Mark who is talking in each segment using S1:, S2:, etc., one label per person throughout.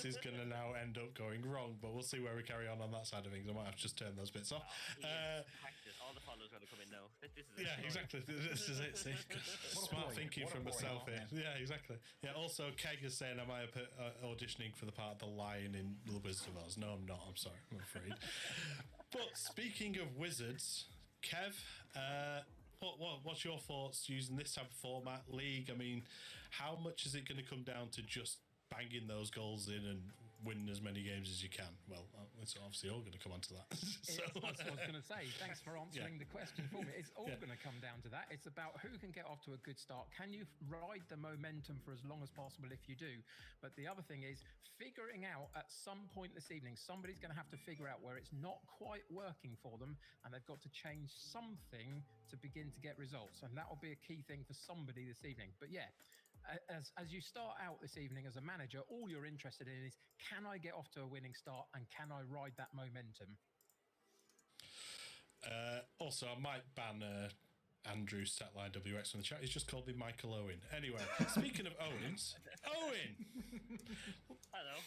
S1: this is going to now end up going wrong, but we'll see where we carry on that side of things. I might have to just turn those bits off.
S2: All the follows are going to come in now. This is
S1: exactly. This is it. See? Smart thinking from myself here. Yeah, exactly. Yeah. Also, Keg is saying, "Am I auditioning for the part of the lion in The Wizard of Oz?" No, I'm not. I'm sorry. I'm afraid. But speaking of wizards, Kev, what's your thoughts using this type of format, league? I mean, how much is it going to come down to just banging those goals in and winning as many games as you can? Well, it's obviously all going to come onto that.
S3: So. That's what I was going to say. Thanks for answering the question for me. It's all going to come down to that. It's about who can get off to a good start. Can you ride the momentum for as long as possible if you do? But the other thing is figuring out at some point this evening, somebody's going to have to figure out where it's not quite working for them and they've got to change something to begin to get results. And that will be a key thing for somebody this evening. But yeah, as you start out this evening as a manager, all you're interested in is, can I get off to a winning start and can I ride that momentum?
S1: Also, I might ban Andrew Statline WX in the chat. He's just called me Michael Owen. Anyway, speaking of Owens, Owen!
S2: Hello.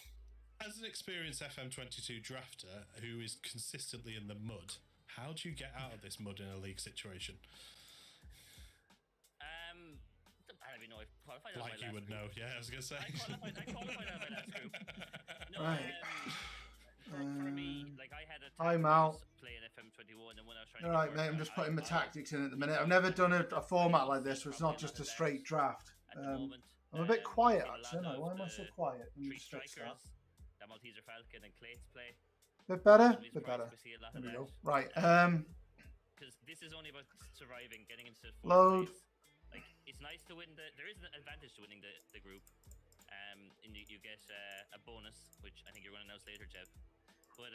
S1: As an experienced FM22 drafter who is consistently in the mud, how do you get out of this mud in a league situation?
S2: I don't even know if I qualified.
S1: Like you would know, yeah. I was gonna say.
S2: I qualified out of my last group. No,
S4: right.
S2: For me, like I had a
S4: I'm out.
S2: Playing FM21, and when I was trying.
S4: All right, mate. I'm just putting my tactics in at the minute. I've never done a format like this, where it's not just a straight draft. I'm a bit quiet actually. Why am I so quiet?
S2: Three strikers, the Malteser Falcon and Clates play.
S4: Bit better. Bit better. There we go. Right.
S2: Because this is only about surviving, getting into
S4: load.
S2: Like it's nice to win there is an advantage to winning the group. And you get a bonus, which I think you're going to announce later, Jeb. But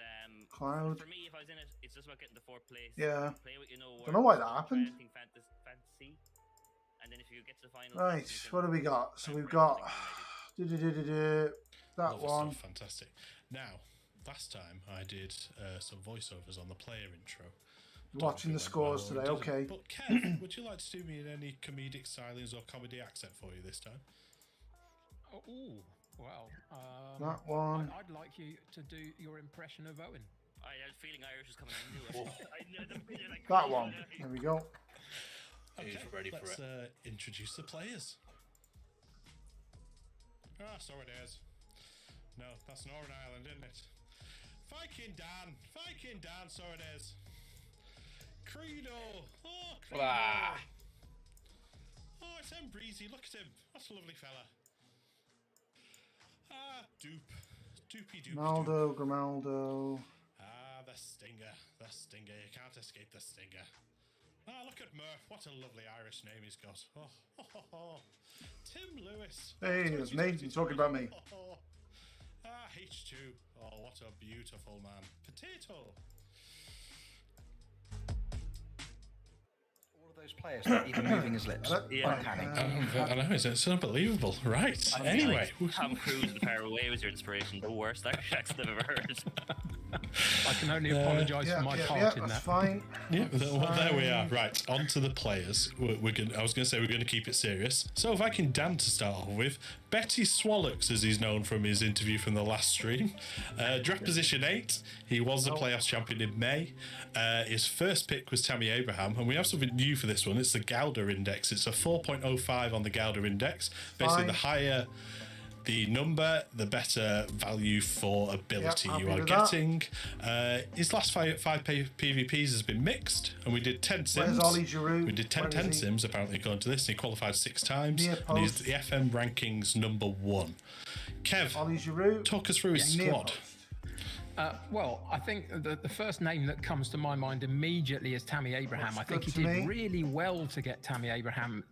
S4: Cloud.
S2: For me, if I was in it, it's just about getting the fourth place.
S4: Yeah.
S2: Play what you know.
S4: Don't know why that happened.
S2: Fantasy. And then if you get to the final.
S4: Right. What do we got? So we've got that one.
S1: Stuff, fantastic. Now, last time I did some voiceovers on the player intro.
S4: Watching the scores today, okay.
S1: But Kev, would you like to do me in any comedic stylings or comedy accent for you this time?
S3: Oh, well.
S4: That one.
S3: I'd like you to do your impression of Owen.
S2: I had a feeling Irish is coming in.
S4: That one. There we go.
S1: Okay, let's introduce the players. So it is. No, that's Northern Ireland, isn't it? Viking Dan, so it is. Credo! Oh, Credo! Oh, it's M Breezy, look at him. That's a lovely fella. Doopy.
S4: Grimaldo.
S1: The Stinger. You can't escape the Stinger. Look at Murph. What a lovely Irish name he's got. Tim Lewis.
S4: Hey, it's me. You're talking about me.
S1: H2. Oh, what a beautiful man. Potato.
S5: Those players not even moving his lips.
S1: I know, it's unbelievable. Right. Anyway.
S2: Tom Cruise and Far Away was your inspiration. The worst Irish accent I've ever heard.
S3: I can only apologise for my part in that.
S4: That's fine.
S1: Yeah, well, there we are. Right, on to the players. I was going to say we're going to keep it serious. So Viking Dan to start off with. Betty Swallocks, as he's known from his interview from the last stream. Draft position 8. He was the playoffs champion in May. His first pick was Tammy Abraham, and we have something new for this one. It's the Gouda Index. It's a 4.05 on the Gouda Index. Basically, the higher the number, the better value for ability you are getting. His last five PvPs has been mixed, and we did 10 sims. We did 10 sims, apparently, according to this, and he qualified 6 times. And he's the FM rankings #1. Kev, talk us through his squad.
S3: Well, I think the first name that comes to my mind immediately is Tammy Abraham. I think he did really well to get Tammy Abraham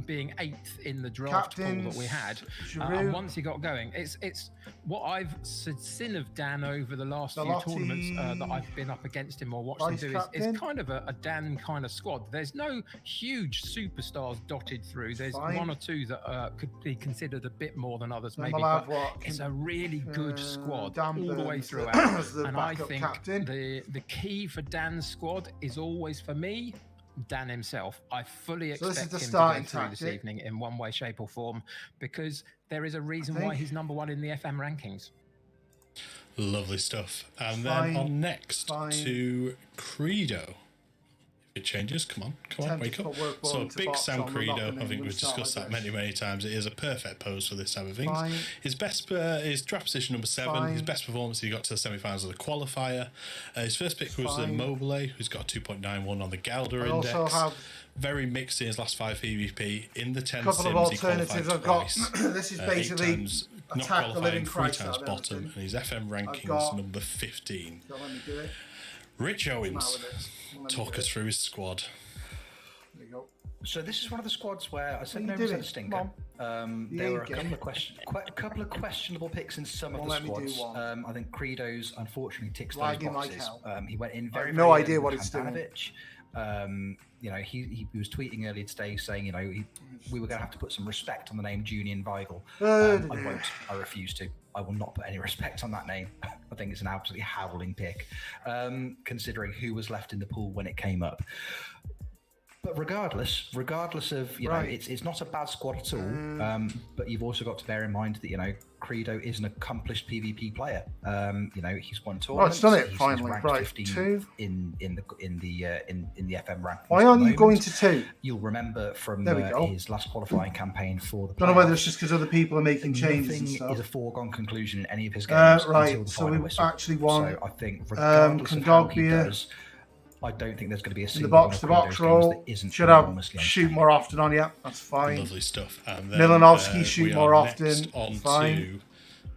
S3: being 8th in the draft pool that we had. And once he got going, it's what I've seen of Dan over the last few tournaments that I've been up against him or watched him do is kind of a Dan kind of squad. There's no huge superstars dotted through. There's one or two that could be considered a bit more than others, maybe. But it's a really good squad all the way throughout. And I think the key for Dan's squad is always, for me, Dan himself. I fully expect him to go through this evening in one way, shape or form, because there is a reason why he's #1 in the FM rankings.
S1: Lovely stuff. And then on next to Credo. It changes. Come on, wake up. So Big Sam Credo, I think we've discussed that many times. It is a perfect pose for this type of things. His draft position number 7. His best performance, he got to the semi-finals of the qualifier. His first pick was Mobile, who's got a 2.91 on the Galder index. Very mixed in his last 5 PvP. In the 10
S4: couple
S1: sims,
S4: of alternatives I've got.
S1: This
S4: is basically
S1: not qualifying 3 times bottom, and his FM rankings number 15.
S4: So let me do it.
S1: Rich Owens, talk us through his squad.
S4: There you go.
S5: So this is one of the squads where I said no was a stinker. There were a couple of questionable picks in some of the squads. I think Credo's unfortunately ticks those boxes. He went in very
S4: no idea what it's doing.
S5: You know, he was tweeting earlier today saying, you know, we were going to have to put some respect on the name Julian Weigel. I won't. I refuse to. I will not put any respect on that name. I think it's an absolutely howling pick, considering who was left in the pool when it came up. But regardless of, you know, it's not a bad squad at all. But you've also got to bear in mind that, you know, Credo is an accomplished PvP player. You know, he's won tournaments.
S4: Oh, it's done it finally. Right, 2
S5: in the FM rankings.
S4: Why aren't you going to 2?
S5: You'll remember from his last qualifying campaign for the.
S4: Don't know whether it's just because other people are making changes and stuff.
S5: Is a foregone conclusion in any of his games.
S4: Right, so we actually won.
S5: So I think regardless of how he does, I don't think there's going to be a single
S4: box roll. Should have shoot more often on you. That's fine.
S1: Lovely stuff. And then,
S4: Milanovsky shoot more often.
S1: On
S4: fine.
S1: To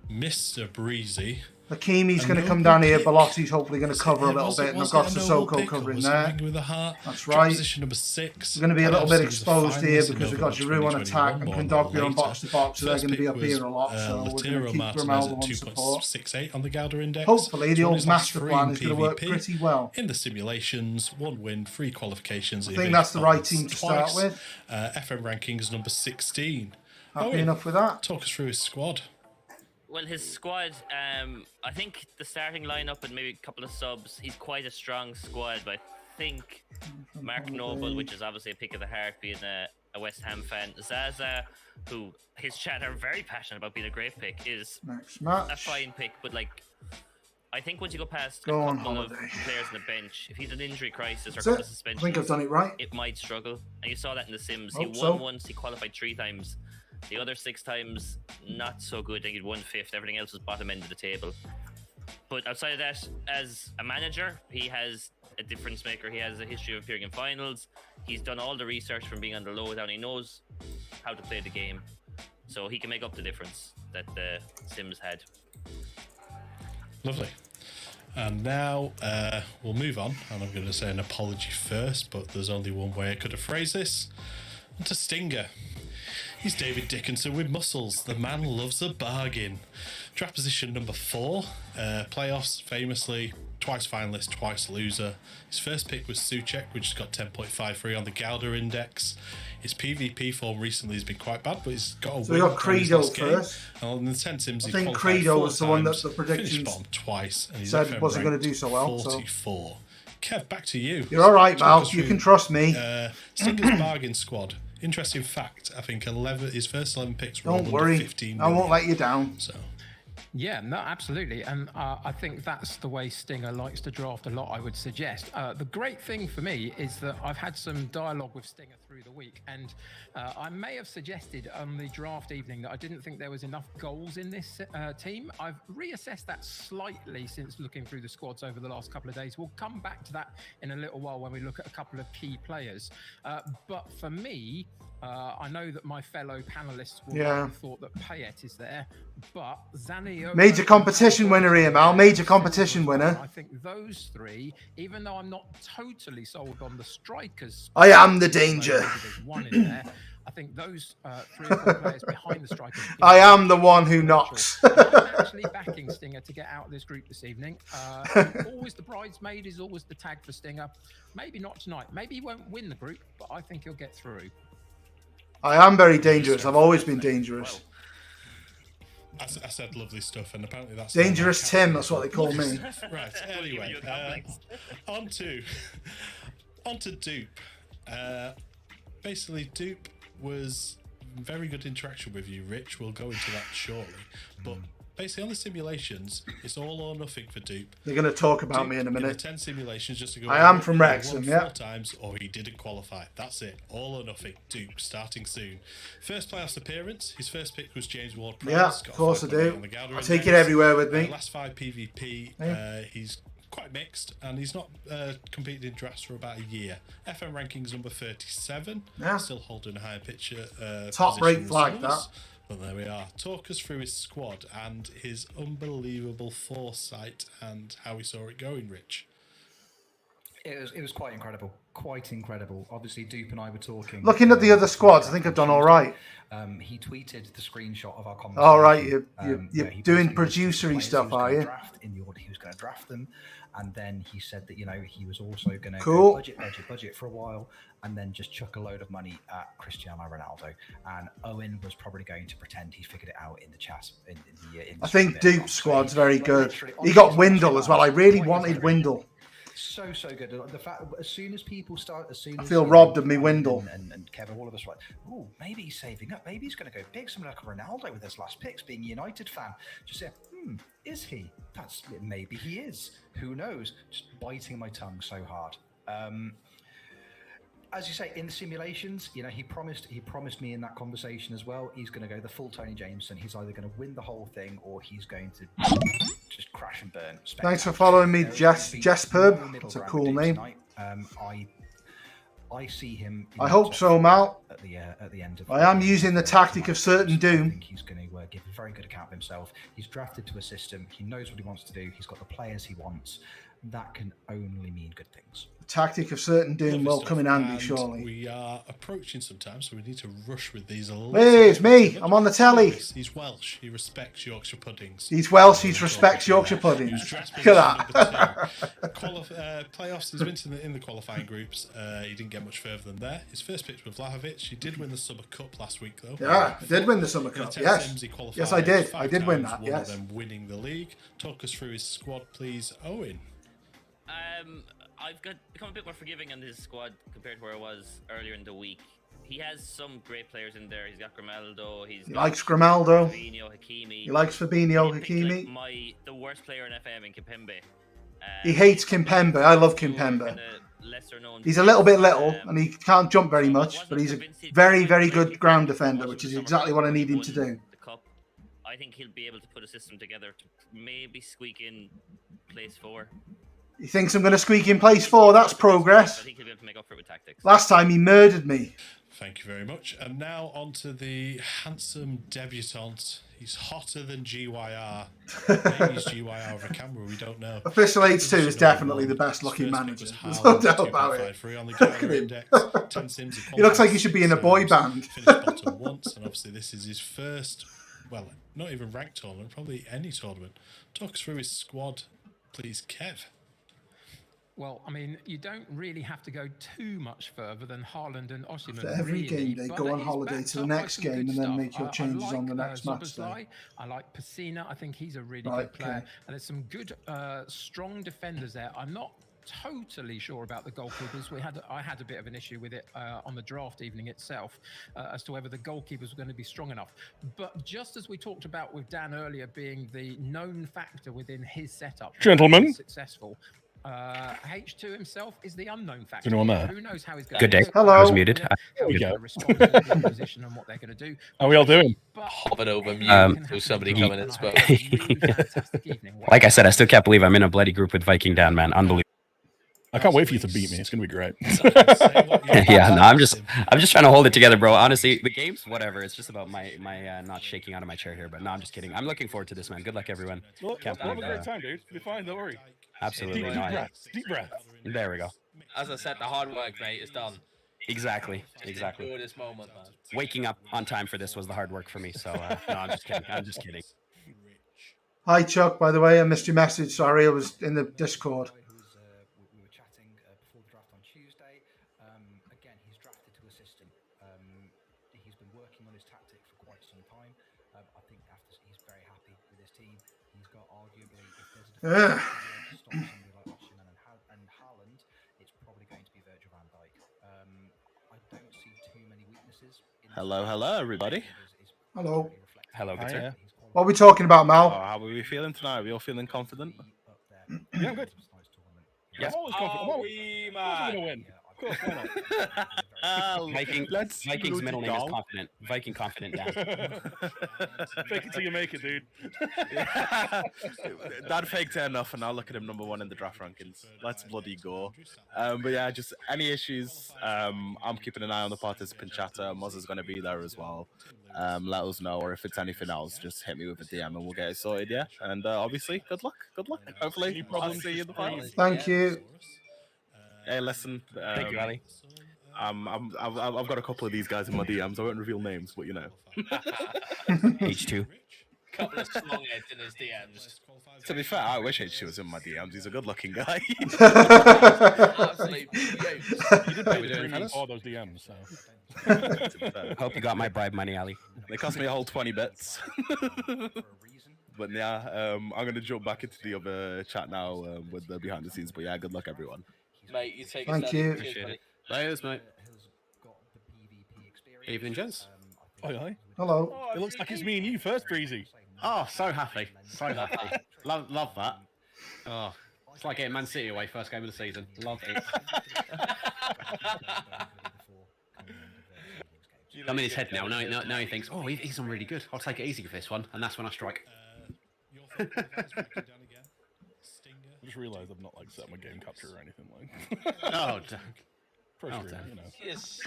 S1: Mr. Breezy.
S4: Hakimi's going to come down here. Balotti's hopefully going to cover a little bit, and I've got Sissoko covering there.
S1: With a heart.
S4: That's right.
S1: Position number 6.
S4: We're going to be a little bit exposed here because we've got Giroud on attack and Kondogbia on box to box, so they're going to be up here a lot. So we're going to keep Grimaldo on support.
S1: 2.68 on the Galder index.
S4: Hopefully, the old master plan is going to work pretty well.
S1: In the simulations, 1 win, 3 qualifications.
S4: I think that's the right team to start with.
S1: FM rankings number 16.
S4: Happy enough with that.
S1: Talk us through his squad.
S2: Well, his squad, I think the starting lineup and maybe a couple of subs, he's quite a strong squad, but I think Mark Noble, which is obviously a pick of the heart, being a West Ham fan, Zaza, who his chat are very passionate about being a great pick, is a fine pick, but like, I think once you go past a couple of players on the bench, if he's an injury crisis or a couple of suspensions,
S4: I think I've done it right.
S2: It might struggle. And you saw that in The Sims. He won once, he qualified 3 times. The other 6 times, not so good. I think he'd 1/5. Everything else was bottom end of the table. But outside of that, as a manager, he has a difference maker. He has a history of appearing in finals. He's done all the research from being on the lowdown. He knows how to play the game. So he can make up the difference that the Sims had.
S1: Lovely. And now we'll move on. And I'm going to say an apology first, but there's only one way I could have phrased this. To Stinger. He's David Dickinson with muscles. The man loves a bargain. Draft position number 4. Playoffs, famously, twice finalist, twice loser. His first pick was Suchek, which has got 10.53 on the Galder index. His PvP form recently has been quite bad, but he's got a win.
S4: So we got Credo first.
S1: And on the 10 sims,
S4: I think Credo was the one that the predictions
S1: bottom twice, and
S4: said wasn't going to do so well.
S1: 44. So. Kev, back to you.
S4: You're all right, Mal. You can trust me.
S1: Stinger's bargain squad. Interesting fact, I think his first 11 picks were
S4: Don't worry,
S1: 15
S4: I won't let you down.
S1: So.
S3: Yeah, no, absolutely. And I think that's the way Stinger likes to draft a lot, I would suggest. The great thing for me is that I've had some dialogue with Stinger through the week, and I may have suggested on the draft evening that I didn't think there was enough goals in this team. I've reassessed that slightly since looking through the squads over the last couple of days. We'll come back to that in a little while when we look at a couple of key players. But for me, I know that my fellow panelists will have thought that Payet is there, but Zaniolo...
S4: Major competition winner here, Mal. Major competition winner.
S3: I think those 3, even though I'm not totally sold on the strikers...
S4: I am the danger.
S3: There's one in there. I think those 3 or 4 players behind the strikers...
S4: I am the one who knocks.
S3: I'm actually backing Stinger to get out of this group this evening. Always the bridesmaid is always the tag for Stinger. Maybe not tonight. Maybe he won't win the group, but I think he'll get through.
S4: I am very dangerous. I've always been dangerous.
S1: I said lovely stuff, and apparently that's...
S4: Dangerous Tim, that's what they call me.
S1: Right, anyway, on to Dupe. Basically, Dupe was very good interaction with you, Rich. We'll go into that shortly. But basically on the simulations, it's all or nothing for Dupe.
S4: They're going to talk about
S1: Dupe,
S4: me in a
S1: In
S4: minute.
S1: the 10 simulations, just to go.
S4: I am from
S1: he
S4: Wrexham,
S1: won
S4: yeah.
S1: 4 times, or he didn't qualify. That's it. All or nothing. Dupe starting soon. First playoffs appearance. His first pick was James Ward-Prowse.
S4: Yeah, of course I do. I take it everywhere with me.
S1: Last 5 PvP, he's quite mixed, and he's not competed in drafts for about a year. FM rankings number 37.
S4: Yeah.
S1: Still holding a higher picture.
S4: Top rate flag that.
S1: But there we are. Talk us through his squad and his unbelievable foresight and how we saw it going, Rich.
S5: It was quite incredible. Quite incredible. Obviously, Dupe and I were talking.
S4: Looking at the other squads, I think I've done all right.
S5: He tweeted the screenshot of our conversation.
S4: All right, you're doing producery stuff, are you?
S5: In the order he was going to draft them, and then he said that he was also going to
S4: go
S5: budget for a while, and then just chuck a load of money at Cristiano Ronaldo. And Owen was probably going to pretend he figured it out in the chat.
S4: I think Dupe's squad's very good. He got Windle as well. I really wanted Windle.
S5: So good. The fact, as soon as people start,
S4: I feel robbed of me Windle.
S5: And Kevin, all of us were like, oh, maybe he's saving up. Maybe he's going to go big. Something like Ronaldo with his last picks, being a United fan. Just say, is he? Maybe he is. Who knows? Just biting my tongue so hard. As you say, in the simulations, he promised me in that conversation as well. He's going to go the full Tony Jameson. He's either going to win the whole thing or he's going to just crash and burn.
S4: Thanks for following me, Jesperb. It's a cool name.
S5: I see him.
S4: I hope so, Mal.
S5: At the end of.
S4: I am using the tactic of certain doom.
S5: I think he's going to give a very good account of himself. He's drafted to a system. He knows what he wants to do. He's got the players he wants. That can only mean good things.
S4: The tactic of certain doom will come in handy,
S1: and
S4: surely.
S1: We are approaching some time, so we need to rush with these a little.
S4: Hey, it's me. I'm on the telly.
S1: He's Welsh. He respects Yorkshire puddings.
S4: He's Welsh. He respects Yorkshire puddings. Look at that.
S1: Playoffs. He's been in the qualifying groups. He didn't get much further than there. His first pitch with Vlahovic. He did win the Summer Cup last week, though.
S4: Yeah, I did win the Summer Cup. Yes. Yes, I did. I did win that. Yes.
S1: One of them winning the league. Talk us through his squad, please, Owen.
S2: I've become a bit more forgiving on his squad compared to where I was earlier in the week. He has some great players in there. He's got Grimaldo. He
S4: likes Grimaldo.
S2: Fabinho, Hakimi.
S4: He likes Fabinho, Hakimi.
S2: The worst player in FM in Kimpembe.
S4: He hates Kimpembe. I love Kimpembe. He's a little bit little and he can't jump very much, but he's a very, very good ground defender, which is exactly what I need him to do.
S2: I think he'll be able to put a system together to maybe squeak in place 4.
S4: He thinks I'm going to squeak in place 4. That's progress.
S2: I think he'll be able to make up for it with tactics.
S4: Last time he murdered me.
S1: Thank you very much. And now on to the handsome debutant. He's hotter than GYR. Maybe he's GYR with a camera, we don't know.
S4: Official H2 is definitely the best looking manager. There's no doubt about it. Look at him. He looks like he should be in a boy band.
S1: Finished bottom once, and obviously this is his first, well, not even ranked tournament, probably any tournament. Talk us through his squad, please, Kev.
S3: Well, I mean, you don't really have to go too much further than Haaland and Osimhen.
S4: For every game, they go on holiday to the next game and then make your changes on the next match day.
S3: I like Pacina. I think he's a really good player. And there's some good, strong defenders there. I'm not totally sure about the goalkeepers. I had a bit of an issue with it on the draft evening itself as to whether the goalkeepers were going to be strong enough. But just as we talked about with Dan earlier being the known factor within his setup,
S6: gentlemen,
S3: successful. H2 himself is the unknown factor.
S6: Anyone there?
S3: Who knows how he's going
S6: Good day.
S4: Hello.
S6: I was muted.
S3: How he's going to respond to the position and what they're going to do.
S6: How are we all doing?
S7: Hovered over mute to somebody coming in spoke.
S6: Like I said, I still can't believe I'm in a bloody group with Viking Dan, man. Unbelievable. I can't wait for you to beat me. It's gonna be great.
S8: Yeah, no, I'm just trying to hold it together, bro. Honestly, the game's whatever. It's just about my not shaking out of my chair here. But no, I'm just kidding. I'm looking forward to this, man. Good luck, everyone.
S6: We'll have a great time, dude. It'll be fine. Don't worry.
S8: Absolutely.
S6: Deep breath.
S8: There we go.
S7: As I said, the hard work, mate, is done.
S8: Exactly.
S7: Enjoy this moment, man.
S8: Waking up on time for this was the hard work for me. So no, I'm just kidding.
S4: Hi, Chuck. By the way, I missed your message. Sorry, I was in the Discord.
S5: We were chatting before the draft on Tuesday. Again, he's drafted to a system. He's been working on his tactic for quite some time. I think he's very happy with his team. He's got arguably, if there's a defense to stop somebody like Osimhen and Haaland, it's probably going to be Virgil van Dijk. I don't see too many weaknesses.
S9: Hello, everybody.
S4: Hello.
S8: Hello, good sir.
S4: What are we talking about, Mal?
S9: How are we feeling tonight? Are we all feeling confident?
S10: Yeah, I'm good.
S6: Yeah.
S10: I'm always confident. I'm going to win. Of course, why not?
S6: Vikings middle name is confident. Viking confident down.
S10: Fake it till you make it, dude.
S9: Dad faked it enough, and now look at him #1 in the draft rankings. Let's bloody go. But yeah, just any issues. I'm keeping an eye on the participant chatter. Moz is going to be there as well. Let us know, or if it's anything else, just hit me with a DM and we'll get it sorted. Yeah, and obviously, good luck. Good luck. Hopefully, I'll see you in the finals.
S4: Thank you.
S9: Hey, listen.
S6: Thank you, Ali.
S9: I've got a couple of these guys in my DMs. I won't reveal names, but you know.
S6: H2.
S7: Couple of slong heads in his DMs.
S9: To be fair, I wish H2 was in my DMs. He's a good-looking guy.
S7: Absolutely.
S10: You did pay the premium for those DMs, so.
S6: Hope you got my bribe money, Ali.
S9: They cost me a whole 20 bits. But yeah, I'm going to jump back into the other chat now with the behind the scenes. But yeah, good luck, everyone.
S7: Mate, you take
S4: Thank you.
S7: Appreciate it.
S6: Cheers, mate. Evening, gents.
S10: Hi.
S4: Hello.
S10: It looks like it's me and you first, Breezy.
S11: Oh, so happy. So happy. love that. Oh, it's like getting Man City away first game of the season. Love it. I'm in his head now. Now he thinks, oh, he's on really good. I'll take it easy with this one. And that's when I strike.
S10: I just realised I've not like set my game capture or anything like.
S11: Oh,
S10: Pro
S11: oh,
S10: stream, you know.
S7: Yes,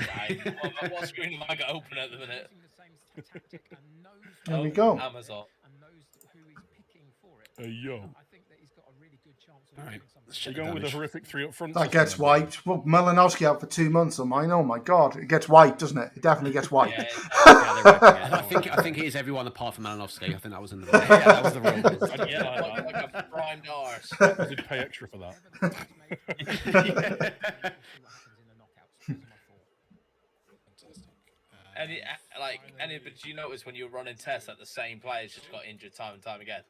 S7: what screen have I got open at the minute?
S4: There we go.
S7: Amazon.
S10: Yo.
S11: all right.
S10: You're going with a horrific 3 up front.
S4: That gets wiped. Well, Malinowski out for 2 months on mine. Oh my god, it gets wiped, doesn't it? It definitely gets wiped.
S11: I think it is everyone apart from Malinowski. I think that was in the yeah, that was the rule.
S7: Yeah, like a primed arse.
S10: I did pay extra for that.
S7: But do you notice when you were running tests that the same players just got injured time and time again?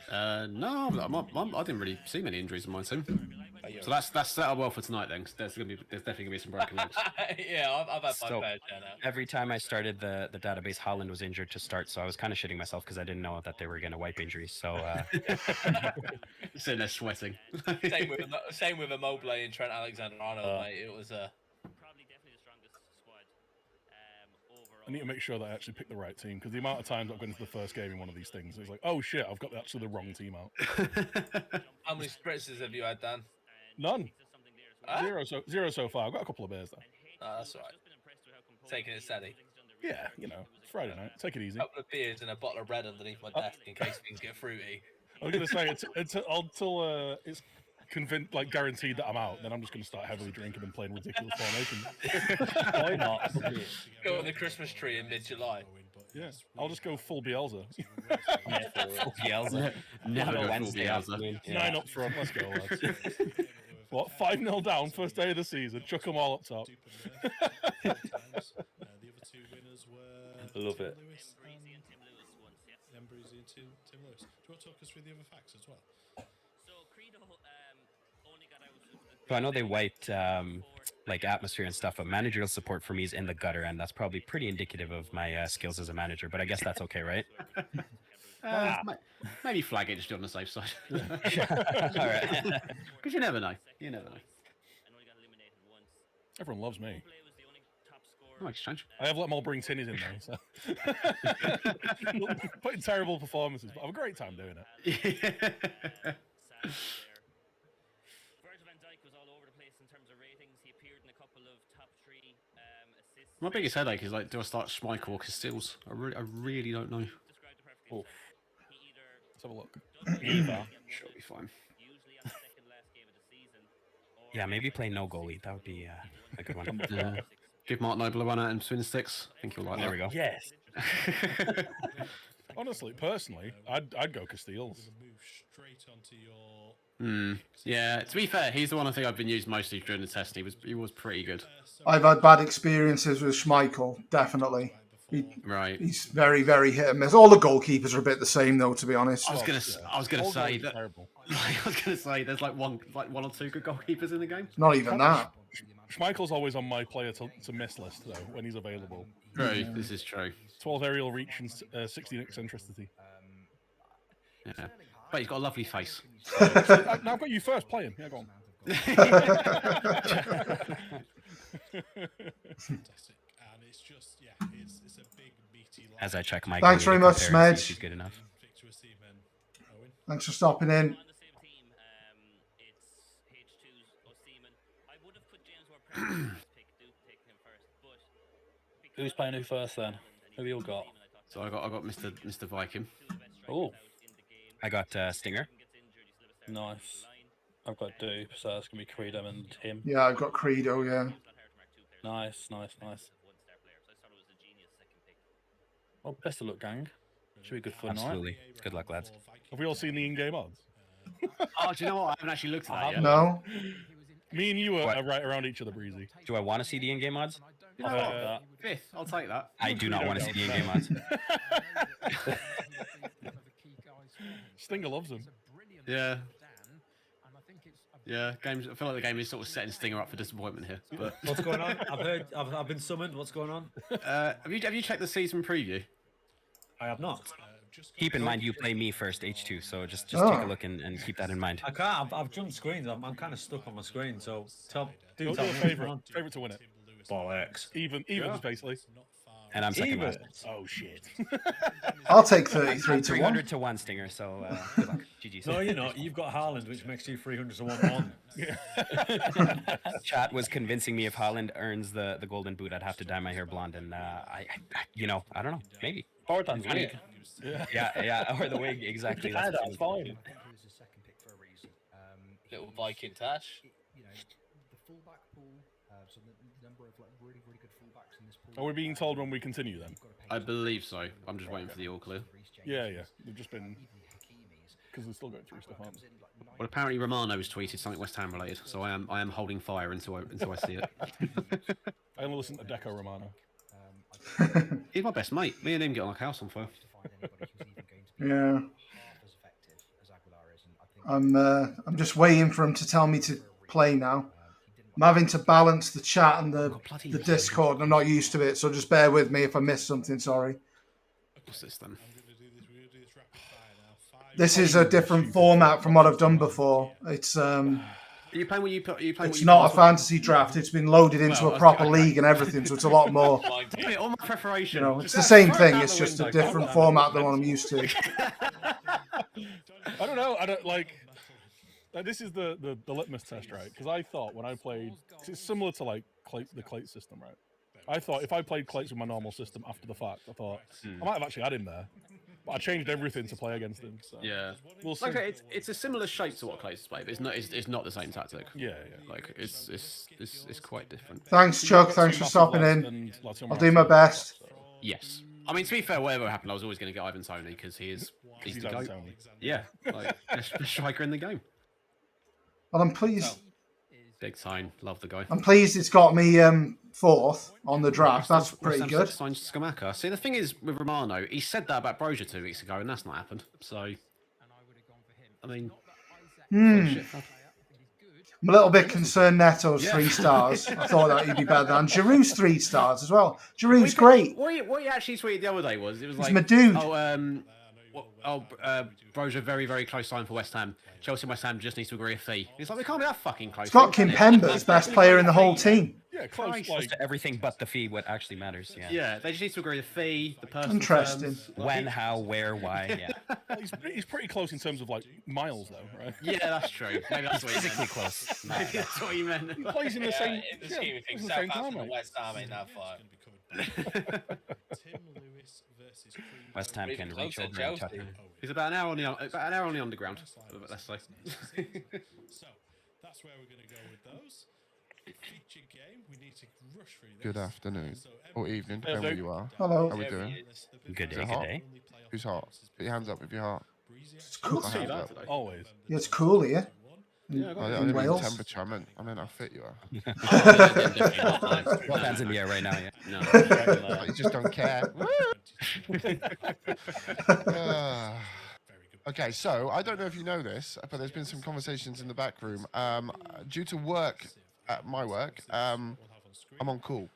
S11: No, I didn't really see many injuries in my team. So that's set up well for tonight then, 'cause there's definitely gonna be some broken legs.
S7: Yeah, I've had my fair share now.
S6: Every time I started the database, Holland was injured to start, so I was kind of shitting myself because I didn't know that they were going to wipe injuries. So
S11: sitting there sweating.
S7: Same with Immobile and Trent Alexander-Arnold, mate. It was
S10: I need to make sure that I actually pick the right team because the amount of times I've gone into the first game in one of these things, it's like, oh shit, I've got actually the wrong team out.
S7: How many spritzes have you had, Dan?
S10: None. Zero so far. I've got a couple of beers though.
S7: Oh, that's all right. Taking it steady.
S10: Yeah, you know, it's Friday night. Take it easy.
S7: A couple of beers and a bottle of bread underneath my desk in case things get fruity.
S10: I was gonna say until it's guaranteed that I'm out, then I'm just gonna start heavily drinking and playing ridiculous formations. Why not?
S7: Go on the Christmas tree in mid-July.
S10: Yeah, I'll just go full Bielsa.
S6: full Bielsa.
S11: Never
S6: Wednesday
S11: afternoon.
S10: 9 up front. Let's go, lads. What? 5-0 down, first day of the season. Chuck them all up top.
S1: The other two winners were.
S7: I love it.
S1: Breezy and Tim Lewis. Do you want to talk us through the other facts as well?
S6: So I know they wiped atmosphere and stuff, but managerial support for me is in the gutter, and that's probably pretty indicative of my skills as a manager. But I guess that's okay, right?
S11: Maybe flag it just on the safe side.
S6: All right.
S11: Because you never know. You never know.
S10: Everyone loves me.
S11: Oh, exchange.
S10: I have let them all bring tinnies in though, so putting terrible performances, but I have a great time doing it.
S11: My biggest headache is do I start Schmeichel or Casteels? I really don't know.
S10: Oh. Let's have a look.
S6: Should be fine. Yeah, maybe play no goalie. That would be a good one.
S11: Give Mark Noble a run out and swing sticks. I think you'll like that.
S6: There we go.
S10: Yes. Honestly, personally, I'd go Casteels.
S11: Yeah, to be fair, he's the one I think I've been using mostly during the test. He was pretty good.
S4: I've had bad experiences with Schmeichel, definitely. He's very, very hit and miss. All the goalkeepers are a bit the same, though, to be honest.
S11: I was gonna say that. I was gonna say there's one or two good goalkeepers in the game.
S4: Not even that.
S10: Schmeichel's always on my player to miss list though when he's available.
S11: True, this is true.
S10: 12 aerial reach and 16 eccentricity.
S11: Yeah, but he's got a lovely face.
S10: Now I've got you first playing. Yeah, go on.
S1: Fantastic. And it's just, it's a big meaty line.
S8: As I check my
S4: Thanks very much, Smedge.
S8: He's good enough.
S4: Thanks for stopping in.
S10: Who's playing who first then? Who you all got?
S11: So I got Mr. Viking.
S10: Oh,
S8: I got Stinger.
S10: nice. I've got Dupe, so that's gonna be Credo and him.
S4: Yeah, I've got Credo. Yeah.
S10: Nice. Well, best of luck, gang. Should be good fun,
S8: Absolutely.
S10: Right?
S8: Good luck, lads.
S10: Have we all seen the in-game odds?
S11: Oh, do you know what? I haven't actually looked at that yet.
S4: No.
S10: Me and you are right around each other, Breezy.
S8: Do I want to see the in-game odds?
S11: You know what? Fifth, I'll take that.
S8: I do not want to see the in-game odds.
S10: Stinger loves them.
S11: Yeah. Yeah, games. I feel like the game is sort of setting Stinger up for disappointment here. But
S12: what's going on? I've been summoned. What's going on?
S11: Have you checked the season preview?
S12: I have not.
S8: Keep in mind you play me first, H2. So just take a look and keep that in mind.
S12: I can't. I've jumped screens. I'm kind of stuck on my screen. So tell
S10: your favorite to win it.
S12: Bollocks.
S10: Even basically.
S8: And I'm second last.
S10: Oh shit.
S4: I'll take 33 to
S8: 300 to 1 Stinger. So good luck. GG.
S12: No, you're not. You've got Haaland, which makes you 300 to 1.
S8: Chat was convincing me if Haaland earns the golden boot, I'd have to dye my hair blonde, and I don't know, maybe.
S10: Or the wig.
S8: Yeah, or the wig, exactly. That's
S10: fine.
S7: Little Viking touch.
S10: Are we being told when we continue then?
S11: I believe so. I'm just waiting for the all clear.
S10: Yeah. We've just been because we're still going through stuff, aren't we?
S11: Well, apparently Romano has tweeted something West Ham related, so I am holding fire until I see it.
S10: I only listen to Deco Romano.
S11: He's my best mate. Me and him get on like house on fire.
S4: Yeah. I'm just waiting for him to tell me to play now. I'm having to balance the chat and the Discord. I'm not used to it, so just bear with me if I miss something. Sorry.
S11: What's this then?
S4: This is a different format from what I've done before. It's
S11: Are you playing when you put?
S4: It's not a fantasy draft. It's been loaded into a proper league and everything, so it's a lot more.
S11: All my preparation.
S4: You know, it's the same thing. It's just a different format than what I'm used to.
S10: I don't know. I don't like. This is the litmus test, right? Because I thought when I played, it's similar to like the Clate system, right? I thought if I played Clates with my normal system after the fact, I thought I might have actually had him there, but I changed everything to play against him. So.
S11: Yeah,
S10: we'll see.
S11: Okay, it's a similar shape to what Clates play, but it's not the same tactic.
S10: Yeah.
S11: Like it's quite different.
S4: Thanks, Chuck. Thanks for stopping in. I'll do my best.
S11: Yes. I mean, to be fair, whatever happened, I was always going to get Ivan Toney because he's the GOAT. Yeah, like best striker in the game.
S4: Well, I'm pleased.
S11: Big time. Love the guy.
S4: I'm pleased it's got me fourth on the draft. That's pretty good.
S11: Signed Skamaka. See, the thing is with Romano, he said that about Brozier 2 weeks ago, and that's not happened. So, I mean,
S4: I'm a little bit concerned Neto's 3 stars. I thought that he'd be better than Giroud's 3 stars as well. Giroud's great.
S11: What he actually tweeted the other day was, it was like,
S4: my dude.
S11: Brozier very, very close sign for West Ham. Chelsea and West Ham just needs to agree a fee. It's like, we can't be that fucking close.
S4: It's got Kimpembe's best player in the whole team.
S10: Yeah, close
S8: to everything but the fee, what actually matters.
S11: Yeah, they just need to agree the fee, the person.
S4: Interesting.
S8: When, how, where, why. Yeah.
S10: Well, he's pretty close in terms of like miles, though, right?
S11: Yeah, that's true. Maybe that's what
S8: physically close.
S11: Maybe that's what you meant.
S10: He plays in the same.
S7: In the scheme of things, Southampton and West Ham ain't that far.
S8: West Ham can reach over and touch him.
S11: He's about an hour on the underground. Let's say.
S1: So that's where we're going to go with those. Feature game. We need to rush through this.
S13: Good afternoon or evening, depending where you are.
S4: Hello.
S13: How are we doing?
S8: Good day.
S13: Good day.
S8: Good day.
S13: Who's hot? Put your hands up if you're hot.
S4: It's cool.
S10: Always.
S4: Yeah, it's cool here.
S13: I didn't mean temperature. I meant how fit you are.
S8: Both hands in the air right now. Yeah.
S11: No.
S13: You just don't care. Okay, so I don't know if you know this, but there's been some conversations in the back room. Due to work, at my work, I'm on call.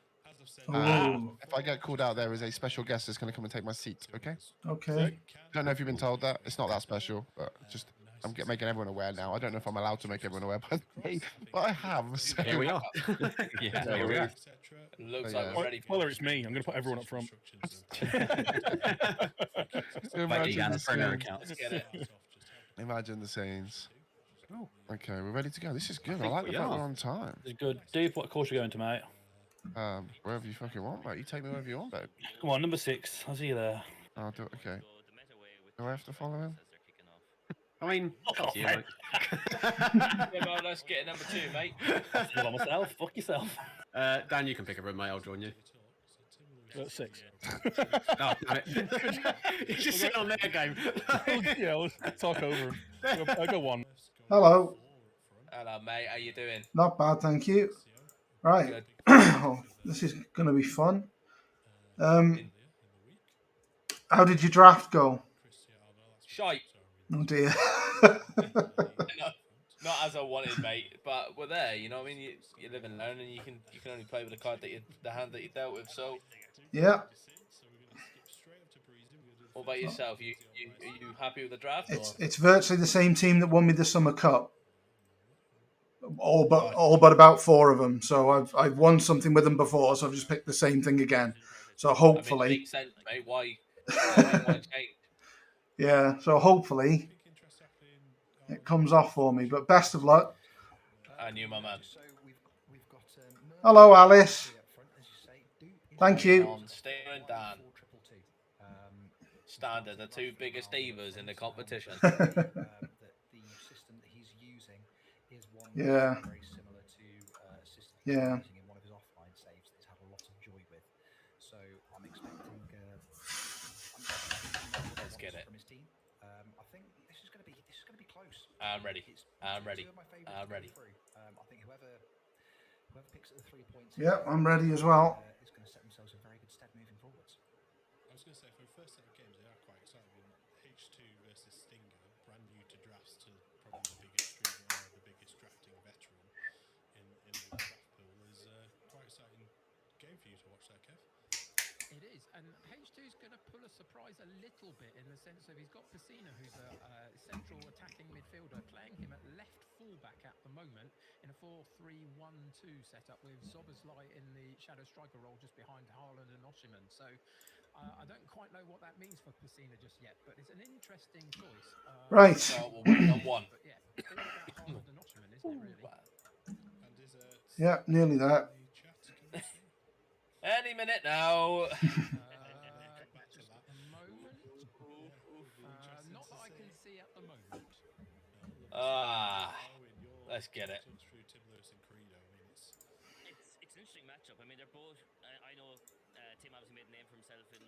S4: Oh.
S13: If I get called out, there is a special guest that's going to come and take my seat. Okay.
S4: Okay.
S13: Don't know if you've been told that. It's not that special, but just I'm making everyone aware now. I don't know if I'm allowed to make everyone aware, but I have. So.
S11: Here we are.
S6: Yeah,
S11: Here we are.
S7: Looks like we're ready.
S10: Spoiler, it's me. I'm going to put everyone up front.
S13: Imagine the scenes.
S7: Let's get it.
S13: Imagine the scenes. Oh, okay, we're ready to go. This is good. I like the
S11: we
S13: fact
S11: are.
S13: we're on time.
S12: It's good. Dave, what course are you going to, mate?
S13: Wherever you fucking want, mate. You take me wherever you want, babe.
S12: Come on, number 6. I'll see you there.
S13: I'll do it. Okay. Do I have to follow him?
S11: I mean, up to you, mate.
S7: Yeah, well, let's get number 2, mate.
S12: Still on myself. Fuck yourself.
S11: Dan, you can pick a room, mate. I'll join you.
S10: 6.
S11: Oh, damn it. He's just sitting on their game.
S10: Yeah, let's talk over him. I go 1.
S4: Hello.
S7: Hello, mate. How you doing?
S4: Not bad, thank you. Right.
S7: Good.
S4: Oh, this is going to be fun. How did your draft go?
S7: Shite.
S4: Oh dear.
S7: Not as I wanted, mate. But we're there. You know what I mean? You live and learn, and you can only play with the hand that you dealt with. So.
S4: Yeah.
S7: What about yourself? Are you happy with the draft?
S4: It's virtually the same team that won me the Summer Cup. All but about 4 of them. So I've won something with them before, so I've just picked the same thing again. So hopefully.
S7: I mean, it makes sense, mate. Why change?
S4: Yeah. So hopefully it comes off for me. But best of luck.
S7: And you, my man.
S4: Hello, Alice. Thank you.
S7: On Stinger and Dan. Standard, the 2 biggest divas in the competition.
S4: Yeah. Yeah.
S7: Let's get it. I think this is going to be close. I'm ready. I think whoever picks at the 3 points.
S4: Yeah, I'm ready as well.
S7: Is going to set themselves in very good stead moving forwards.
S1: I was going to say, for the first set of games, they are quite exciting. H2 versus Stinger, brand new to drafts, to probably the biggest drafting veteran in the draft pool, is quite exciting game for you to watch there, Kev.
S3: It is, and H2 is going to pull a surprise a little bit in the sense of he's got Pacina, who's a central attacking midfielder, playing him at left fullback at the moment in a 4-3-1-2 setup with Zoboslai in the shadow striker role just behind Haaland and Oshiman. So I don't quite know what that means for Pacina just yet, but it's an interesting choice.
S4: Right.
S7: We're winning on 1.
S3: But yeah, it's all about Haaland and Oshiman, isn't it, really?
S4: Yeah, nearly there.
S7: Any minute now.
S3: Just at the moment. Not that I can see at the moment.
S7: Let's get it.
S2: It's an interesting matchup. I mean, they're both. I know Tim obviously made a name for himself in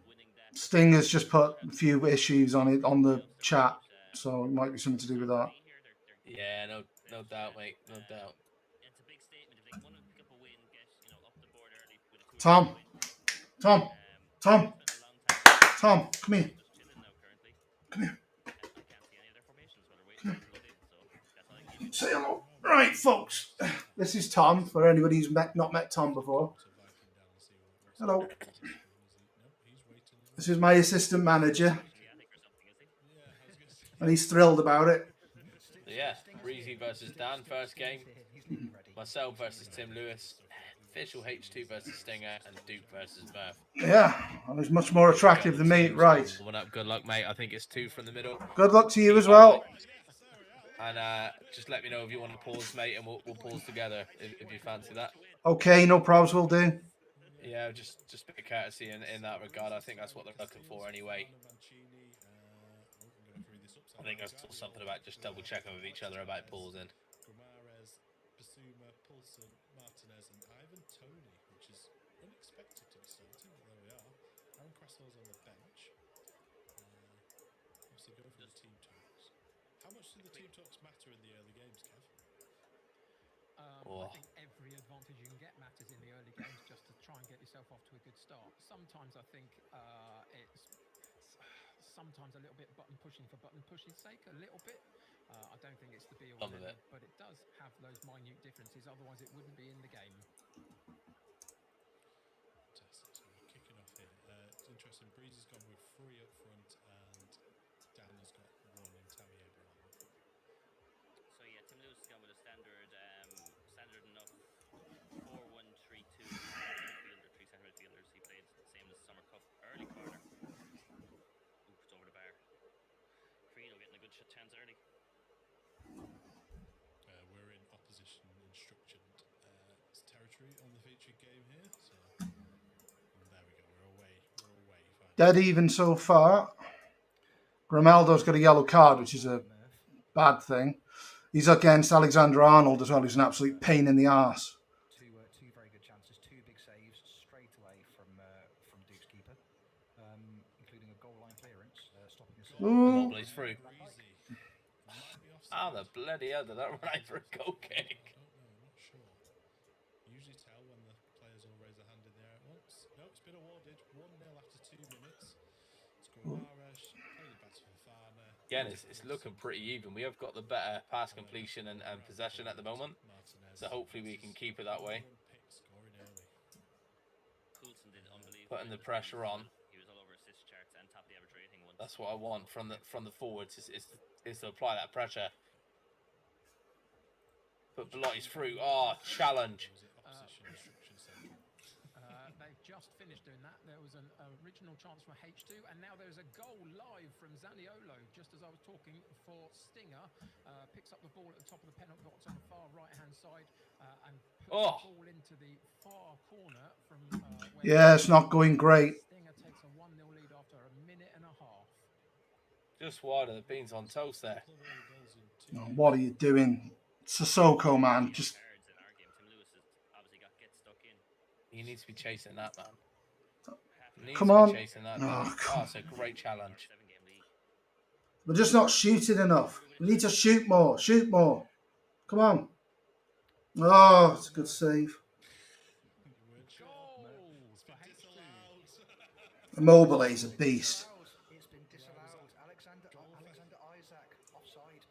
S2: winning that.
S4: Stinger's just put a few issues on it on the chat, so it might be something to do with that.
S7: Yeah, no doubt, mate. No doubt.
S2: It's a big statement if they want to pick up a win, get up the board early with a 2-0
S4: Tom,
S2: win.
S4: come here. Come here. Say hello. Right, folks. This is Tom, for anybody who's not met Tom before. Hello. This is my assistant manager. And he's thrilled about it.
S7: Yeah, Breezy versus Dan, first game. Myself versus Tim Lewis. Official H2 versus Stinger, and Duke versus Murph.
S4: Yeah, I was much more attractive than me. Right.
S7: Coming up, good luck, mate. I think it's 2 from the middle.
S4: Good luck to you as well.
S7: And just let me know if you want to pause, mate, and we'll pause together if you fancy that.
S4: Okay, no problems, will do.
S7: Yeah, just a bit of courtesy in that regard. I think that's what they're looking for anyway. I think there's still something about just double checking with each other about pausing.
S1: Guimaraes, Basuma, Poulsen, Martinez, and Ivan Toney, which is unexpected to be starting, but there we are. Aaron Cresswell's on the bench. Obviously, go for the team talks. How much do the team talks matter in the early games, Kev?
S3: I think every advantage you can get matters in the early games just to try and get yourself off to a good start. Sometimes I think it's sometimes a little bit button pushing for button pushing's sake, a little bit. I don't think it's the be all, but it does have those minute differences. Otherwise, it wouldn't be in the game.
S1: Breezy's gone with 3 up front, and Dan has got 1 in Tammy Abraham up front.
S2: So yeah, Tim Lewis has gone with a standard enough 4-1-3-2 with 3 centre midfielders. He played the same as the Summer Cup early corner. Ooh, it's over the bar. Credo getting a good chance early.
S1: We're in opposition instructed territory on the featured game here, so there we go. We're away. Finally.
S4: Dead even so far. Grimaldo's got a yellow card, which is a bad thing. He's against Alexander Arnold as well, who's an absolute pain in the arse.
S5: Two very good chances, 2 big saves straight away from Duke's keeper, including a goal line clearance, stopping the
S14: Mobile is through. How the bloody hell did that run out for a goal kick?
S1: I don't know, I'm not sure. Usually tell when the players all raise their hand in the air at once. No, it's been awarded 1-0 after 2 minutes. Squares played it better for Farner.
S14: Again, it's looking pretty even. We have got the better pass completion and possession at the moment, so hopefully we can keep it that way.
S2: Coulson did unbelievable.
S14: Putting the pressure on.
S2: He was all over assist charts and top the average rating once.
S14: That's what I want from the forwards is to apply that pressure. But Belotti's through. Oh, challenge.
S3: They've just finished doing that. There was an original chance for H2, and now there's a goal live from Zaniolo. Just as I was talking for Stinger, picks up the ball at the top of the penalty box on the far right-hand side and puts the ball into the far corner from.
S4: Yeah, it's not going great.
S3: Stinger takes a 1-0 lead after a minute and a half.
S14: Just wide of the beans on toast there.
S4: Oh, what are you doing? Sissoko, man. Just.
S14: He needs to be chasing that, man.
S4: Come on.
S14: That's a great challenge.
S4: We're just not shooting enough. We need to shoot more. Shoot more. Come on. Oh, it's a good save. Immobile's a beast.
S5: It's been disallowed. Alexander Isaac offside.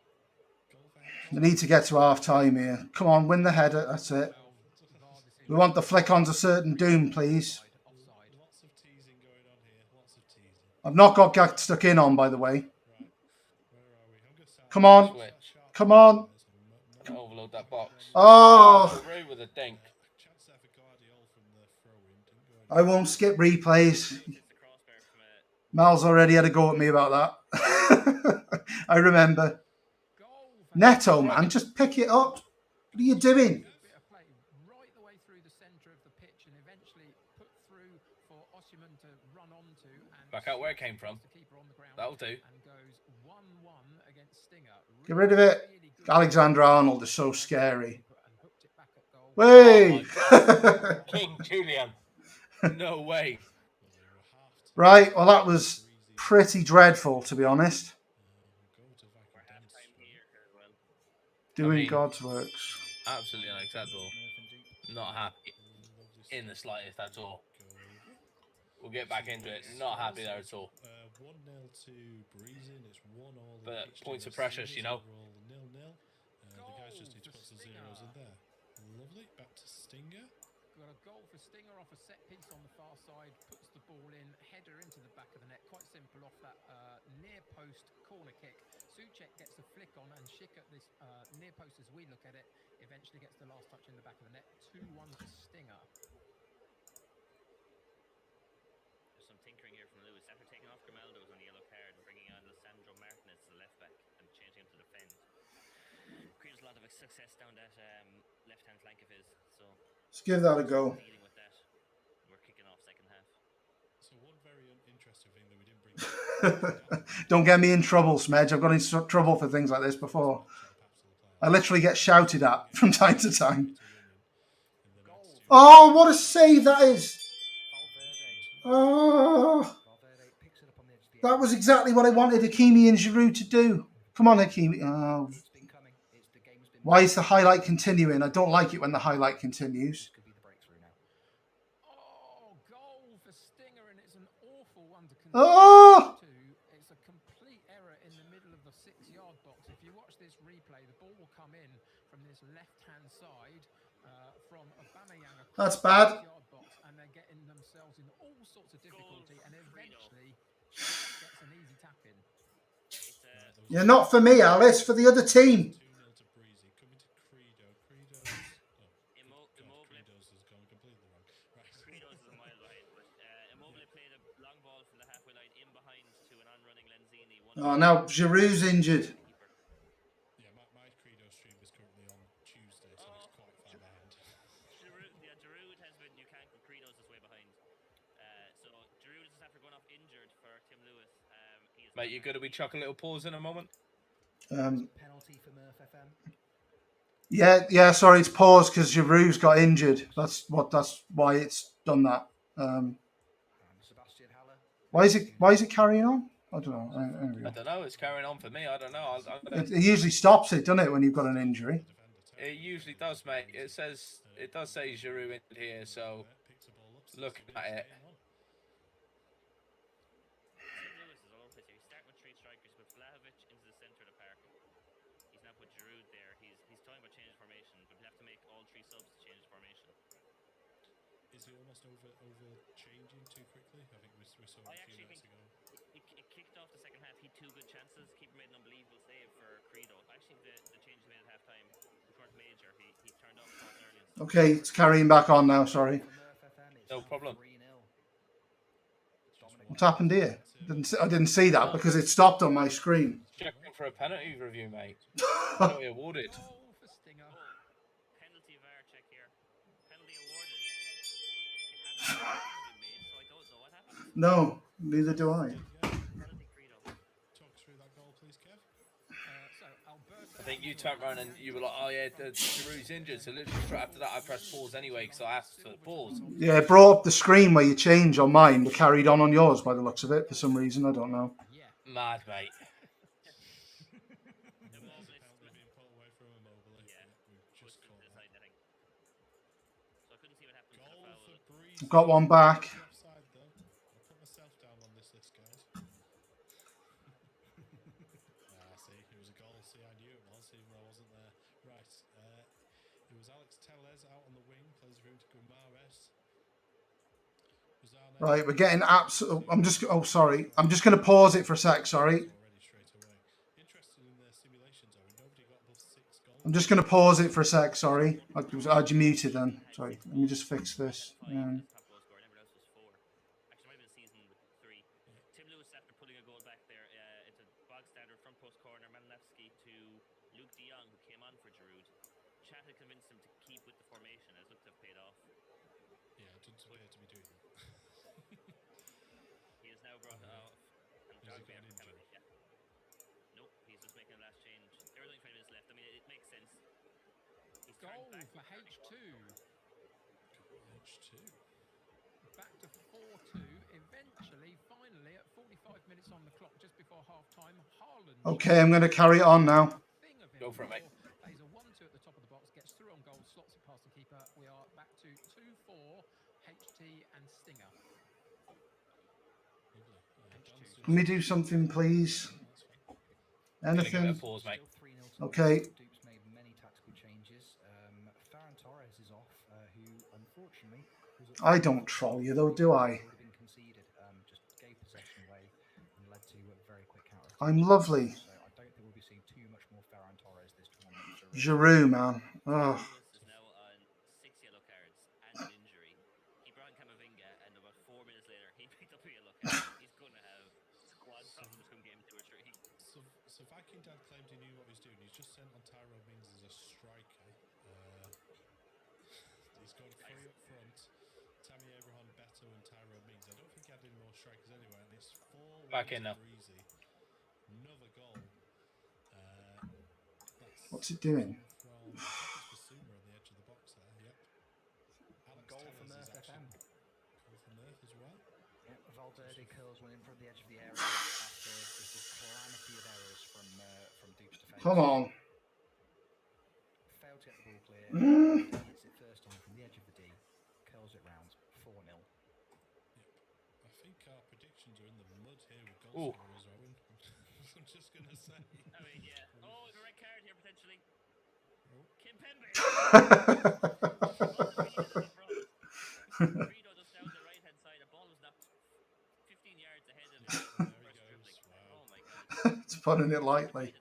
S4: We need to get to half time here. Come on, win the header. That's it. We want the flick onto certain doom, please.
S1: Lots of teasing going on here. Lots of teasing.
S4: I've not got Get Stuck In on, by the way. Come on. Come on.
S14: Overload that box.
S4: Oh.
S14: Through with a dink.
S4: I won't skip replays. Mal's already had a go at me about that. I remember. Neto, man, just pick it up. What are you doing?
S14: Back out where it came from. That'll do.
S4: Get rid of it. Alexander Arnold is so scary. Way!
S14: King Julian. No way.
S4: Right, well, that was pretty dreadful, to be honest. Doing God's works.
S14: Absolutely unacceptable. Not happy in the slightest at all. We'll get back into it. Not happy there at all.
S1: 1-0 to Breezy, and it's 1-1.
S14: But points of precious, you know.
S1: 0-0. The guys just need to put some zeros in there. Lovely. Back to Stinger.
S3: Got a goal for Stinger off a set piece on the far side. Puts the ball in, header into the back of the net. Quite simple off that near post corner kick. Souček gets the flick on, and Schick at this near post, as we look at it, eventually gets the last touch in the back of the net. 2-1 to Stinger.
S2: There's some tinkering here from Lewis. After taking off Grimaldo's on the yellow card and bringing on Alessandro Martinez as the left back and changing him to defend, creates a lot of success down that left-hand flank of his. So
S4: let's give that a go.
S2: With that, we're kicking off second half.
S1: So one very interesting thing that we didn't bring.
S4: Don't get me in trouble, Smedge. I've got in trouble for things like this before. I literally get shouted at from time to time. Oh, what a save that is! Oh, that was exactly what I wanted Hakimi and Giroud to do. Come on, Hakimi. Oh. Why is the highlight continuing? I don't like it when the highlight continues.
S3: Oh, goal for Stinger, and it's an awful one to concede.
S4: Oh!
S3: It's a complete error in the middle of the 6-yard box. If you watch this replay, the ball will come in from this left-hand side from Aubameyang.
S4: That's bad.
S3: Box, and and they're getting themselves in all sorts of difficulty, and eventually gets an easy tap in.
S4: Yeah, not for me, Alice, for the other team.
S1: 2-0 to Breezy. Coming to Credo. Credo's... Oh, Credo's has gone completely wrong. Right.
S2: Credo's is a mile behind, but Immobile played a long ball from the halfway line in behind to an on-running Lenzini.
S4: Oh, now Giroud's injured.
S1: Yeah, my Credo stream is currently on Tuesday, so it's quite far behind.
S2: Giroud has been, you can't go Credo's is way behind. So Giroud is after going off injured for Tim Lewis.
S14: Mate, you good? We chuck a little pause in a moment.
S5: Penalty for Murph FM.
S4: Yeah. Sorry, it's paused because Giroud's got injured. That's why it's done that.
S5: Sebastian Haller.
S4: Why is it carrying on? I don't know.
S14: I don't know. It's carrying on for me. I don't know.
S4: It usually stops it, doesn't it, when you've got an injury?
S14: It usually does, mate. It does say Giroud in here, so looking at it.
S2: Tim Lewis is all over the place here. He's starting with three strikers, but Vlahovic into the centre of the park. He's now put Giroud there. He's talking about changing formation, but he'll have to make all three subs to change formation.
S1: Is he almost over changing too quickly? I think we saw it a few minutes ago.
S2: It kicked off the second half. He had two good chances. Keeper made an unbelievable save for Credo. Actually, the change he made at half time, which weren't major, he turned off shots early.
S4: Okay, it's carrying back on now. Sorry.
S14: No problem.
S4: What's happened here? I didn't see that because it stopped on my screen.
S14: Checking for a penalty review, mate. Penalty awarded.
S2: Penalty VAR check here. Penalty awarded. It hasn't been made, so I don't know what happened.
S4: No, neither do I.
S2: Penalty Credo.
S1: Talk through that goal, please, Kev.
S14: I think you turned around and you were like, "Oh yeah, Giroud's injured." So literally straight after that, I pressed pause anyway because I asked for the pause.
S4: Yeah, it brought up the screen where you change on mine, but carried on yours by the looks of it for some reason. I don't know.
S14: Mad, mate.
S4: I've got one back.
S1: Offside though. I'll put myself down on this list, guys. See, it was a goal. See, I knew it was, even though I wasn't there. Right. It was Alex Tellez out on the wing, plays room to Gumares.
S4: Right, we're getting absolute. I'm just going to pause it for a sec. Sorry. I'm just going to pause it for a sec. Sorry. I had you muted then. Sorry. Let me just fix this.
S2: Tim Lewis after pulling a goal back there. It's a bog standard front post corner. Malinowski to Luke de Jong, who came on for Giroud. Chat had convinced him to keep with the formation, as looked to have paid off.
S1: Yeah, it doesn't appear to be doing that.
S2: He is now brought off. And
S1: Has he got an injury?
S2: Nope, he's just making the last change. There are only 20 minutes left. I mean, it makes sense. He's
S3: Goal
S2: back
S3: for H2. Back to 4-2. Eventually, finally, at 45 minutes on the clock, just before half time, Haaland.
S4: Okay, I'm going to carry it on now.
S14: Go for it, mate.
S3: Plays a 1-2 at the top of the box, gets through on goal, slots it past the keeper. We are back to 2-4, HT and Stinger.
S4: Can we do something, please? Anything?
S14: Pause, mate.
S4: Okay.
S5: Duke's made many tactical changes. Ferran Torres is off, who unfortunately
S4: I don't troll you though, do I?
S5: been conceded. Just gave possession away and led to a very quick counter.
S4: I'm lovely.
S5: So I don't think we'll be seeing too much more Ferran Torres this tournament.
S4: Giroud, man. Oh.
S2: Is now on 6 yellow cards and an injury. He brought in Camavinga, and about 4 minutes later, he picked up a yellow card. He's going to have squad problems come game 2 or 3.
S1: So Viking Dad claimed he knew what he was doing. He's just sent on Tyrone Mings as a striker. He's got 3 up front. Tammy Abraham, Beto, and Tyrone Mings. I don't think he had any more strikers anyway. And it's 4
S14: Back in now.
S1: Breezy. Another goal.
S4: What's it doing?
S1: From Basuma on the edge of the box there. Yep. Alex
S5: Goal for
S1: Tellez
S5: Murph
S1: is
S5: FM.
S1: Goal for Murph as well.
S5: Yep, Valverde curls one in from the edge of the area after just a calamity of errors from Duke's defence.
S4: Come on.
S5: Failed to get the ball clear. Hits it first time from the edge of the D. Curls it round. 4-0.
S1: Yep. I think our predictions are in the mud here with goal scorers, Owen. I'm just going to say.
S2: I mean, yeah. Oh, the red card here potentially. Kim Pembe. Credo just
S4: putting it lightly.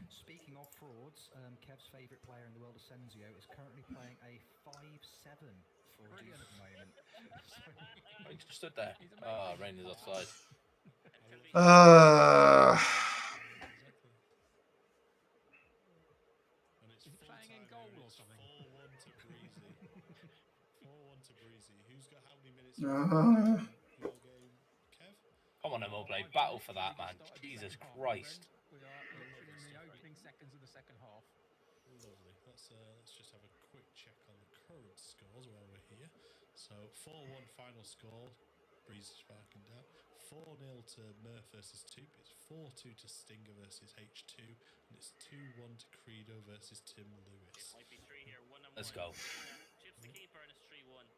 S5: Speaking of frauds, Kev's favourite player in the world, Asensio, is currently playing a 5-7 for Duke at the moment.
S14: I just stood there. Oh, Rain is offside.
S1: Is he playing in goal or something? 4-1 to Breezy. 4-1 to Breezy. Who's got how many minutes your game, Kev?
S14: Come on, MLB. Battle for that, man. Jesus Christ.
S3: We are literally in the opening seconds of the second half.
S1: Lovely. Let's just have a quick check on the current scores while we're here. So 4-1 final score. Breeze sparking down. 4-0 to Murph versus Toop. It's 4-2 to Stinger versus H2. And it's 2-1 to Credo versus Tim Lewis.
S14: Let's go.
S2: Chips the keeper and it's 3-1.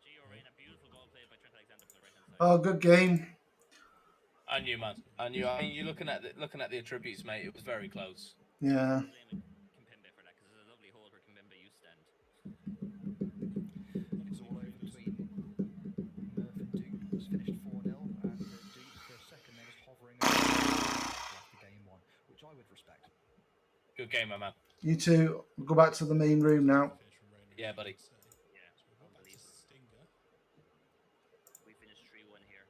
S2: Gio Reyna, beautiful ball played by Trent Alexander from the right hand side.
S4: Oh, good game.
S14: I knew, man. I knew. I mean, you're looking at the attributes, mate. It was very close.
S4: Yeah.
S2: Kimpembe for that because there's a lovely hole where Kimpembe used to stand.
S5: It's all over between Murph and Duke. It's finished 4-0, and Duke for a second there was hovering after game one, which I would respect.
S14: Good game, my man.
S4: You two, we'll go back to the main room now.
S14: Yeah, buddy.
S2: Yeah, unbelievable. We finished 3-1 here.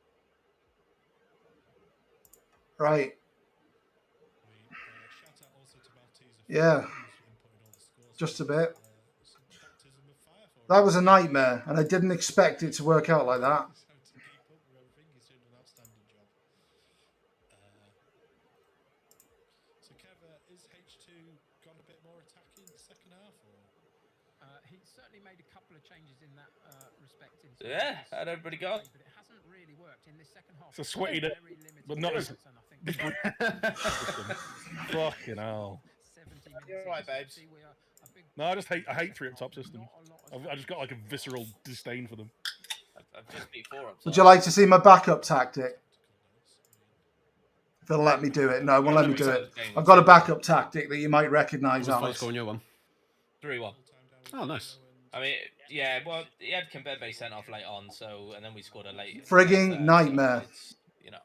S4: Right. Yeah. Just a bit. That was a nightmare, and I didn't expect it to work out like that.
S1: So, Kev, is H2 gone a bit more attacking in the second half? Or?
S3: He certainly made a couple of changes in that respect.
S14: Yeah, how'd everybody go?
S3: But it hasn't really worked in this second half.
S10: It's a sweaty day, but not as. Fucking hell.
S14: You're right, babes.
S10: No, I hate 3 up top systems. I just got like a visceral disdain for them.
S14: I've just beat 4 up top.
S4: Would you like to see my backup tactic? If they'll let me do it. No, it won't let me do it. I've got a backup tactic that you might recognise,
S11: What's the
S4: Alex.
S11: score on your one?
S14: 3-1.
S11: Oh, nice.
S14: I mean, yeah, well, he had Kimpembe sent off late on, so, and then we scored a late.
S4: Frigging nightmare.
S14: So you know.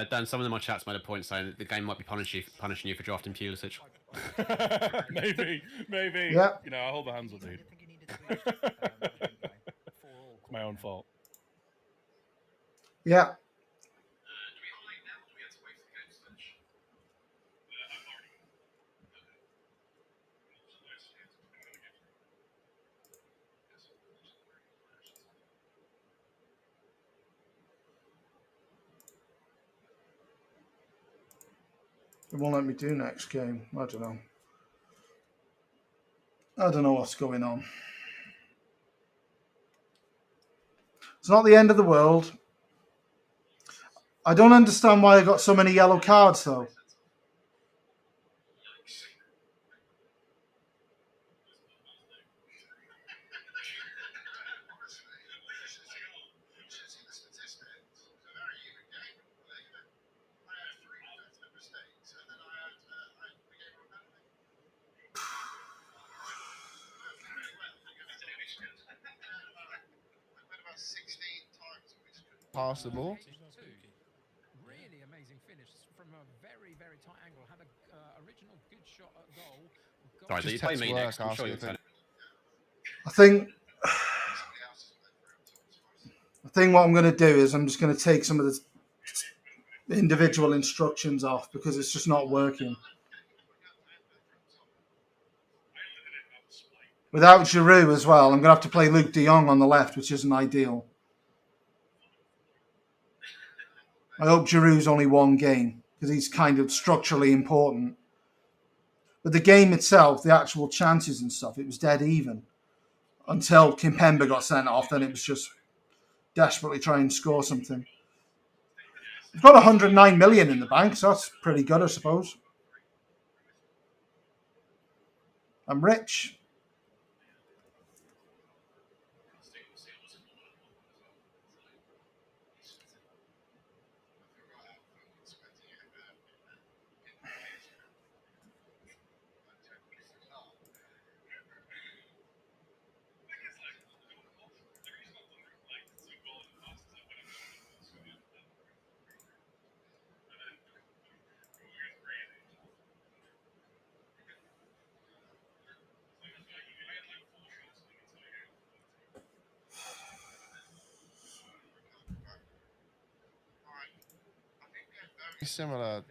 S11: Dan, someone in my chat's made a point saying that the game might be punishing you for drafting Pulisic.
S10: maybe.
S4: Yeah.
S10: You know, I hold the hands up, dude. It's my own fault.
S4: Yeah. It won't let me do next game. I don't know. I don't know what's going on. It's not the end of the world. I don't understand why I got so many yellow cards, though.
S13: Passable.
S3: Really amazing finish from a very, very tight angle. Had a original good shot at goal.
S11: Sorry, so you play me next. I'm sure you'll turn it.
S4: I think what I'm going to do is I'm just going to take some of the individual instructions off because it's just not working. Without Giroud as well, I'm going to have to play Luke de Jong on the left, which isn't ideal. I hope Giroud's only one game because he's kind of structurally important. But the game itself, the actual chances and stuff, it was dead even until Kimpembe got sent off. Then it was just desperately trying to score something. We've got 109 million in the bank, so that's pretty good, I suppose. I'm rich.
S13: similar.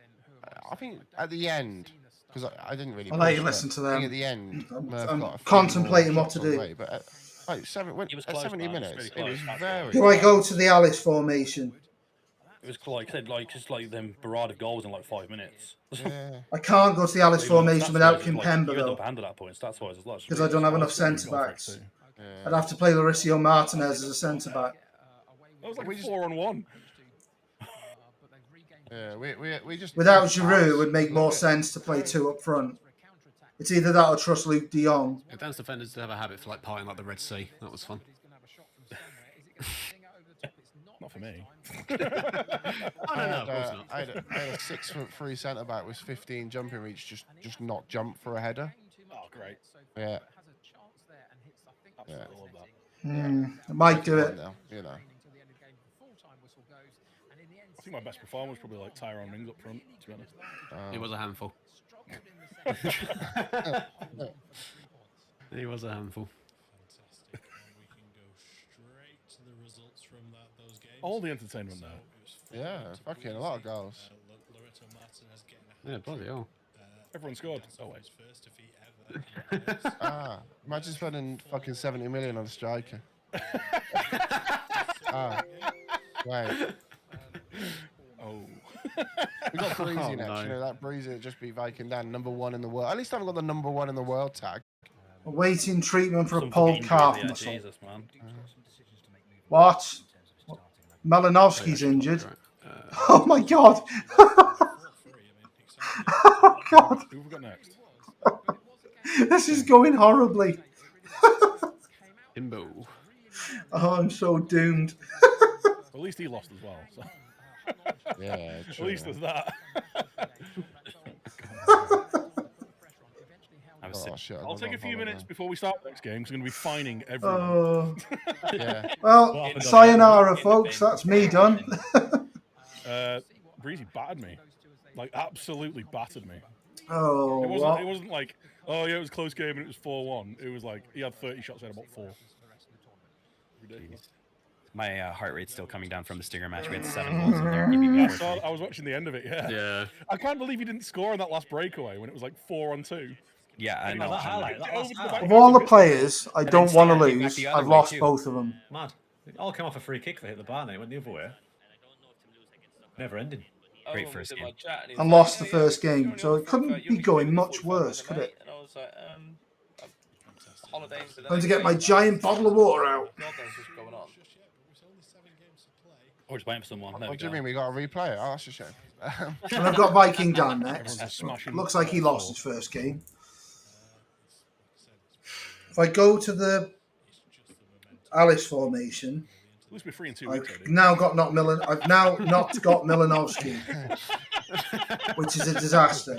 S13: I think at the end, because I didn't really.
S4: I'll let you
S13: push,
S4: listen to
S13: I think
S4: them.
S13: at the end, Murph
S4: I'm
S13: got a few
S4: contemplating
S13: more
S4: what to
S13: shots on
S4: do.
S13: way, but at, like
S14: It was
S13: at
S14: close,
S13: 70
S14: man. It was
S13: minutes,
S14: really
S13: it was
S14: close.
S13: very.
S4: Do I go to the Alice formation?
S10: It was like said, like just like them barrage goals in like 5 minutes.
S13: Yeah.
S4: I can't go to the Alice formation without Kimpemba
S10: You had the
S4: though,
S10: upper hand at that point. Stats wise,
S4: because I don't have enough centre backs.
S13: Yeah.
S4: I'd have to play Mauricio Martinez as a centre back.
S10: That was like 4-on-1.
S13: Yeah, we just
S4: Without Giroud, it would make more sense to play 2 up front. It's either that or trust Luke de Jong.
S11: Yeah, Dan's defenders did have a habit for like partying like the Red Sea. That was fun.
S10: Not for me.
S11: Oh, no, of course not.
S13: I had a 6'3" centre back with 15 jumping reach, just not jump for a header.
S10: Oh, great.
S13: Yeah.
S10: Absolutely love that.
S4: I might do it.
S13: Now, you know.
S10: I think my best performer was probably like Tyrone Mings up front, to be honest.
S11: He was a handful. He was a handful.
S10: All the entertainment now.
S13: Yeah, fucking a lot of goals.
S11: Yeah, bloody hell.
S10: Everyone scored. Oh, wait.
S13: Imagine spending fucking 70 million on a striker. Wait.
S10: Oh.
S13: We got Breezy
S11: Oh,
S13: next.
S11: no.
S13: You know, that Breezy that just beat Viking Dan, #1 in the world. At least I haven't got the #1 in the world tag.
S4: Awaiting treatment for a
S10: Some
S4: pulled
S10: fucking
S4: calf
S10: injury there,
S4: muscle.
S10: Jesus, man.
S4: What? Malinovsky's injured. Oh my god! Oh god!
S10: Who have we got next?
S4: This is going horribly.
S11: Imbo.
S4: Oh, I'm so doomed.
S10: At least he lost as well. So.
S13: Yeah,
S10: At least there's that. I'll take a few minutes before we start the next game because I'm going to be fining everyone.
S13: Yeah.
S4: Well, sayonara, folks. That's me done.
S10: Breezy battered me. Like, absolutely battered me.
S4: Oh,
S10: it wasn't like, oh, yeah, it was a close game and it was 4-1. It was like, he had 30 shots, I had about 4. Ridiculous.
S6: My heart rate's still coming down from the Stinger match. We had 7 goals in there. He beat me 4-3.
S10: I was watching the end of it, yeah.
S11: Yeah.
S10: I can't believe he didn't score on that last breakaway when it was like 4-on-2.
S6: Yeah, I know.
S4: Of all the players I don't want to lose, I've lost both of them.
S12: Mad. It all came off a free kick that hit the bar and it went the other way. Never ending.
S6: Great first game.
S4: I lost the first game, so it couldn't be going much worse, could it?
S14: And I was like, holidays.
S4: I'm going to get my giant bottle of water out.
S14: God knows what's going on.
S10: Or just waiting for someone.
S13: What do you mean? We got to replay it? Oh, that's a shame.
S4: And I've got Viking Dan next. Looks like he lost his first game. If I go to the Alice formation,
S10: At least we're 3 in 2
S4: I've
S10: weeks.
S4: now not got Milinovsky, which is a disaster.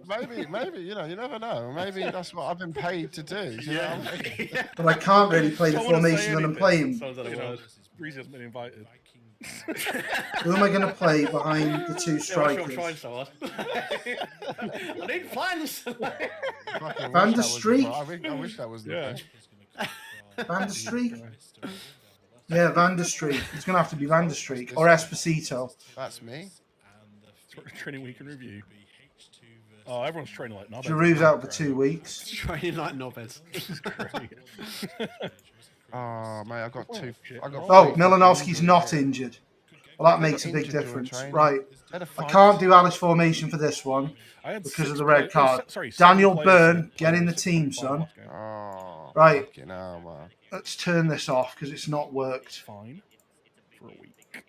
S13: Maybe, you know, you never know. Maybe that's what I've been paid to do. Yeah.
S4: But I can't really play the formation that I'm playing.
S10: Breezy hasn't been invited.
S4: Who am I going to play behind the 2 strikers?
S14: I'm trying so hard. I need plans.
S4: Van der Streek?
S13: I wish that was the thing.
S4: Van der Streek? Yeah, Van der Streek. It's going to have to be Van der Streek or Esposito.
S13: That's me.
S10: Training week in review. Oh, everyone's training like knobheads.
S4: Giroud's out for 2 weeks.
S11: Training like knobheads.
S13: Oh, mate, I got 2.
S4: Oh, Milinovsky's not injured. Well, that makes a big difference. Right. I can't do Alice formation for this one because of the red card. Daniel Byrne, get in the team, son.
S13: Oh,
S4: right.
S13: Hell, man.
S4: Let's turn this off because it's not worked.
S10: Fine. For a week.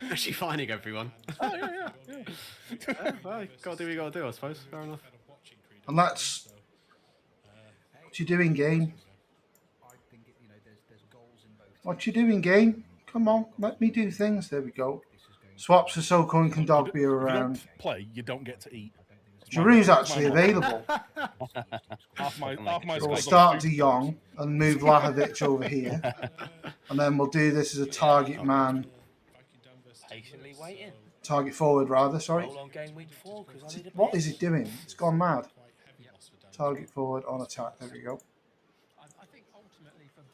S11: Actually fining everyone.
S10: Oh, yeah.
S11: Well, gotta do what you gotta do, I suppose. Fair enough.
S4: And that's what you doing, game. What you doing, game? Come on, let me do things. There we go. Swaps for Soko and Kondogbia around.
S10: If you don't play, you don't get to eat.
S4: Giroud's actually available.
S10: half my
S4: So we'll start De Jong and move Lahovic over here. And then we'll do this as a target man.
S14: Patiently waiting.
S4: Target forward, rather, sorry.
S14: Roll on game week 4, I need a
S4: What is it doing? It's gone mad. Target forward on attack. There we go.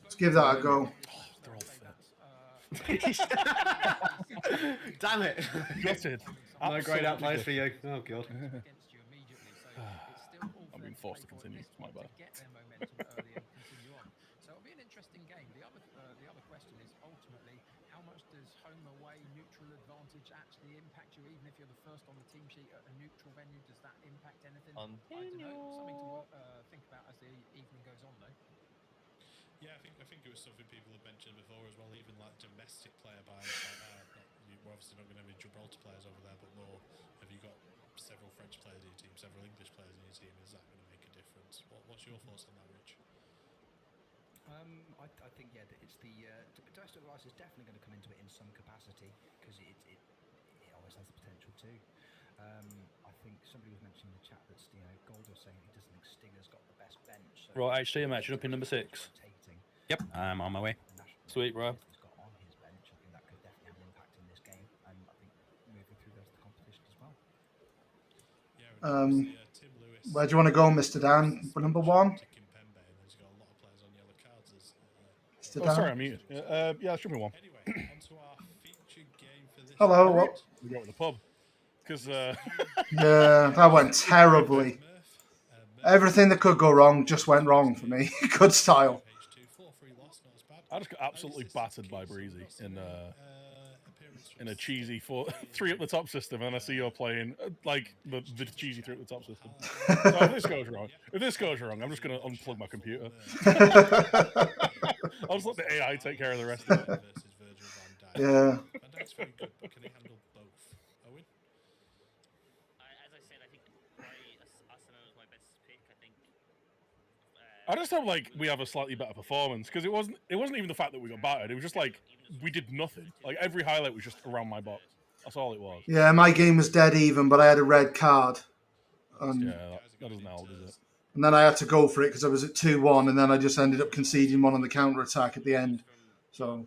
S4: Let's give that a go.
S11: Damn it!
S10: Gutted.
S11: No grade out players for you. Oh god.
S10: I'm being forced to continue. It's my bad.
S3: So it'll be an interesting game. The other question is ultimately how much does home away neutral advantage actually impact you? Even if you're the first on the team sheet at a neutral venue, does that impact anything? I don't know. Something to think about as the evening goes on, though.
S1: Yeah, I think it was something people have mentioned before as well. Even like domestic player buys, like we're obviously not going to have any Gibraltar players over there, but more. Have you got several French players in your team, several English players in your team? Is that going to make a difference? What's your thoughts on that, Rich?
S5: I think it's the domestic rights is definitely going to come into it in some capacity because it always has the potential to. I think somebody was mentioning in the chat that Gold was saying he doesn't think Stinger's got the best bench. So
S10: right, HT, I'm matching up in number 6.
S6: Yep, I'm on my way.
S10: Sweet, bro.
S5: He's got on his bench. I think that could definitely have an impact in this game, and I think moving through the rest of the competition as well.
S4: Where do you want to go, Mr. Dan? For number 1?
S10: Mr. Dan? Sorry, I'm muted. Yeah, show me 1.
S4: Hello. What?
S10: We go to the pub. Because
S4: yeah, that went terribly. Everything that could go wrong just went wrong for me. Good style.
S10: I just got absolutely battered by Breezy in a cheesy 3 up the top system, and I see you're playing like the cheesy 3 up the top system. So if this goes wrong, I'm just going to unplug my computer. I'll just let the AI take care of the rest of it.
S4: Yeah.
S10: I just hope we have a slightly better performance because it wasn't even the fact that we got battered. It was just we did nothing. Like every highlight was just around my box. That's all it was.
S4: Yeah, my game was dead even, but I had a red card.
S10: Yeah, that doesn't help, does it?
S4: And then I had to go for it because I was at 2-1, and then I just ended up conceding one on the counter attack at the end. So.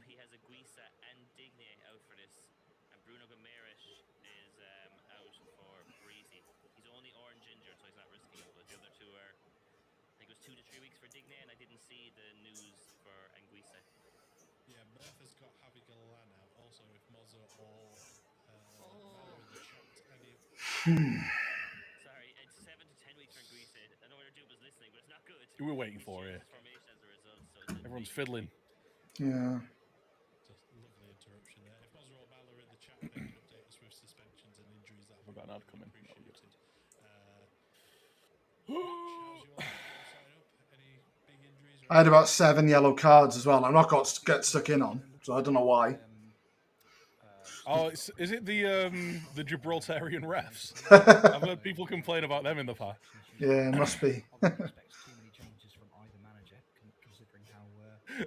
S2: Sorry, it's 7 to 10 weeks for Anguissa. I know what Duba's listening, but it's not good.
S10: We're waiting for it. Everyone's fiddling.
S4: Yeah.
S1: Just lovely interruption there. If Mozza or Mal are in the chat, they can update us with suspensions and injuries that have been appreciated. Any big injuries?
S4: I had about 7 yellow cards as well. I'm not got stuck in on, so I don't know why.
S10: Oh, is it the Gibraltarian refs? I've heard people complain about them in the past.
S4: Yeah, it must be.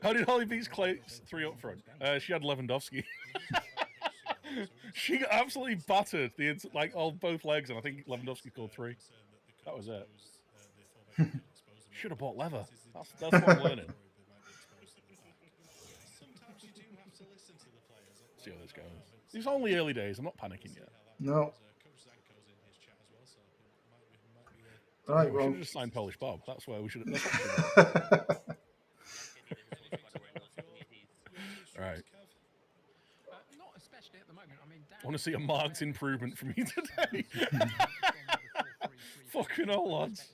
S10: How did Holly beat Clay 3 up front? She had Lewandowski. She got absolutely battered both legs, and I think Lewandowski scored 3. That was it. Should have bought leather. That's what I'm learning.
S1: Sometimes you do have to listen to the players.
S10: See how this goes. It's only early days. I'm not panicking yet.
S4: No. Right,
S10: we
S4: well.
S10: should have just signed Polish Bob. That's where we should have. Right.
S3: Not especially at the moment. I mean,
S10: I want to see a marked improvement from you today. Fucking hell, lads.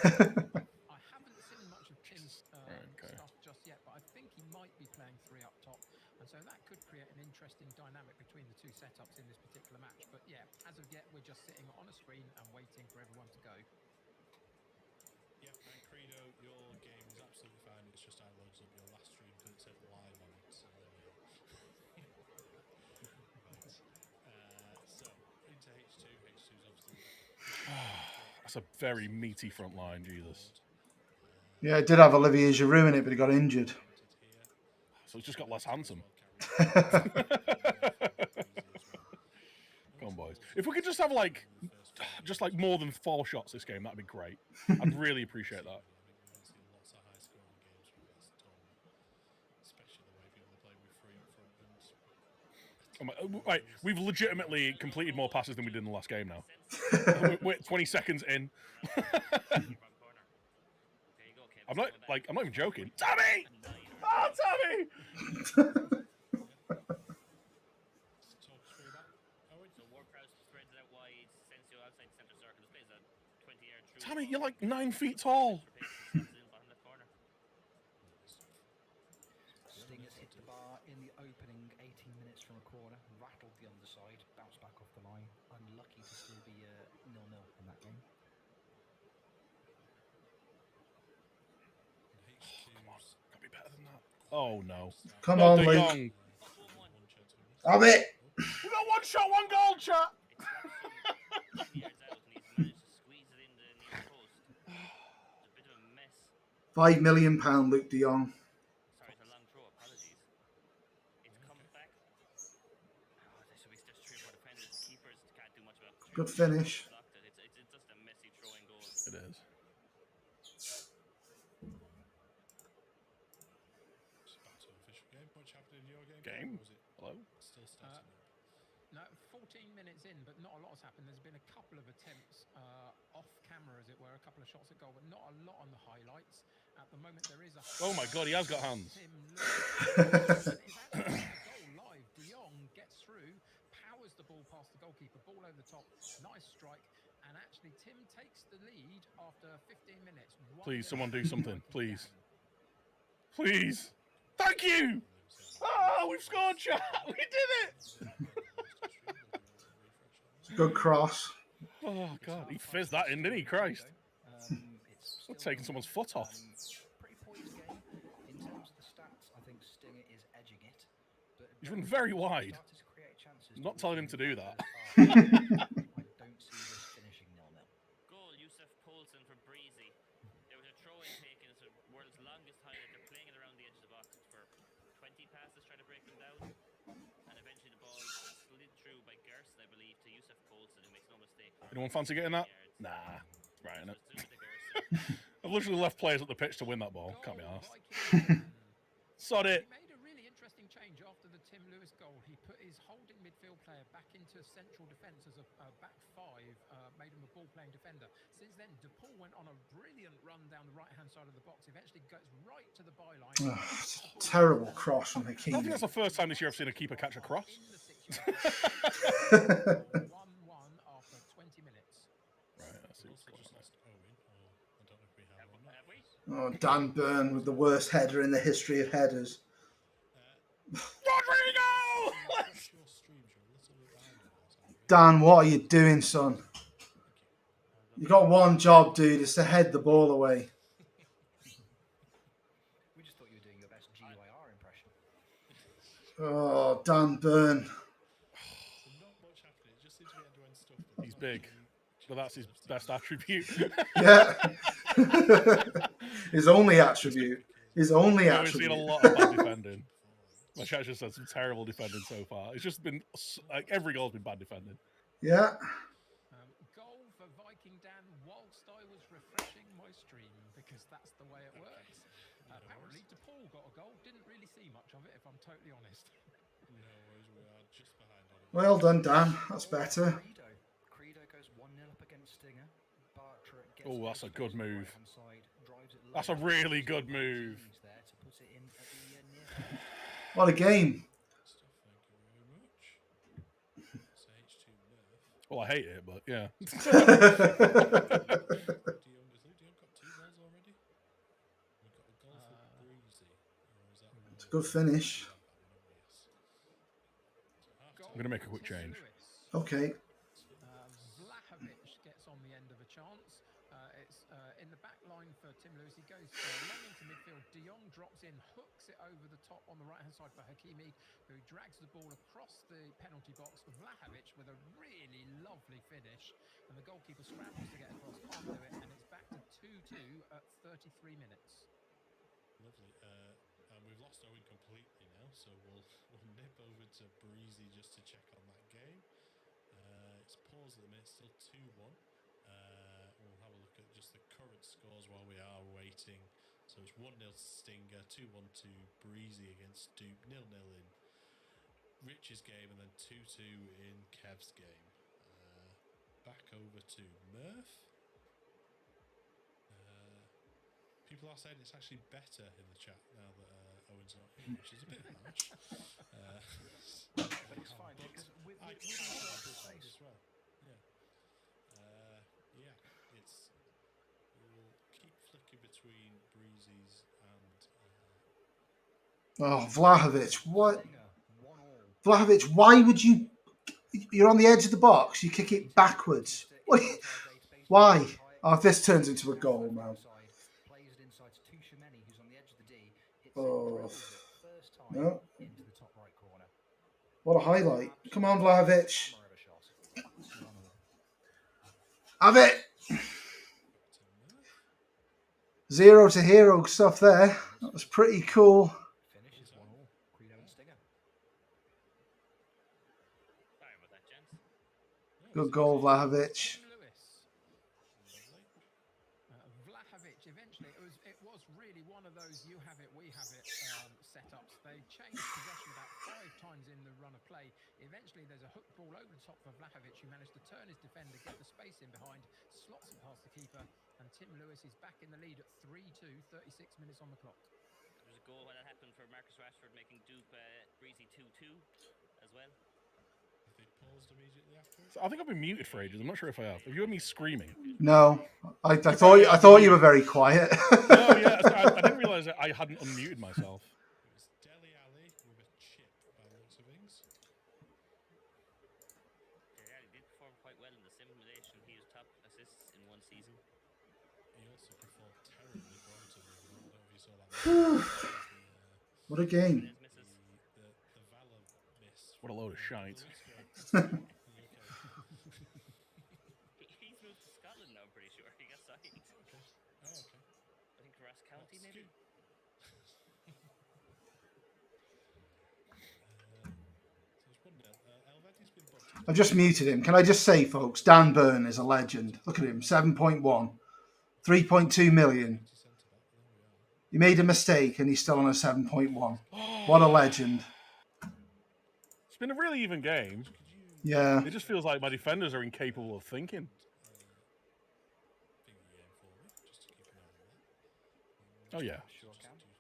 S3: I haven't seen much of Tim's stuff just yet, but I think he might be playing 3 up top, and so that could create an interesting dynamic between the 2 setups in this particular match. But yeah, as of yet, we're just sitting on a screen and waiting for everyone to go.
S1: Yeah, and Credo, your game is absolutely fine. It's just I loads up your last stream because it said live on it. So there we are. So into H2. H2's obviously.
S10: That's a very meaty front line, Jesus.
S4: Yeah, it did have Olivier Giroud in it, but he got injured.
S10: So it's just got less handsome. Come on, boys. If we could just have more than 4 shots this game, that'd be great. I'd really appreciate that. Right, we've legitimately completed more passes than we did in the last game now. We're 20 seconds in. I'm not even joking. Tommy! Oh, Tommy! Tammy, you're like 9 feet tall.
S7: Stingers hit the bar in the opening 18 minutes from a corner, rattled the underside, bounced back off the line. Unlucky to still be 0-0 in that game.
S10: Come on, gotta be better than that. Oh no!
S4: Come
S10: no,
S4: on,
S10: De
S4: Luke.
S10: Jong.
S4: Have it.
S10: We got 1 shot, 1 goal, chat.
S4: £5 million, Luke De Jong.
S2: Sorry, it's a long throw. Apologies. It's come back. Oh, there should be just 3 or 4 defenders. Keepers can't do much about it.
S4: Good finish.
S2: It's just a messy throwing goal.
S10: It is. Game? Hello?
S1: Still starting up.
S3: No, 14 minutes in, but not a lot has happened. There's been a couple of attempts off camera, as it were, a couple of shots at goal, but not a lot on the highlights. At the moment, there is a...
S10: Oh my God, he has got hands.
S3: Goal live. De Jong gets through, powers the ball past the goalkeeper, ball over the top, nice strike, and actually Tim takes the lead after 15 minutes.
S10: Please, someone do something, please. Please. Thank you! Oh, we've scored, chat! We did it!
S4: Good cross.
S10: Oh, God. He fizzed that in, didn't he? Christ. It's taking someone's foot off.
S7: Pretty poised game. In terms of the stats, I think Stinger is edging it. But
S10: He's run very wide. I'm not telling him to do that.
S7: I don't see this finishing 0-0.
S2: Goal, Yusuf Poulsen for Breezy. There was a throw-in taken. It's the world's longest highlight. They're playing it around the edge of the box for 20 passes, trying to break them down. And eventually the ball slid through by Gerson, I believe, to Yusuf Poulsen, who makes no mistake.
S10: Anyone fancy getting that? Nah. Right, innit? I've literally left players at the pitch to win that ball. Can't be arsed. Sod it.
S3: He made a really interesting change after the Tim Lewis goal. He put his holding midfield player back into central defence as a back 5, made him a ball-playing defender. Since then, De Paul went on a brilliant run down the right-hand side of the box. Eventually goes right to the byline.
S4: Terrible cross from
S10: I don't think
S4: Hakimi.
S10: that's the first time this year I've seen a keeper catch a cross.
S3: 1-1 after 20 minutes.
S10: Right, let's see what's going on.
S4: Oh, Dan Burn with the worst header in the history of headers.
S10: Rodrigo!
S4: Dan, what are you doing, son? You got one job, dude. It's to head the ball away.
S7: We just thought you were doing your best GYR impression.
S4: Oh, Dan Burn.
S10: He's big, but that's his best attribute.
S4: Yeah. His only attribute. His only
S10: We've seen a
S4: attribute.
S10: lot of bad defending. My chat just said some terrible defending so far. It's just been like every goal's been bad defending.
S4: Yeah.
S3: Goal for Viking Dan whilst I was refreshing my stream, because that's the way it works. Apparently, De Paul got a goal. Didn't really see much of it, if I'm totally honest.
S4: Well done, Dan. That's better.
S7: Credo goes 1-0 up against Stinger. Bartra gets
S10: Oh, that's a good move.
S7: right-hand side, drives it
S10: That's a
S7: low.
S10: really good move.
S7: There to put it in at the near.
S4: What a game.
S10: Well, I hate it, but yeah.
S4: It's a good finish.
S10: I'm going to make a quick change.
S4: Okay.
S3: Vlahovic gets on the end of a chance. It's in the back line for Tim Lewis. He goes long into midfield. De Jong drops in, hooks it over the top on the right-hand side for Hakimi, who drags the ball across the penalty box. Vlahovic with a really lovely finish. And the goalkeeper scrambles to get across, can't do it. And it's back to 2-2 at 33 minutes.
S1: Lovely. And we've lost Owen completely now, so we'll nip over to Breezy just to check on that game. It's paused at the minute, still 2-1. We'll have a look at just the current scores while we are waiting. So it's 1-0 to Stinger, 2-1 to Breezy against Duke, 0-0 in Rich's game, and then 2-2 in Kev's game. Back over to Murph. People are saying it's actually better in the chat now that Owen's not here, which is a bit harsh.
S7: But it's fine because with
S1: I
S7: face
S1: as well. Yeah. Yeah, it's
S4: Oh, Vlahovic, what? Vlahovic, why would you? You're on the edge of the box. You kick it backwards. What? Why? Oh, if this turns into a goal, man. Oh, no. What a highlight. Come on, Vlahovic. Have it. 0 to hero stuff there. That was pretty cool. Good goal, Vlahovic.
S3: Vlahovic, eventually, it was really one of those you have it, we have it setups. They changed possession about 5 times in the run of play. Eventually, there's a hook ball over the top for Vlahovic, who managed to turn his defender, get the space in behind, slots it past the keeper, and Tim Lewis is back in the lead at 3-2, 36 minutes on the clock.
S2: There's a goal when that happened for Marcus Rashford, making Dupe breezy 2-2 as well.
S10: So I think I've been muted for ages. I'm not sure if I have. Have you heard me screaming?
S4: No, I thought you were very quiet.
S10: No, yeah, I didn't realize that I hadn't unmuted myself.
S2: Dele Alli did perform quite well in the simulation. He was top assists in one season.
S1: He also performed terribly Brighton as well. I don't know if you saw that.
S4: What a game.
S1: The Valor miss.
S10: What a load of shite.
S2: He's moved to Scotland now, I'm pretty sure. He got signed.
S1: Okay. Oh, okay.
S2: I think Ross County, maybe?
S4: I've just muted him. Can I just say, folks, Dan Byrne is a legend. Look at him, 7.1, 3.2 million. He made a mistake and he's still on a 7.1. What a legend.
S10: It's been a really even game.
S4: Yeah.
S10: It just feels like my defenders are incapable of thinking. Oh, yeah.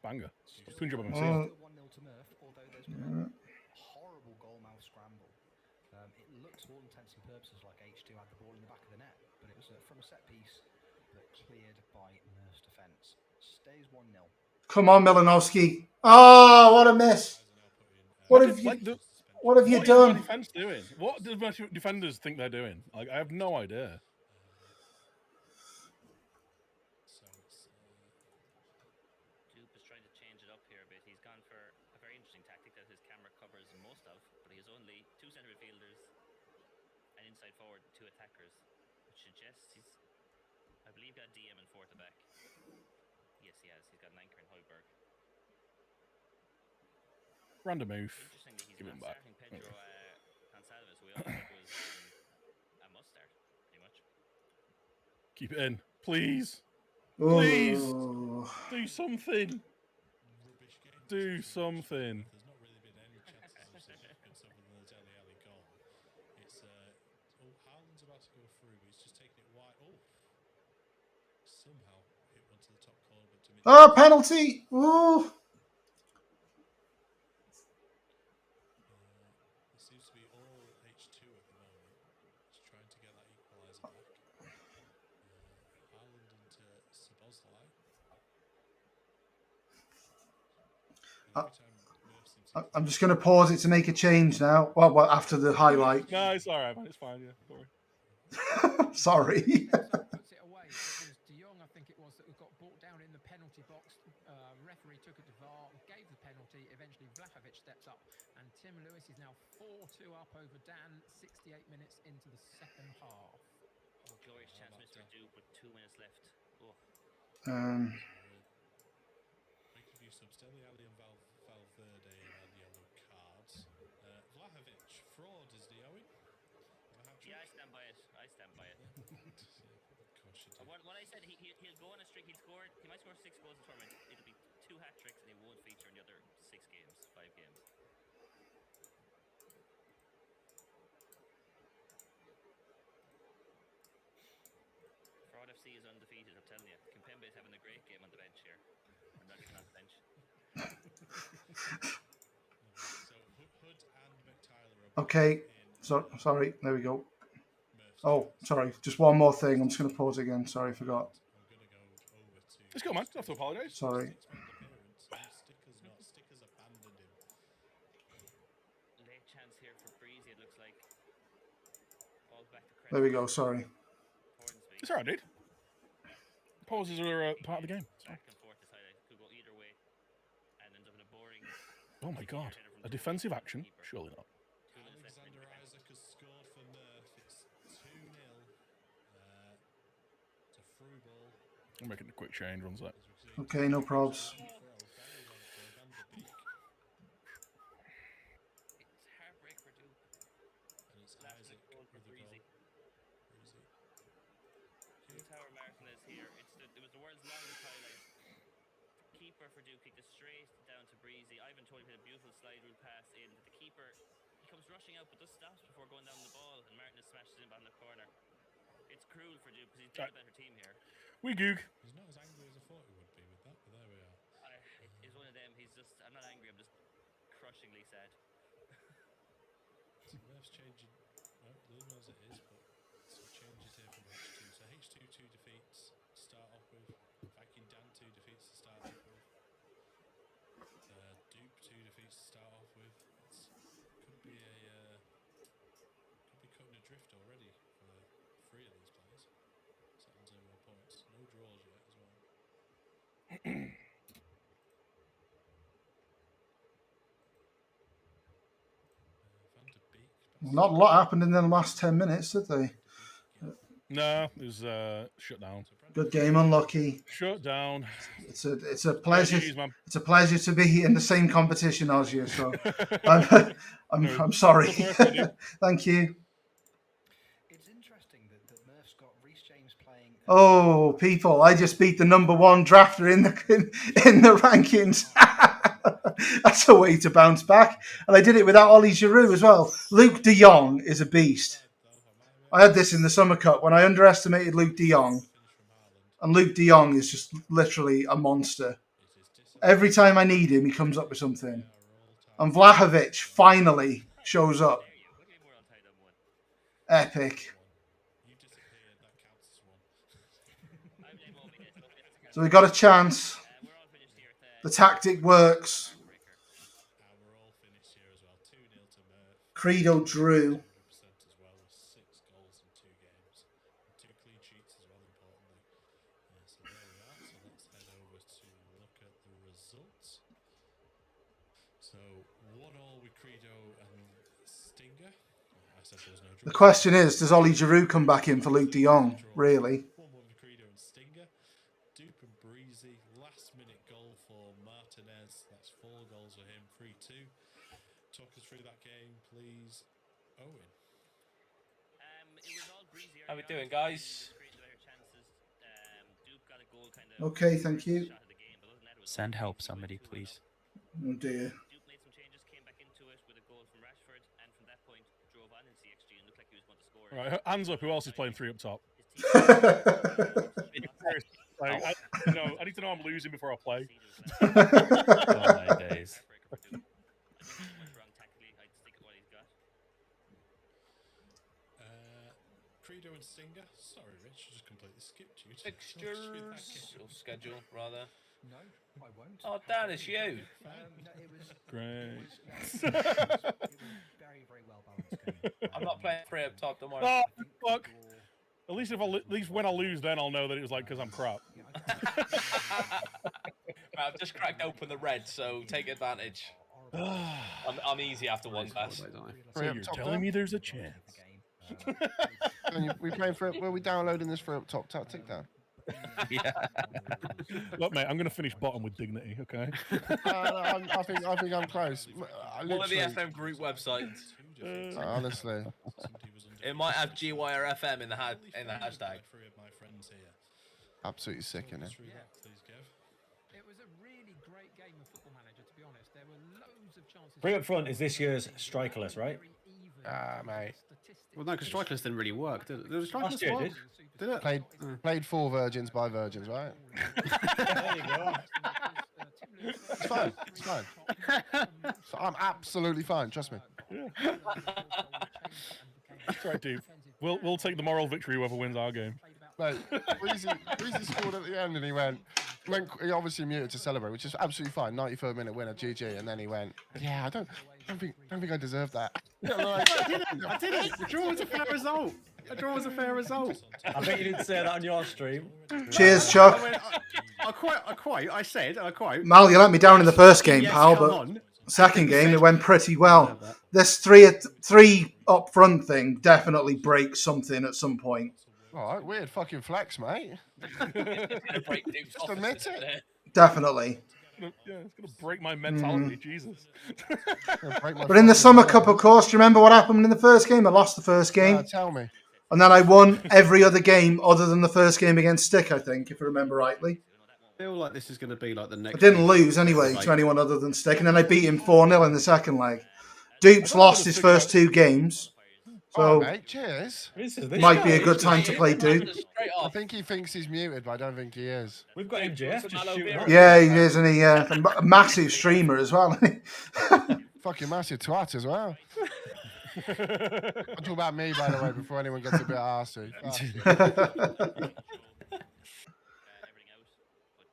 S10: Banger. Couldn't jump on my
S4: Oh.
S5: Horrible goal mouth scramble. It looked to all intents and purposes like H2 had the ball in the back of the net, but it was from a set piece that cleared by Murph's defence. Stays 1-0.
S4: Come on, Milanovsky. Oh, what a miss. What have you done?
S10: What is my defense doing? What do my defenders think they're doing? Like, I have no idea.
S2: Dupe is trying to change it up here a bit. He's gone for a very interesting tactic that his camera covers most of, but he has only 2 centre midfielders, an inside forward, 2 attackers, which suggests he's, I believe, got DM and 4 at the back. Yes, he has. He's got Nanker and Højbjerg.
S10: Random move.
S2: Interestingly, he's
S10: Give
S2: not
S10: him back.
S2: starting Pedro Gonçalves, who we all thought was a must start, pretty much.
S10: Keep it in. Please.
S4: Oh.
S10: Please. Do something. Do something.
S1: There's not really been any chances of significance other than the Dele Alli goal. It's Haaland's about to go through, but he's just taking it wide. Oh, somehow it went to the top corner, but
S4: Oh, penalty! Ooh.
S1: It seems to be all H2 at the moment. Just trying to get that equaliser back. Haaland into Szoboszlai.
S4: I'm just going to pause it to make a change now. Well, after the highlight.
S10: No, it's all right, man. It's fine. Yeah, sorry.
S4: Sorry.
S3: Puts it away. It was De Jong, I think it was, that got brought down in the penalty box. Referee took it to VAR, gave the penalty. Eventually, Vlahovic steps up, and Tim Lewis is now 4-2 up over Dan. 68 minutes into the second half.
S2: Oh, glorious chance, Mr. Dupe, with 2 minutes left. Oh.
S1: Making use of Dele Alli and Valverde had yellow cards. Vlahovic, fraud is the Owen.
S2: Yeah, I stand by it. I stand by it. What I said, he'll go on a streak. He might score 6 goals in the tournament. It'll be 2 hat tricks, and he won't feature in the other 6 games, 5 games. Fraud FC is undefeated, I'm telling you. Kimpembe is having a great game on the bench here. Or not even on the bench.
S4: Okay. So, sorry. There we go. Oh, sorry. Just one more thing. I'm just going to pause again. Sorry, I forgot.
S10: Let's go, man. Don't have to apologise.
S4: Sorry. There we go. Sorry.
S10: It's alright, dude. Pauses are part of the game. Oh my god. A defensive action? Surely not.
S1: Alexander Isaac has scored for Murph. It's 2-0. It's a through ball.
S10: I'm making a quick change, one sec.
S4: Okay, no probs.
S1: And it's Isaac with the goal. Breezy.
S2: Tower Martinez here. It was the world's longest highlight. Keeper for Duke kicked it straight down to Breezy. Ivan Toney put a beautiful slide rule pass in. The keeper, he comes rushing out but just stops before going down the ball, and Martinez smashes in behind the corner. It's cruel for Duke because he's been a better team here.
S10: We goog.
S1: He's not as angry as I thought he would be with that, but there we are.
S2: He's one of them. He's just, I'm not angry, I'm just crushingly sad.
S1: So Murph's changing, well, leave it as it is, but some changes here from H2. So H2 2 defeats to start off with. Viking Dan 2 defeats to start off with. Duke 2 defeats to start off with. Could be cutting adrift already for 3 of these players. Set on 0 points. No draws yet as well.
S4: Not a lot happened in the last 10 minutes, did they?
S10: No, it was shut down.
S4: Good game, unlucky.
S10: Shut down.
S4: It's a pleasure.
S10: Jeez, man.
S4: It's a pleasure to be in the same competition as you. So I'm sorry. Thank you.
S5: It's interesting that Murph's got Reece James playing.
S4: Oh, people! I just beat the #1 drafter in the rankings. That's a way to bounce back, and I did it without Ollie Giroud as well. Luke De Jong is a beast. I had this in the Summer Cup when I underestimated Luke De Jong, and Luke De Jong is just literally a monster. Every time I need him, he comes up with something. And Vlahovic finally shows up. Epic. So we got a chance. The tactic works. Credo Drew.
S1: So 1-1 with Credo and Stinger. I said there was no draw.
S4: The question is, does Ollie Giroud come back in for Luke De Jong? Really?
S1: 1-1 with Credo and Stinger. Dupe and Breezy. Last minute goal for Martinez. That's 4 goals for him. 3-2. Talk us through that game, please. Owen.
S14: How we doing, guys?
S4: Okay, thank you.
S8: Send help, somebody, please.
S4: Oh dear.
S10: Right, hands up. Who else is playing 3 up top? I need to know I'm losing before I play.
S8: Oh my days.
S1: Credo and Stinger. Sorry, Rich, I just completely skipped you.
S14: Fixtures or schedule, rather.
S5: No, I won't.
S14: Oh, Dan, it's you.
S5: No, it was
S10: Great.
S5: It was very, very well balanced game.
S14: I'm not playing 3 up top, don't worry.
S10: Oh, fuck. At least when I lose, then I'll know that it was like because I'm crap.
S14: I've just cracked open the red, so take advantage. I'm easy after one pass.
S10: So you're telling me there's a chance.
S13: We playing for it. Were we downloading this for up top tactic down?
S8: Yeah.
S10: Look, mate, I'm going to finish bottom with dignity. Okay.
S13: I think I'm close.
S14: One of the FM group websites.
S13: Honestly,
S14: it might have GYRFM in the hashtag.
S13: Absolutely sick in it.
S3: It was a really great game of Football Manager, to be honest. There were loads of chances.
S12: 3 up front is this year's strikerless, right?
S13: Mate.
S11: Well, no, because strikerless didn't really work, did it? Did
S12: Last year
S11: strikerless work? Did it?
S13: Played 4 virgins by virgins, right?
S12: There you go.
S13: It's fine. It's fine. So I'm absolutely fine. Trust me.
S10: That's right, dude. We'll take the moral victory whoever wins our game.
S13: Mate, Breezy scored at the end and he obviously muted to celebrate, which is absolutely fine. 93rd minute winner, GG, and then he went, yeah, don't think I deserve that.
S11: I didn't. The draw was a fair result. A draw was a fair result.
S12: I bet you didn't say that on your stream.
S4: Cheers, Chuck.
S11: I said,
S4: Mal, you let me down in the first game,
S11: yes,
S4: pal,
S11: come
S4: but
S11: on.
S4: second game it went pretty well. This three up front thing definitely breaks something at some point.
S13: All right, weird fucking flex, mate. Just admit it.
S4: Definitely.
S10: Yeah, it's gonna break my mentality. Jesus.
S4: But in the Summer Cup, of course, do you remember what happened in the first game? I lost the first game.
S13: Tell me.
S4: And then I won every other game other than the first game against Stick, I think, if I remember rightly.
S11: I feel like this is going to be like the next.
S4: I didn't lose anyway to anyone other than Stick, and then I beat him 4-0 in the second leg. Dupe's lost his first 2 games. So,
S13: mate, cheers.
S4: Might be a good time to play Dupe.
S13: I think he thinks he's muted, but I don't think he is.
S12: We've got MJF just shooting up.
S4: Yeah, he is, and a massive streamer as well.
S13: Fucking massive twat as well. I'm talking about me, by the way, before anyone gets a bit arsey.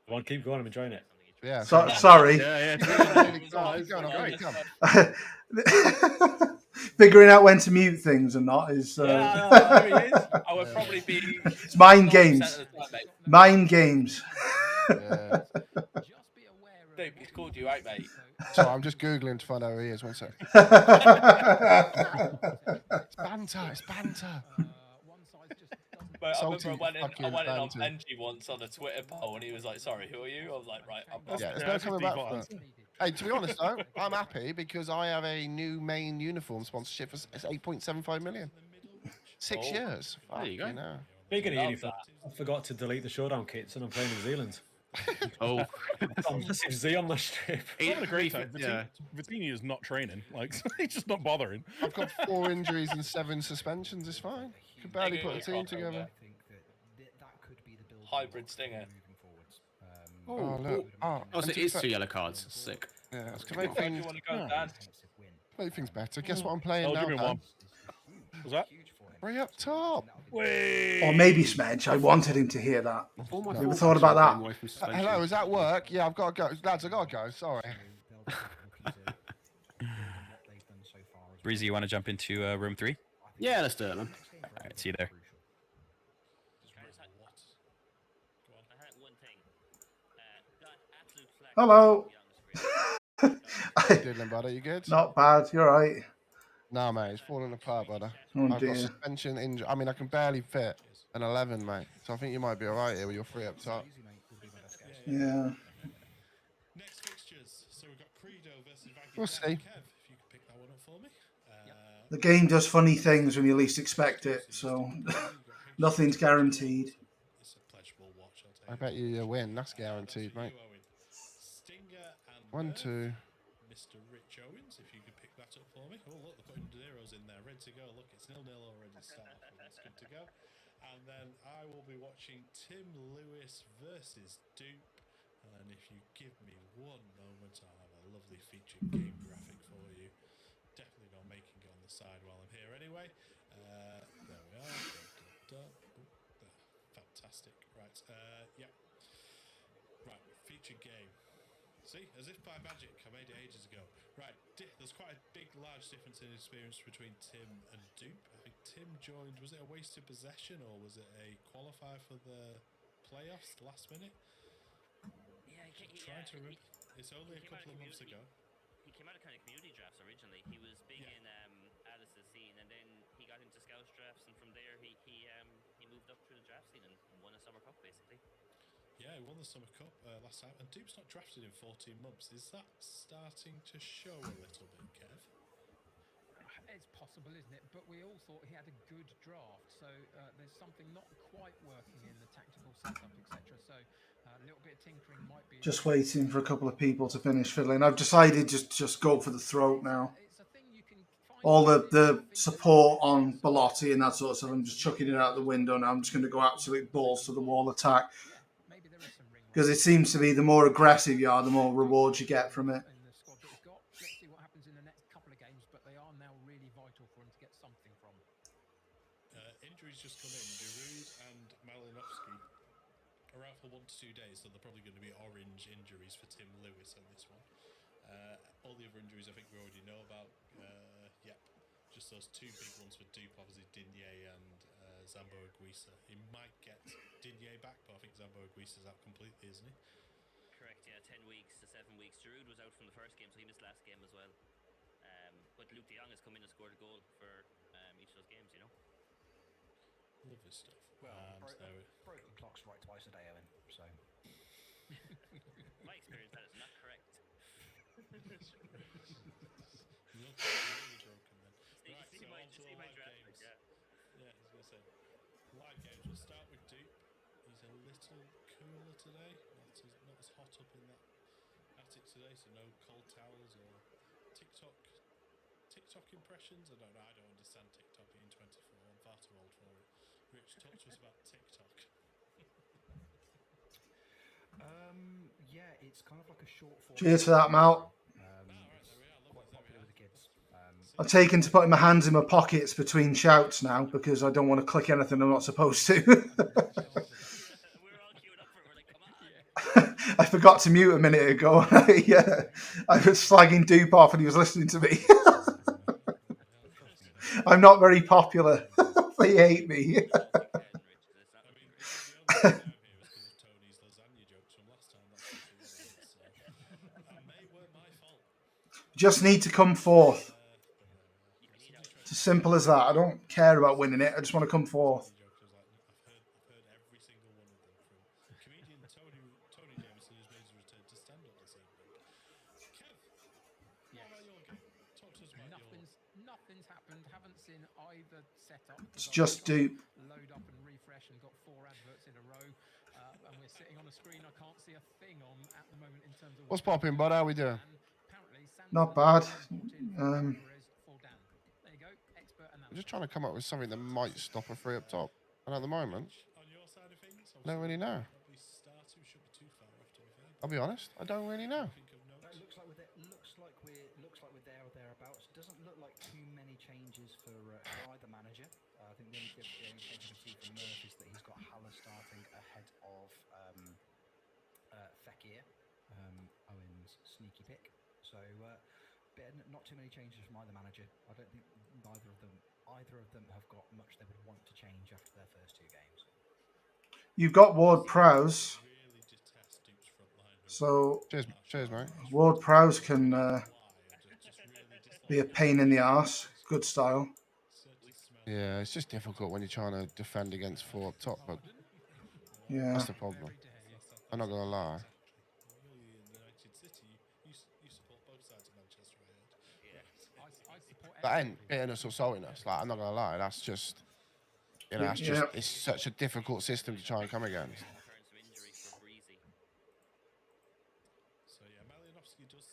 S12: Go on, keep going. I'm enjoying it.
S13: Yeah.
S4: Sorry.
S11: Yeah.
S4: Figuring out when to mute things and not is.
S14: I would probably be.
S4: It's mind games. Mind games.
S13: Yeah.
S14: Dude, he's called you out, mate.
S13: So I'm just googling to find out who he is. One sec. It's banter. It's banter.
S14: But I remember I went in on Benji once on a Twitter poll, and he was like, "Sorry, who are you?" I was like, "Right, I'm."
S13: Yeah, it's no coming back from that. Hey, to be honest though, I'm happy because I have a new main uniform sponsorship. It's 8.75 million. 6 years.
S11: There you go.
S12: Speaking of uniform, I forgot to delete the showdown kits, and I'm playing New Zealand.
S10: Oh,
S12: massive Z on the strip.
S10: He's having a great time. Vittini is not training. Like he's just not bothering.
S13: I've got 4 injuries and 7 suspensions. It's fine. Could barely put a team together.
S14: Hybrid stinger.
S13: Oh look!
S11: Oh, so it is 2 yellow cards. Sick.
S13: Yeah, it's to make things. Make things better. Guess what I'm playing now?
S10: Give me one. Was that?
S13: Right up top.
S4: Or maybe Smedge. I wanted him to hear that. You ever thought about that?
S13: Hello, is that work? Yeah, I've got to go. Lads, I've got to go. Sorry.
S6: Breezy, you want to jump into room 3?
S11: Yeah, let's do it, man.
S6: All right, see you there.
S4: Hello.
S13: Doodling, brother, you good?
S4: Not bad. You're right.
S13: No, mate, it's falling apart, brother.
S4: Oh,
S13: I've
S4: dear.
S13: got suspension injury. I mean, I can barely fit an 11, mate. So I think you might be all right here with your 3 up top.
S4: Yeah.
S1: Next fixtures. So we've got Credo versus
S13: We'll see.
S1: Kev, if you could pick that one up for me.
S4: The game does funny things when you least expect it, so nothing's guaranteed.
S13: I bet you win. That's guaranteed, mate. 1, 2.
S1: Mr. Rich Owens, if you could pick that up for me. Oh, look, they're putting zeros in there. Ready to go. Look, it's 0-0 already. Start off with. That's good to go. And then I will be watching Tim Lewis versus Dupe. And if you give me one moment, I'll have a lovely featured game graphic for you. Definitely not making it on the side while I'm here anyway. There we are. Fantastic. Right. Yeah. Right. Featured game. See, as if by magic, I made it ages ago. Right, there's quite a big, large difference in experience between Tim and Dupe. I think Tim joined, was it a wasted possession or was it a qualifier for the playoffs last minute?
S2: Yeah,
S1: it's only a couple of months ago.
S2: He came out of kind of community drafts originally. He was big in Alice's scene, and then he got into scouts drafts, and from there he moved up through the draft scene and won a summer cup basically.
S1: Yeah, he won the Summer Cup last time, and Dupe's not drafted in 14 months. Is that starting to show a little bit, Kev?
S3: It's possible, isn't it? But we all thought he had a good draft, so there's something not quite working in the tactical setup, etc. So a little bit of tinkering might be.
S4: Just waiting for a couple of people to finish fiddling. I've decided just go for the throat now. All the support on Bellotti and that sort of stuff, I'm just chucking it out the window now. I'm just going to go absolute balls to the wall attack. Because it seems to be the more aggressive you are, the more rewards you get from it.
S3: Let's see what happens in the next couple of games, but they are now really vital for him to get something from.
S1: Injuries just come in. Giroud and Malinovsky are out for 1 to 2 days, so they're probably going to be orange injuries for Tim Lewis on this one. All the other injuries I think we already know about. Yep. Just those two big ones for Dupe, obviously Digne and Zambo Anguissa. He might get Digne back, but I think Zambo Anguissa's out completely, isn't he?
S2: Correct, yeah, 10 weeks to 7 weeks. Giroud was out from the first game, so he missed last game as well. But Luke de Jong has come in and scored a goal for each of those games, you know.
S1: Lovely stuff.
S5: Well, broken clock's right twice a day, Owen. So,
S2: my experience, that is not correct.
S1: Really broken then. Right,
S2: see
S1: so
S2: my,
S1: on to the
S2: see my
S1: live
S2: draft,
S1: games.
S2: yeah.
S1: Yeah, I was going to say. Live games. We'll start with Dupe. He's a little cooler today. Not as hot up in that attic today, so no cold towels or TikTok impressions. I don't know. I don't understand TikTok being 24. I'm far too old for it. Rich, talk to us about TikTok.
S5: Yeah, it's kind of like a short form.
S4: Cheers for that, Mal.
S5: Quite popular with the kids.
S4: I've taken to putting my hands in my pockets between shouts now because I don't want to click anything I'm not supposed to. I forgot to mute a minute ago. Yeah, I was slagging Dupe off and he was listening to me. I'm not very popular. They hate me. Just need to come forth. It's as simple as that. I don't care about winning it. I just want to come forth.
S1: I've heard every single one of them, from comedian Tony Jameson, who's made his return to stand up this evening. Kev, what about your game? Talk to us about
S3: Nothing's happened. Haven't seen either setup.
S4: It's just Dupe.
S3: Load up and refresh and got 4 adverts in a row. And we're sitting on a screen I can't see a thing on at the moment in terms of
S13: What's popping, bud? How we doing?
S4: Not bad.
S13: I'm just trying to come up with something that might stop a free up top. And at the moment, I don't really know. I'll be honest, I don't really know.
S5: It looks like we're there or thereabouts. It doesn't look like too many changes for either manager. I think the only change I can see from Murph is that he's got Haller starting ahead of Fekir, Owen's sneaky pick. So, not too many changes from either manager. I don't think either of them have got much they would want to change after their first 2 games.
S4: You've got Ward Prowse. So,
S13: cheers, mate.
S4: Ward Prowse can be a pain in the arse. Good style.
S13: Yeah, it's just difficult when you're trying to defend against 4 up top, but
S4: yeah,
S13: that's the problem. I'm not gonna lie. That ain't bittering us or salting us. Like, I'm not gonna lie. That's just, that's just, it's such a difficult system to try and come against.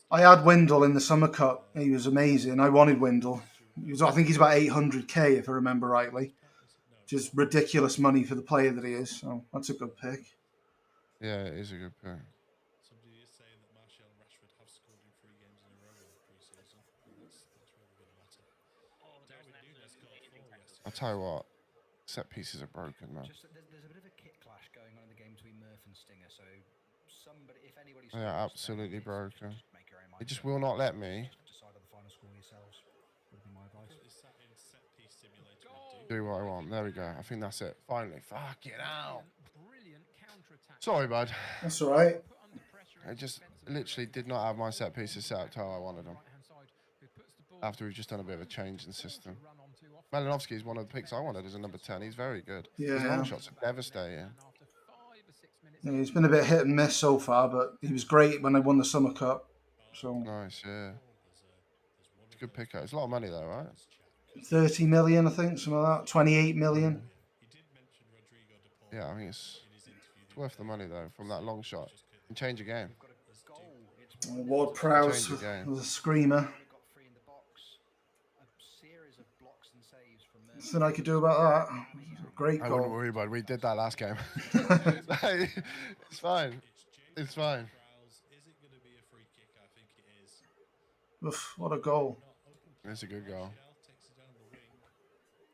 S4: I had Windle in the Summer Cup. He was amazing. I wanted Windle. I think he's about 800k if I remember rightly. Just ridiculous money for the player that he is. So that's a good pick.
S13: Yeah, it is a good pick.
S1: Somebody is saying that Martial and Rashford have scored in 3 games in a row in the pre-season. That's really going to matter. Darwin Núñez scored 4 yesterday.
S13: I'll tell you what, set pieces are broken, man.
S5: There's a bit of a kit clash going on in the game between Murph and Stinger. So if anybody's
S13: absolutely broken. It just will not let me
S5: decide on the final score yourselves. Would be my advice.
S13: Do what I want. There we go. I think that's it. Finally. Fuck it out. Sorry, bud.
S4: That's all right.
S13: I just literally did not have my set pieces set up to how I wanted them. After we've just done a bit of a change in system. Malinovsky is one of the picks I wanted as a number 10. He's very good.
S4: Yeah.
S13: His long shots are devastating.
S4: Yeah, he's been a bit hit and miss so far, but he was great when they won the Summer Cup. So
S13: nice, yeah. It's a good pick out. It's a lot of money though, right?
S4: 30 million, I think, something like that. 28 million.
S13: Yeah, I think it's worth the money though from that long shot. And change a game.
S4: Ward Prowse was a screamer. Nothing I could do about that. Great goal.
S13: I wouldn't worry about it. We did that last game. It's fine. It's fine.
S4: Oof, what a goal.
S13: It's a good goal.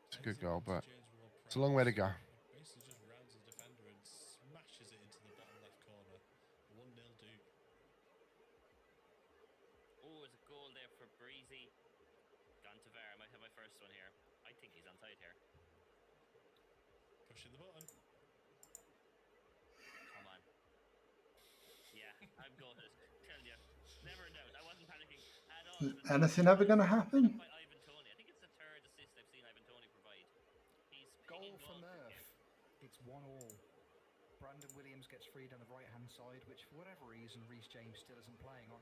S13: It's a good goal, but it's a long way to go.
S1: Pushing the button.
S2: Come on. Yeah, I'm gutted. Tell you, never doubt. I wasn't panicking at all.
S4: Is anything ever going to happen?
S2: By Ivan Toney. I think it's the third assist I've seen Ivan Toney provide. He's
S5: Goal for Murph. It's 1-1. Brandon Williams gets freed on the right-hand side, which for whatever reason Reece James still isn't playing on,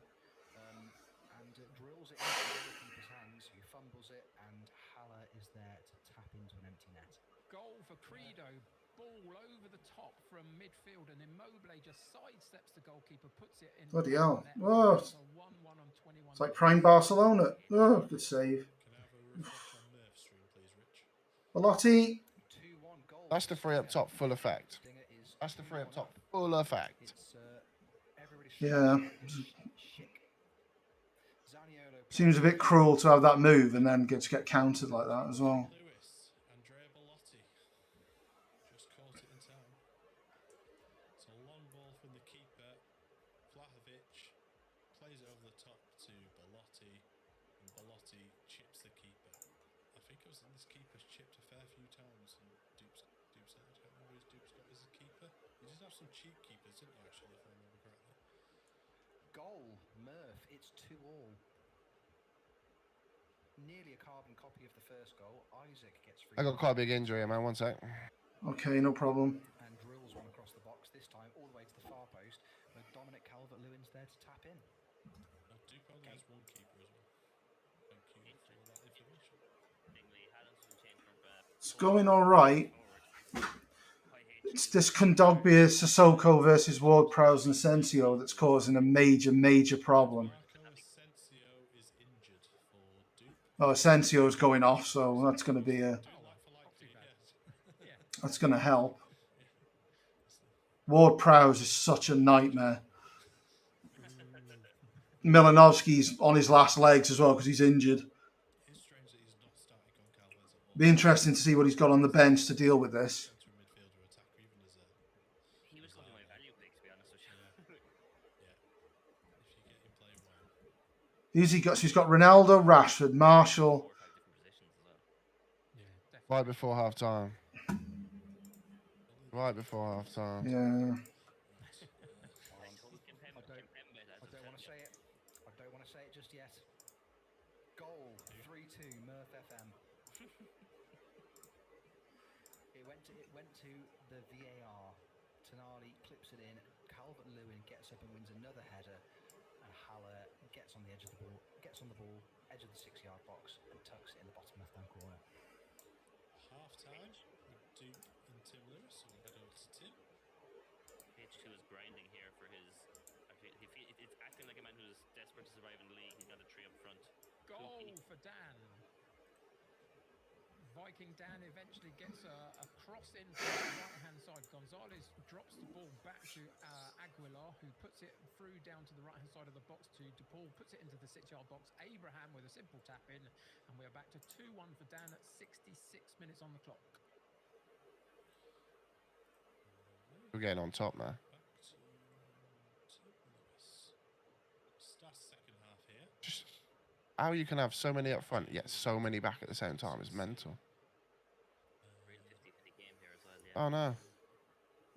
S5: and drills it into the goalkeeper's hands, who fumbles it, and Haller is there to tap into an empty net.
S3: Goal for Credo. Ball over the top from midfield, and Immobile just sidesteps the goalkeeper, puts it in.
S4: Bloody hell.
S3: Net.
S4: Oh,
S3: It's a 1-1 on 21.
S4: it's like prime Barcelona. Oh, good save.
S1: Can I have a refresh on Murph stream, please, Rich?
S4: Velotti.
S13: That's the three up top, full effect. That's the three up top, full effect.
S4: Yeah. Seems a bit cruel to have that move and then get countered like that as well.
S1: Lewis, Andrea Belotti just caught it in time. It's a long ball from the keeper. Vlahovic plays it over the top to Belotti, and Belotti chips the keeper. I think it was this keeper's chipped a fair few times, and Dupes I can't remember who's Dupes got as a keeper. He did have some cheap keepers, didn't he, actually, if I remember correctly?
S5: Goal, Murph. It's 2-2. Nearly a carbon copy of the first goal. Isaac gets free.
S13: I got quite a big injury, man. 1 sec.
S4: Okay, no problem.
S5: And drills one across the box, this time all the way to the far post, where Dominic Calvert-Lewin's there to tap in.
S1: Well, Dupe only has one keeper as well. Thank you for all that information.
S4: It's going all right. It's this Kondogbia Sissoko versus Ward-Prowse and Asensio that's causing a major problem. Oh, Asensio's going off, so that's going to be that's going to help. Ward-Prowse is such a nightmare. Milanovsky's on his last legs as well because he's injured. Be interesting to see what he's got on the bench to deal with this.
S2: He was probably my value pick, to be honest with you.
S4: Who's he got? So he's got Ronaldo, Rashford, Marshall.
S13: Right before half time. Right before half time.
S4: Yeah.
S5: I don't want to say it. I don't want to say it just yet. Goal 3-2 Murph FM. It went to the VAR. Tonali clips it in. Calvert-Lewin gets up and wins another header, and Haller gets on the edge of the ball, edge of the 6-yard box, and tucks it in the bottom left-hand corner.
S1: Half time with Duke and Tim Lewis. So we'll head over to Tim.
S2: H2 is grinding here for his. It's acting like a man who's desperate to survive in the league. He's got a 3 up front.
S3: Goal for Dan. Viking Dan eventually gets a cross in from the right-hand side. Gonzalez drops the ball back to Aguilar, who puts it through down to the right-hand side of the box to DePaul, puts it into the 6-yard box. Abraham with a simple tap in, and we are back to 2-1 for Dan at 66 minutes on the clock.
S13: We're getting on top now.
S1: Starts second half here.
S13: Just how you can have so many up front, yet so many back at the same time is mental. Oh no.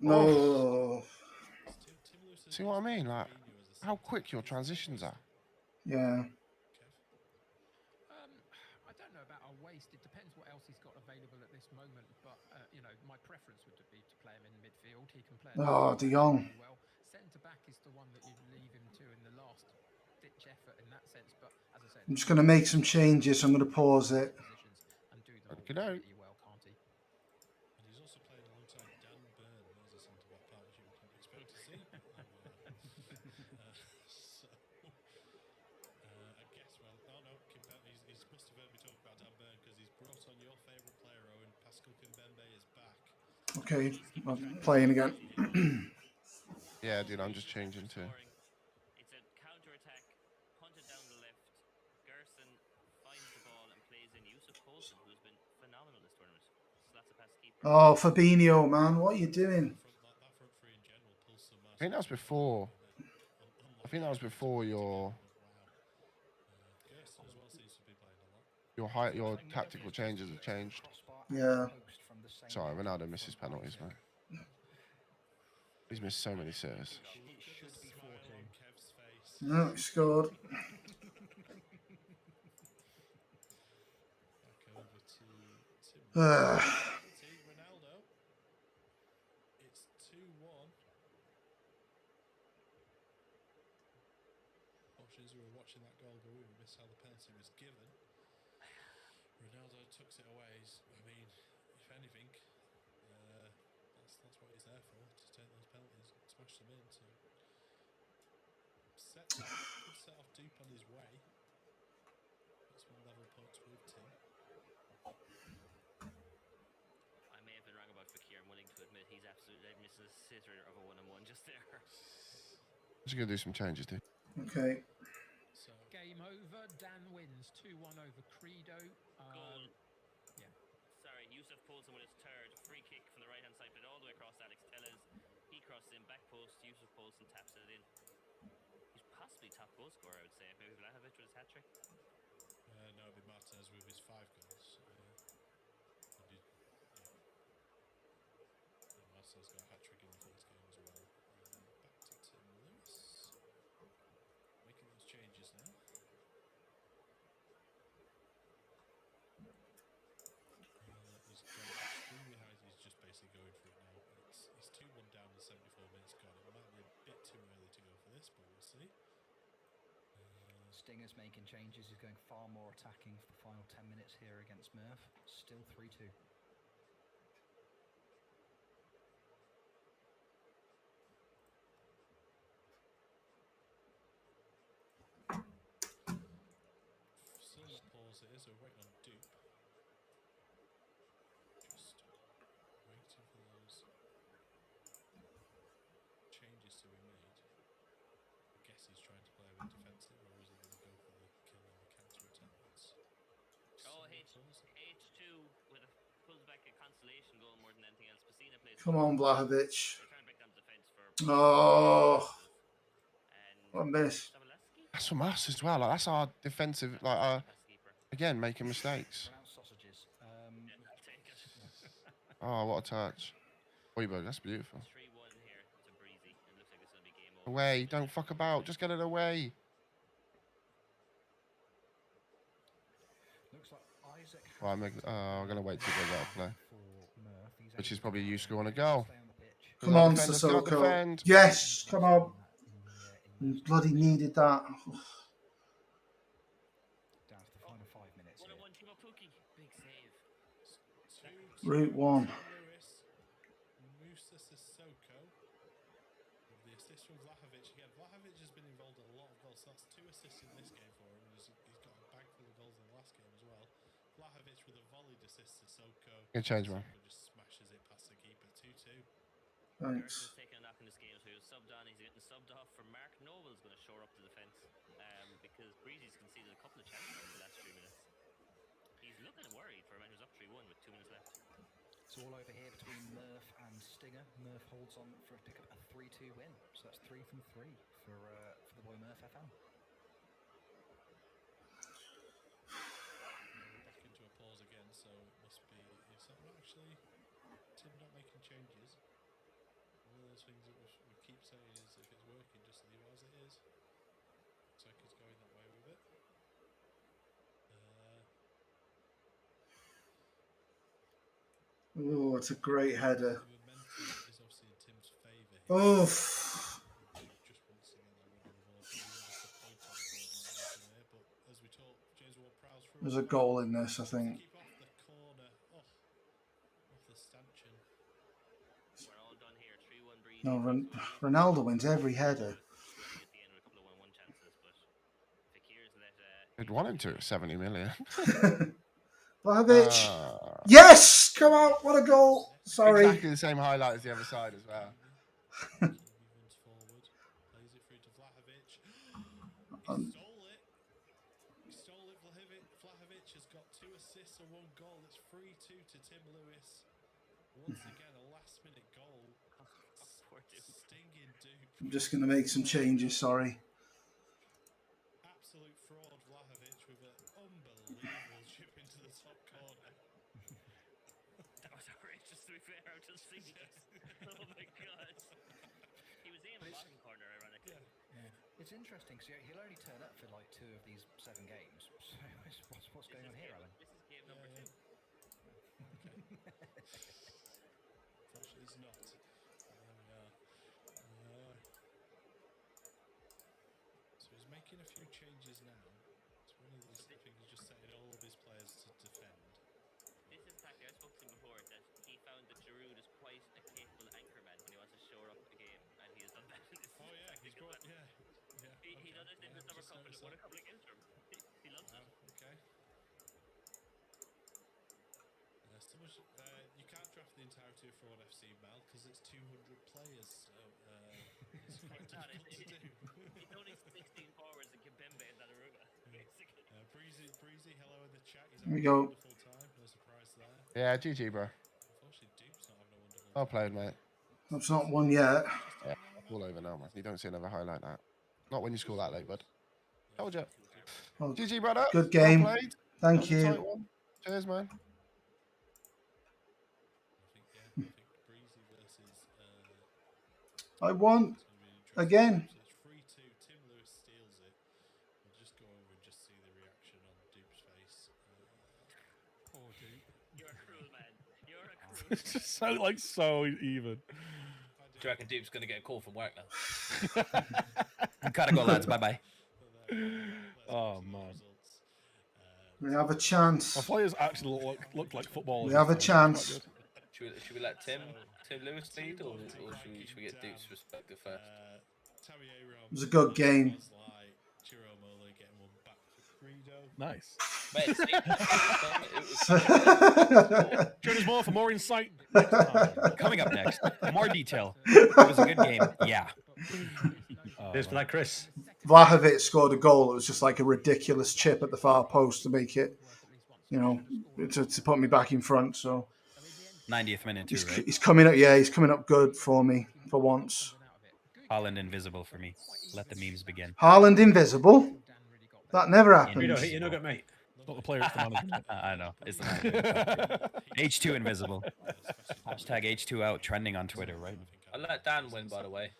S4: No.
S13: See what I mean? Like, how quick your transitions are.
S4: Yeah.
S3: I don't know about a waste. It depends what else he's got available at this moment. But my preference would be to play him in midfield. He can play.
S4: Oh, De Jong.
S3: Well, centre back is the one that you'd leave him to in the last ditch effort in that sense. But as I said,
S4: I'm just going to make some changes. I'm going to pause it.
S3: And do them
S13: pretty
S3: well, can't he?
S1: And he's also playing alongside Dan Burn. There's a centre back partnership we can expect to see. I guess, well, no, Kimpembe, he must have heard me talk about Dan Burn because he's brought on your favourite player, Owen. Pascal Kimpembe is back.
S4: Okay, I'm playing again.
S13: Yeah, dude, I'm just changing to.
S2: It's a counter-attack, punted down the left. Gerson finds the ball and plays in Yusuf Poulsen, who's been phenomenal this tournament. Slats a past keeper.
S4: Oh, Fabinho, man, what are you doing?
S13: I think that was before. I think that was before your tactical changes have changed.
S4: Yeah.
S5: the same.
S13: Sorry, Ronaldo misses penalties, mate. He's missed so many sitters.
S5: It should be 4-2.
S4: No, he scored.
S1: Back over to Tim. Ronaldo. It's 2-1. Watchers who were watching that goal go in missed how the penalty was given. Ronaldo tucks it away. I mean, if anything, that's what he's there for, to take those penalties and smash them in. So could set off Dupe on his way. That's one level points with Tim.
S2: I may have been wrong about Fakir. I'm willing to admit he's absolutely missing a sitter of a 1-on-1 just there.
S13: Just gonna do some changes, dude.
S4: Okay.
S3: So game over. Dan wins 2-1 over Credo.
S2: Goal.
S3: Yeah.
S2: Sorry, Yusuf Poulsen with his third free kick from the right hand side, but all the way across Alex Tellez. He crosses in back post. Yusuf Poulsen taps it in. He's possibly top goal scorer, I would say. Maybe Vlahovic with his hat trick.
S1: No, it'd be Martinez with his 5 goals. Martinez got a hat trick in the first game as well. Back to Tim Lewis. Making those changes now. He's gone extremely high. He's just basically going for it now. He's 2-1 down in 74 minutes gone. It might be a bit too early to go for this, but we'll see.
S5: Stinger's making changes. He's going far more attacking for the final 10 minutes here against Murph. Still 3-2.
S1: Still not pause it is. We're waiting on Dupe. Just waiting for those changes to be made. I guess he's trying to play a bit defensive, or is he going to go for the kill on the counter attack?
S2: H2 with a pulls back a consolation goal more than anything else. Pacina plays.
S4: Come on, Vlahovic.
S2: For
S4: Oh, what a miss.
S13: That's from us as well. Like, that's our defensive. Like, again, making mistakes.
S5: Sausages.
S13: Oh, what a touch. Hoiberg, that's beautiful.
S2: 3-1 here to Breezy. It looks like it's going to be game over.
S13: Away. Don't fuck about. Just get it away.
S5: Looks like Isaac.
S13: Right, I'm going to wait till they get a play. Which is probably you scoring a goal.
S4: Come on, Sissoko. Yes, come on. You bloody needed that.
S5: Down to the final 5 minutes.
S2: 1-on-1 Timo Pukki. Big save.
S4: Route 1.
S1: Musa Sissoko with the assist from Vlahovic. Again, Vlahovic has been involved in a lot of goals. So that's 2 assists in this game for him. And he's got a bag full of goals in the last game as well. Vlahovic with a volleyed assist to Sissoko.
S13: Good change, man.
S1: Just smashes it past the keeper. 2-2.
S4: Thanks.
S2: Taking a knock in this game, so he was subbed on. He's getting subbed off for Mark Noble's going to shore up the defence because Breezy's conceded a couple of chances in the last 3 minutes. He's looking worried for a man who's up 3-1 with 2 minutes left.
S5: It's all over here between Murph and Stinger. Murph holds on for a pick up a 3-2 win. So that's 3 from 3 for the boy Murph FM.
S1: Back into a pause again, so it must be. It's not actually Tim not making changes. One of those things that we keep saying is if it's working, just leave it as it is. Looks like it's going that way with it.
S4: Oh, it's a great header.
S1: The momentum is obviously in Tim's favour here.
S4: Oh.
S1: Just wants to get that one involved. He wants to point on the goal, but as we talk, James Ward-Prowse through.
S4: There's a goal in this, I think.
S1: Keep off the corner. Off the stanchion.
S2: We're all done here. 3-1 Breezy.
S4: No, Ronaldo wins every header.
S13: They'd want him to at 70 million.
S4: Vlahovic. Yes! Come on, what a goal. Sorry.
S13: Exactly the same highlight as the other side as well.
S1: He runs forward, plays it through to Vlahovic. He stole it. Vlahovic has got 2 assists and 1 goal. It's 3-2 to Tim Lewis. Once again, a last-minute goal. Stinging dupe.
S4: I'm just going to make some changes, sorry.
S1: Absolute fraud, Vlahovic, with an unbelievable chip into the top corner.
S2: That was outrageous. fair. I've just seen this. Oh my god. He was in the bottom corner, ironically.
S5: It's interesting because he'll only turn up for like 2 of these 7 games. So what's going on here, Alan?
S2: This is game number 2.
S1: Unfortunately, it's not. There we are. So he's making a few changes now. It's one of these. I think he's just setting all of his players to defend.
S2: This is tactic. I spoke to him before that he found that Giroud is quite a capable anchorman when he wants to shore up a game, and he has done that. This
S1: Oh yeah, he's got
S2: He done it in the summer cup and won a couple of games for him. He loves it.
S1: Okay. You can't draft the entirety of Fraud FC, Mal, because it's 200 players, so it's quite difficult to do.
S2: It's only 16 forwards and Kimpembe and Donnarumma, basically.
S1: Breezy, hello in the chat. He's
S4: There we
S1: having a
S4: go.
S1: wonderful time. No surprise there.
S13: Yeah, GG, bro.
S1: Unfortunately, Dupe's not having a wonderful
S13: Well played, mate.
S4: That's not one yet.
S13: Yeah, all over now, man. You don't see another highlight like that. Not when you score that late, bud. Told you.
S4: Well,
S13: GG, brother.
S4: good game.
S13: Well played.
S4: Thank you.
S13: Cheers, man.
S1: I think Breezy versus.
S4: I won again.
S1: So it's 3-2. Tim Lewis steals it. We'll just go over and just see the reaction on Dupe's face.
S3: Poor Dupe.
S2: You're a cruel man. You're a cruel man.
S10: It's just so even.
S14: Do you reckon Dupe's going to get a call from work now?
S8: Gotta go, lads. Bye-bye.
S10: Oh, man.
S4: We have a chance.
S10: Our players actually look like footballers.
S4: We have a chance.
S14: Should we let Tim Lewis lead, or should we get Dupe's perspective first?
S4: It was a good game.
S10: Nice.
S14: Mate,
S10: Join us more for more insight.
S8: Coming up next, more detail. It was a good game. Yeah.
S12: Cheers for that, Chris.
S4: Vlahovic scored a goal. It was just like a ridiculous chip at the far post to make it, to put me back in front. So
S8: 90th minute too, right?
S4: he's coming up. Yeah, he's coming up good for me for once.
S8: Haaland invisible for me. Let the memes begin.
S4: Haaland invisible. That never happens.
S12: You don't hit your nugget, mate.
S10: Not the player, it's the manager.
S8: I know. It's the manager. H2 invisible. Hashtag H2 out trending on Twitter, right?
S14: I let Dan win, by the way.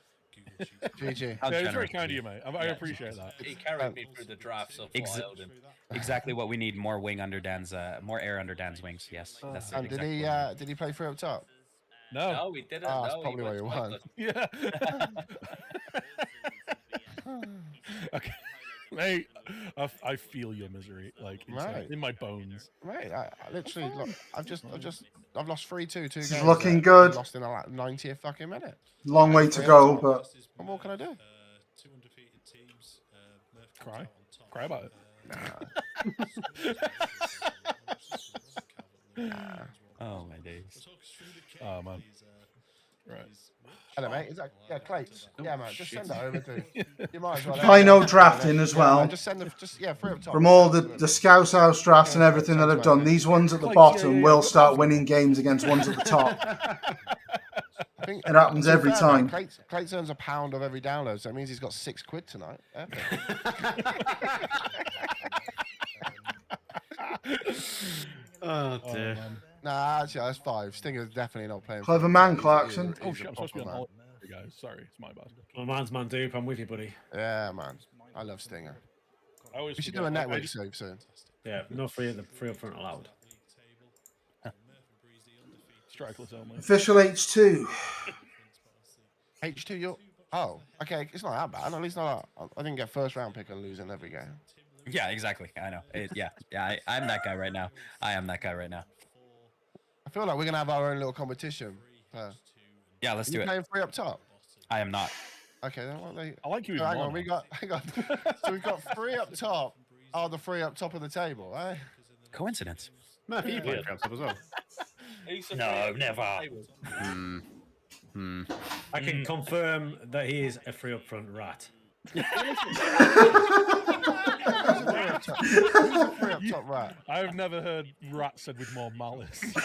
S13: GG.
S10: Yeah, it's very kind of you, mate. I appreciate that.
S14: He carried me through the draft, so I owed him.
S8: Exactly what we need. More wing under Dan's, more air under Dan's wings. Yes, that's it.
S13: And did he play free up top?
S14: No, we didn't.
S13: Oh,
S14: no,
S13: that's probably why you won.
S10: Yeah. Okay. Mate, I feel your misery, like in my bones.
S13: Mate, I literally, look, I've lost 3-2 2 games.
S4: It's looking good.
S13: Lost in the 90th fucking minute.
S4: Long way to go, but
S13: what more can I do?
S1: Two undefeated teams.
S10: Cry about it.
S8: Oh my days.
S10: Oh man. Right.
S13: Hello, mate. Is that Clates? Yeah, man. Just send that over to. You might as well.
S4: Final drafting as well.
S13: Just send them. Free up top.
S4: From all the Scouse House drafts and everything that I've done, these ones at the bottom will start winning games against ones at the top.
S13: I think
S4: It happens every time.
S13: Clates earns £1 of every download, so that means he's got £6 tonight.
S12: Oh dear.
S13: Nah, actually, that's 5. Stinger's definitely not playing.
S4: Clever man, Clarkson.
S10: Oh shit, I'm supposed to be on holiday, guys. Sorry, it's my bad.
S12: Well, man's man, Dupe. I'm with you, buddy.
S13: Yeah, man. I love Stinger. We should do a
S10: forget-
S13: network save soon.
S12: Yeah, no free up front allowed.
S10: Strikeless only.
S4: Official H2.
S13: H2, you're. Oh, okay. It's not that bad. At least not. I didn't get first round pick and losing every game.
S8: Yeah, exactly. I know. I'm that guy right now. I am that guy right now.
S13: I feel like we're gonna have our own little competition.
S8: Yeah, let's do it.
S13: Playing free up top.
S8: I am not.
S13: Okay, then what they?
S10: I like you.
S13: Hang on, hang on. So we've got 3 up top. Oh, the 3 up top of the table, right?
S8: Coincidence.
S12: Murphy, you played free up top as well.
S14: No,
S12: never. I can confirm that he is a free up front rat.
S13: Who's a free up top rat?
S10: I've never heard rat said with more malice.
S12: He's a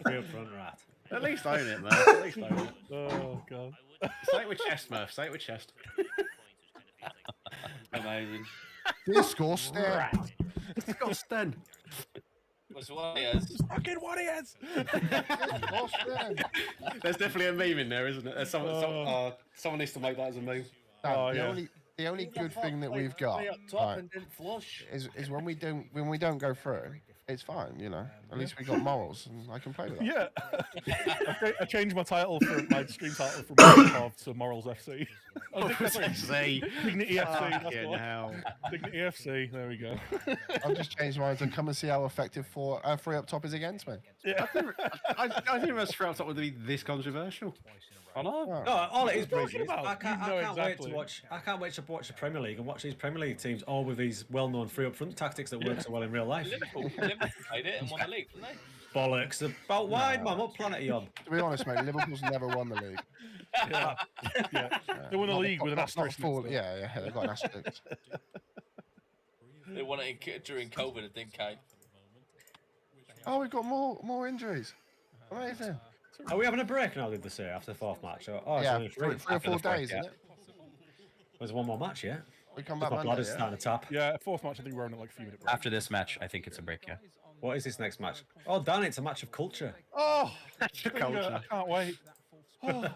S12: free up front rat.
S11: At least own it, man. At least own it.
S10: Oh god.
S11: Say it with chest, Murph. Say it with chest.
S14: Amazing.
S13: Disgusting.
S12: Disgusting.
S14: Was Warriors.
S10: Fucking Warriors!
S11: There's definitely a meme in there, isn't it? There's someone needs to make that as a meme.
S13: The only good thing that we've got right, is when we don't go through, it's fine, you know. At least we got morals, and I can play with that.
S10: Yeah, I changed my title for my stream title from Morals to Morals FC.
S11: FC.
S10: Dignity FC. That's the one. Dignity FC. There we go.
S13: I've just changed mine to come and see how effective free up top is against me.
S11: Yeah. I think that's free up top would be this controversial. I know.
S12: No, all it is, Bridge, is
S10: about?
S12: I can't
S10: Exactly.
S12: wait to watch. I can't wait to watch the Premier League and watch these Premier League teams all with these well-known free up front tactics that work so well in real life.
S14: Liverpool played it and won the league, didn't they?
S12: Bollocks! About wide, man. What planet are you on?
S13: To be honest, mate, Liverpool's never won the league.
S10: Yeah. They won the league with an asterisk.
S13: Yeah, they've got an asterisk.
S14: They won it during COVID, I think, Kate.
S13: Oh, we've got more injuries. Amazing.
S12: Are we having a break now, did they say, after the fourth match?
S13: Yeah,
S12: it's
S13: three or 4 days, isn't it?
S12: There's one more match, yeah?
S13: We come back
S12: my
S13: Monday,
S12: bladder's starting to tap.
S10: Yeah, fourth match, I think we're on like a few minutes.
S6: After this match, I think it's a break, yeah.
S12: What is this next match? Oh, damn, it's a match of culture.
S10: Oh,
S11: match of culture.
S10: I can't wait. Oh.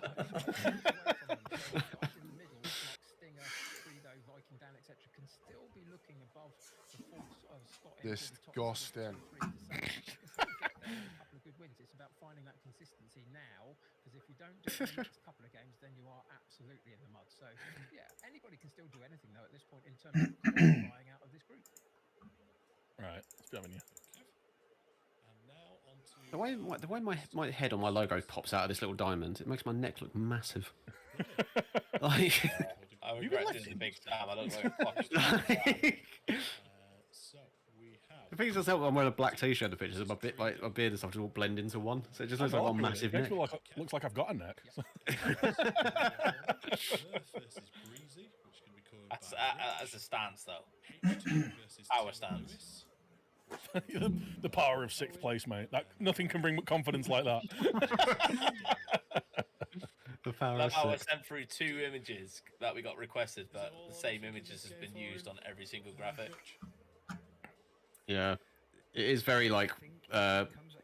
S13: Disgusting.
S3: It's about finding that consistency now, because if you don't do it in the next couple of games, then you are absolutely in the mud. So, yeah, anybody can still do anything, though, at this point in terms of qualifying out of this group.
S10: Right, let's go in here.
S11: The way my head on my logo pops out of this little diamond, it makes my neck look massive. Like,
S14: I regret this big Sam. I don't know what fucking
S11: the thing is, just help. I'm wearing a black t-shirt. The pictures of my beard and stuff just all blend into one, so it just looks like one massive neck.
S10: Looks like I've got a neck.
S14: That's a stance, though. Our stance.
S10: The power of sixth place, mate. Nothing can bring confidence like that.
S11: The power
S14: That
S11: of
S14: I
S11: six.
S14: sent through 2 images that we got requested, but the same images has been used on every single graphic.
S11: Yeah, it is very like,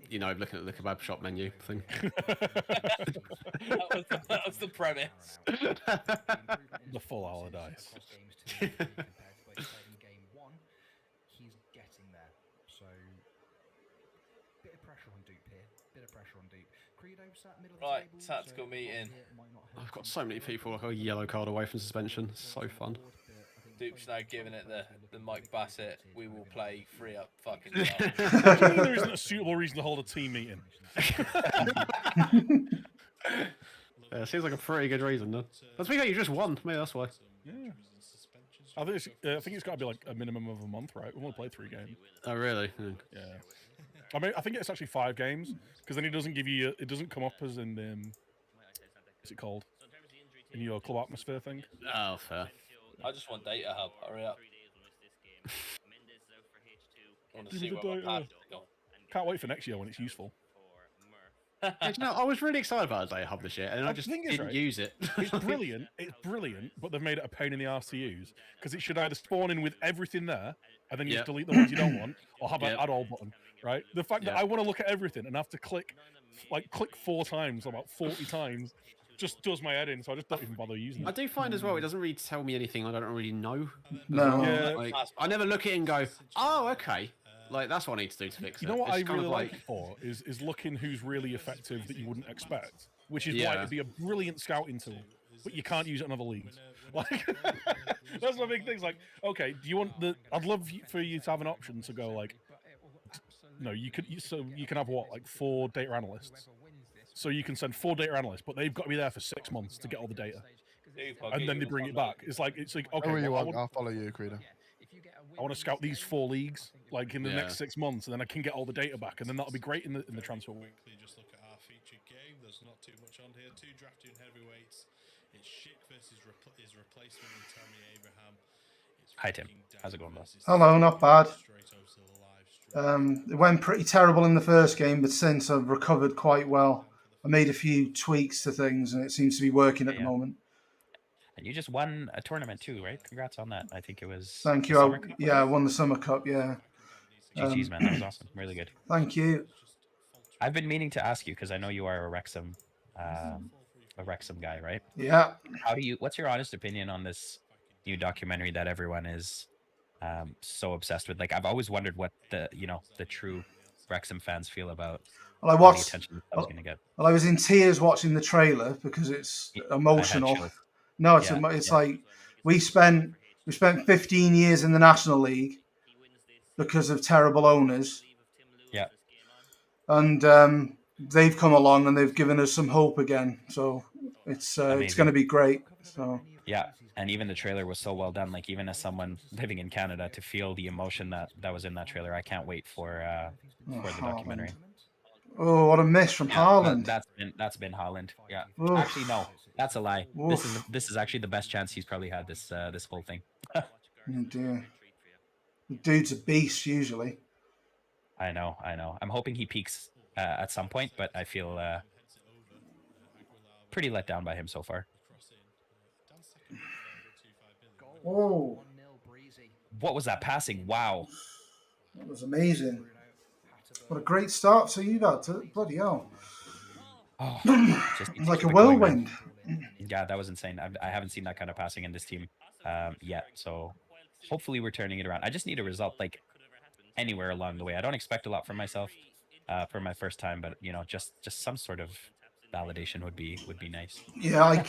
S11: you know, looking at the kebab shop menu thing.
S14: that was the premise.
S10: The full Allardyce.
S5: He's getting there. So, bit of pressure on Dupe here. Bit of pressure on Dupe. Credo sat middle of the
S14: Right,
S5: table,
S14: tactical
S5: so
S14: meeting.
S11: I've got so many people like a yellow card away from suspension. It's so fun.
S14: Dupe's now giving it the Mike Bassett. We will play free up fucking.
S10: There isn't a suitable reason to hold a team meeting.
S11: Yeah, seems like a pretty good reason, though. But speaking of, you just won. Maybe that's why.
S10: Yeah. I think it's got to be like a minimum of a month, right? We want to play 3 games.
S11: Oh, really?
S10: Yeah. I mean, I think it's actually 5 games, because then it doesn't give you. It doesn't come up as in what's it called? In your club atmosphere thing.
S11: Oh, fair.
S14: I just want data hub. Hurry up. I want to
S10: Give
S14: see
S10: me the
S14: where my
S10: data.
S14: pad's gone.
S10: Can't wait for next year when it's useful.
S11: Yeah, do you know, I was really excited about the Day Hub this year, and I just
S10: thing is,
S11: didn't
S10: right,
S11: use it.
S10: It's brilliant. It's brilliant, but they've made it a pain in the arse to use, because it should either spawn in with everything there, and then you just delete the ones you don't want, or have an add all button, right? The fact that I want to look at everything and have to click 4 times, about 40 times, just does my head in, so I just don't even bother using it.
S11: I do find as well, it doesn't really tell me anything I don't really know.
S4: No.
S10: Yeah.
S11: Like, I never look at it and go, oh, okay. Like, that's what I need to do to fix it.
S10: You know what
S11: It's
S10: I
S11: kind
S10: really
S11: of
S10: like it for is looking who's really effective that you wouldn't expect, which is why
S11: Yeah.
S10: it'd be a brilliant scouting tool, but you can't use it in other leagues. Like, that's my big thing. It's like, okay, do you want I'd love for you to have an option to go like, no, you could. So you can have what, like 4 data analysts. So you can send 4 data analysts, but they've got to be there for 6 months to get all the data, and then they bring it back. It's like okay,
S13: Whoever you
S10: well,
S13: want, I'll follow you, Credo.
S10: I want to scout these 4 leagues like in the next 6 months, and then I can get all the data back, and then that'll be great in the transfer week.
S1: Just look at our featured game. There's not too much on here. 2 drafting heavyweights. It's Schick versus his replacement in Tammy Abraham.
S6: Hi, Tim. How's it going, boss?
S4: Hello, not bad. It went pretty terrible in the first game, but since I've recovered quite well. I made a few tweaks to things, and it seems to be working at the moment.
S6: And you just won a tournament too, right? Congrats on that. I think it was.
S4: Thank
S6: the
S4: you.
S6: Summer Cup,
S4: I won the Summer Cup, yeah.
S8: GG's, man. That was awesome. Really good.
S4: Thank you.
S8: I've been meaning to ask you because I know you are a Wrexham guy, right?
S4: Yeah.
S8: What's your honest opinion on this new documentary that everyone is so obsessed with? Like, I've always wondered what the true Wrexham fans feel about
S4: Well,
S8: all the attention that was going to get.
S4: Well, I was in tears watching the trailer because it's emotional. No, it's like we spent 15 years in the National League because of terrible owners.
S8: Yeah.
S4: And they've come along and they've given us some hope again. So it's going to be great. So
S8: yeah, and even the trailer was so well done. Like, even as someone living in Canada, to feel the emotion that was in that trailer, I can't wait for the documentary.
S4: Oh, what a miss from Haaland!
S8: That's been Haaland. Yeah.
S4: Oof.
S8: Actually, no, that's a lie.
S4: Oof.
S8: This is actually the best chance he's probably had this whole thing.
S4: Oh dear. The dude's a beast usually.
S8: I know. I'm hoping he peaks at some point, but I feel pretty let down by him so far.
S4: Whoa.
S8: What was that passing? Wow.
S4: That was amazing. What a great start for you had. Bloody hell.
S8: Oh,
S4: like a whirlwind.
S8: Yeah, that was insane. I haven't seen that kind of passing in this team yet. So hopefully we're turning it around. I just need a result like anywhere along the way. I don't expect a lot from myself for my first time, but just some sort of validation would be nice.
S4: Yeah,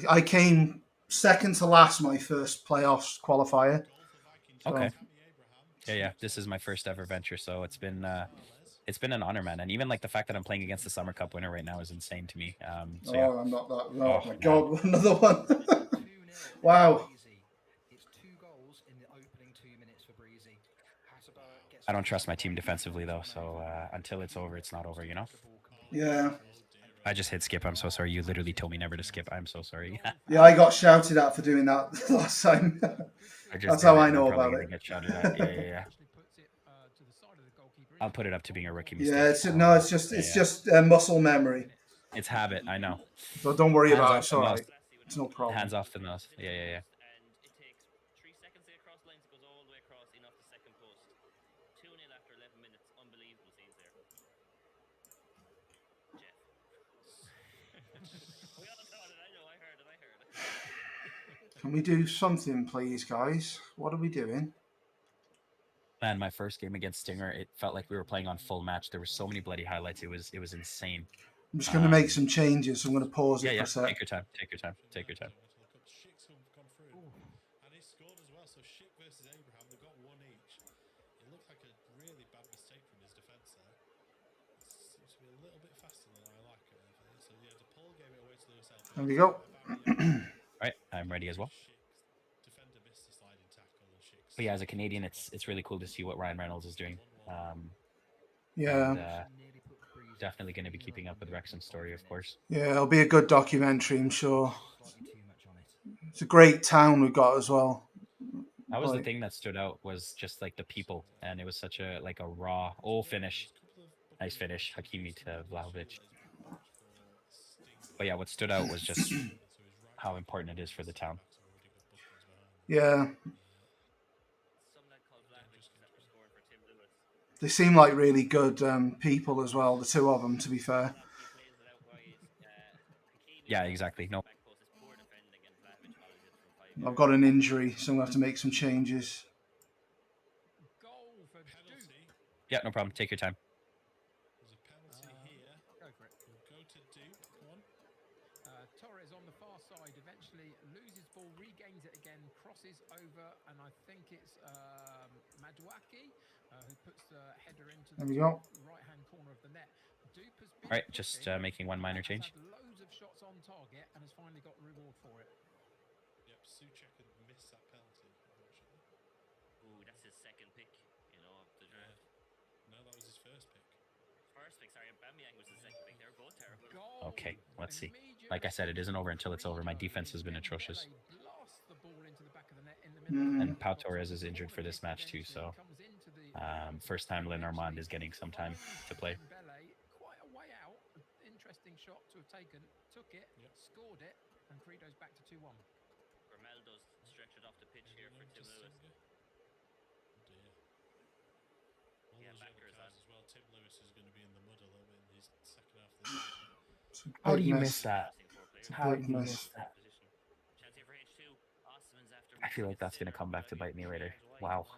S4: I came second to last my first playoffs qualifier.
S8: So. Okay. Yeah. This is my first ever venture, so it's been an honor, man. And even like the fact that I'm playing against the Summer Cup winner right now is insane to me. So, yeah.
S4: I'm not that. Oh my God, another one. Wow.
S8: I don't trust my team defensively though, so until it's over, it's not over,
S4: Yeah.
S8: I just hit skip. I'm so sorry. You literally told me never to skip. I'm so sorry.
S4: Yeah, I got shouted at for doing that last time. That's how I know about it.
S8: Get shouted at. Yeah. I'll put it up to being a rookie mistake.
S4: Yeah, it's just muscle memory.
S8: It's habit. I know.
S4: So don't worry about it. It's all right. It's no problem.
S8: Hands off the mouse. Yeah.
S4: Can we do something, please, guys? What are we doing?
S8: Man, my first game against Stinger, it felt like we were playing on full match. There were so many bloody highlights. It was insane.
S4: I'm just going to make some changes. I'm going to pause it for a sec.
S8: Take your time.
S1: And he scored as well. So Schick versus Abraham, they got one each. It looked like a really bad mistake from his defence there. It seems to be a little bit faster than I like it. So yeah, DePaul gave it away to Lewis Elton.
S4: There we go.
S8: All right, I'm ready as well. But yeah, as a Canadian, it's really cool to see what Ryan Reynolds is doing.
S4: Yeah.
S8: And, definitely going to be keeping up with Wrexham's story, of course.
S4: Yeah, it'll be a good documentary, I'm sure. It's a great town we've got as well.
S8: That was the thing that stood out, was just like the people, and it was such a raw finish. Nice finish, Hakimi to Vlahovic. But yeah, what stood out was just how important it is for the town.
S4: Yeah. They seem like really good people as well, the two of them, to be fair.
S8: Yeah, exactly. No.
S4: I've got an injury, so I'm going to have to make some changes.
S8: Yeah, no problem. Take your time.
S1: There's a penalty here. Go for it. We'll go to Duke. Come on.
S3: Torres on the far side eventually loses ball, regains it again, crosses over, and I think it's Maduaki who puts the header into the right-hand corner of the net.
S8: All right, just making one minor change.
S3: Loads of shots on target and has finally got the reward for it.
S1: Yep, Suchek had missed that penalty, unfortunately.
S2: Ooh, that's his second pick, of the draft.
S1: No, that was his first pick.
S2: First pick, sorry, Aubameyang was the second pick. They were both terrible.
S8: Okay, let's see. Like I said, it isn't over until it's over. My defense has been atrocious. And Pau Torres is injured for this match too, so first time Lenormand is getting some time to play.
S3: Quite a way out. Interesting shot to have taken. Took it, scored it, and Credo's back to 2-1.
S2: Romeldo's stretched it off the pitch here for Tim Lewis.
S8: How do
S4: Big
S8: you
S4: miss.
S8: miss that? How
S4: Big
S8: do you
S4: miss.
S8: miss that? I feel like that's going to come back to bite me later. Wow.
S1: Oh,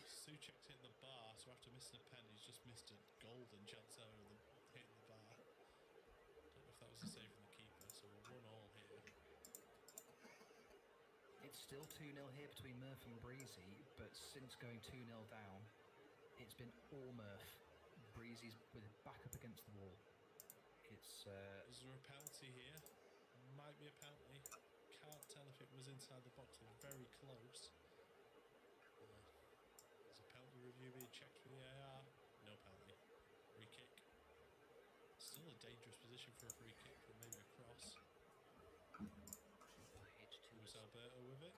S1: Suchek's hit the bar, so after missing a pen, he's just missed a golden chance there of the hitting the bar. Don't know if that was a save from the keeper, so we're 1-1 here.
S7: It's still 2-0 here between Murph and Breezy, but since going 2-0 down, it's been all Murph. Breezy's with his back up against the wall. It's
S1: Is there a penalty here? Might be a penalty. Can't tell if it was inside the box or very close. There's a penalty review being checked for the AR. No penalty. Free kick. Still a dangerous position for a free kick from maybe a cross. Lewis Alberto with it.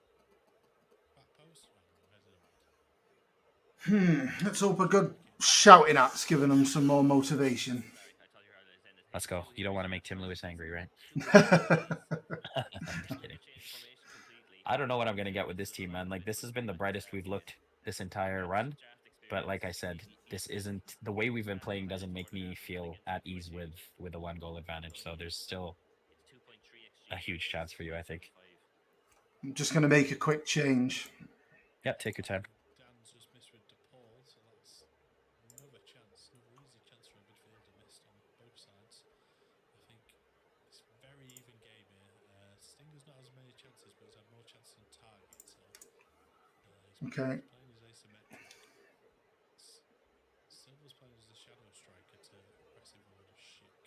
S1: Back post. Oh no, headed wide.
S4: Let's hope a good shouting at's giving them some more motivation.
S8: Let's go. You don't want to make Tim Lewis angry, right? I'm just kidding. I don't know what I'm going to get with this team, man. Like, this has been the brightest we've looked this entire run. But like I said, this isn't the way we've been playing doesn't make me feel at ease with a 1-goal advantage. So there's still a huge chance for you, I think.
S4: I'm just going to make a quick change.
S8: Yep, take your time.
S1: Dan's just missed with DePaul, so that's another chance, another easy chance for a midfielder missed on both sides. I think it's a very even game here. Stinger's not as many chances, but he's had more chances on target, so he's playing his asymmetric. Silver's playing as a shadow striker to aggressive ward of Schick. I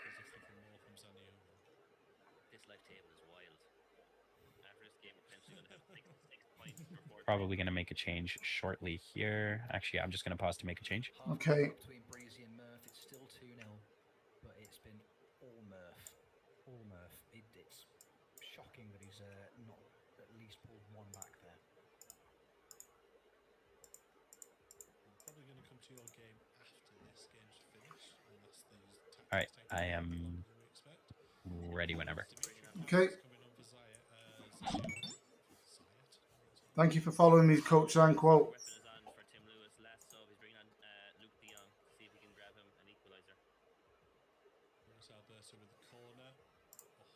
S1: think he's looking for more from Zaniolo.
S2: This live table is wild. After this game, we're potentially going to have 6 points before.
S8: Probably going to make a change shortly here. Actually, I'm just going to pause to make a change.
S4: Okay.
S7: Between Breezy and Murph, it's still 2-0, but it's been all Murph. All Murph. It's shocking that he's not at least pulled one back there.
S1: We're probably going to come to your game after this game's finished, unless these tactics
S8: All right,
S1: take
S8: I
S1: longer
S8: am
S1: than we expect.
S8: ready whenever.
S4: Okay.
S1: Coming on for Zayat.
S4: Thank you for following me, Coach Zanquo.
S2: Weapon is on for Tim Lewis. Last sub, he's bringing on Luke De Jong to see if he can grab him an equaliser.
S1: Lewis Alberto with the corner. Oh,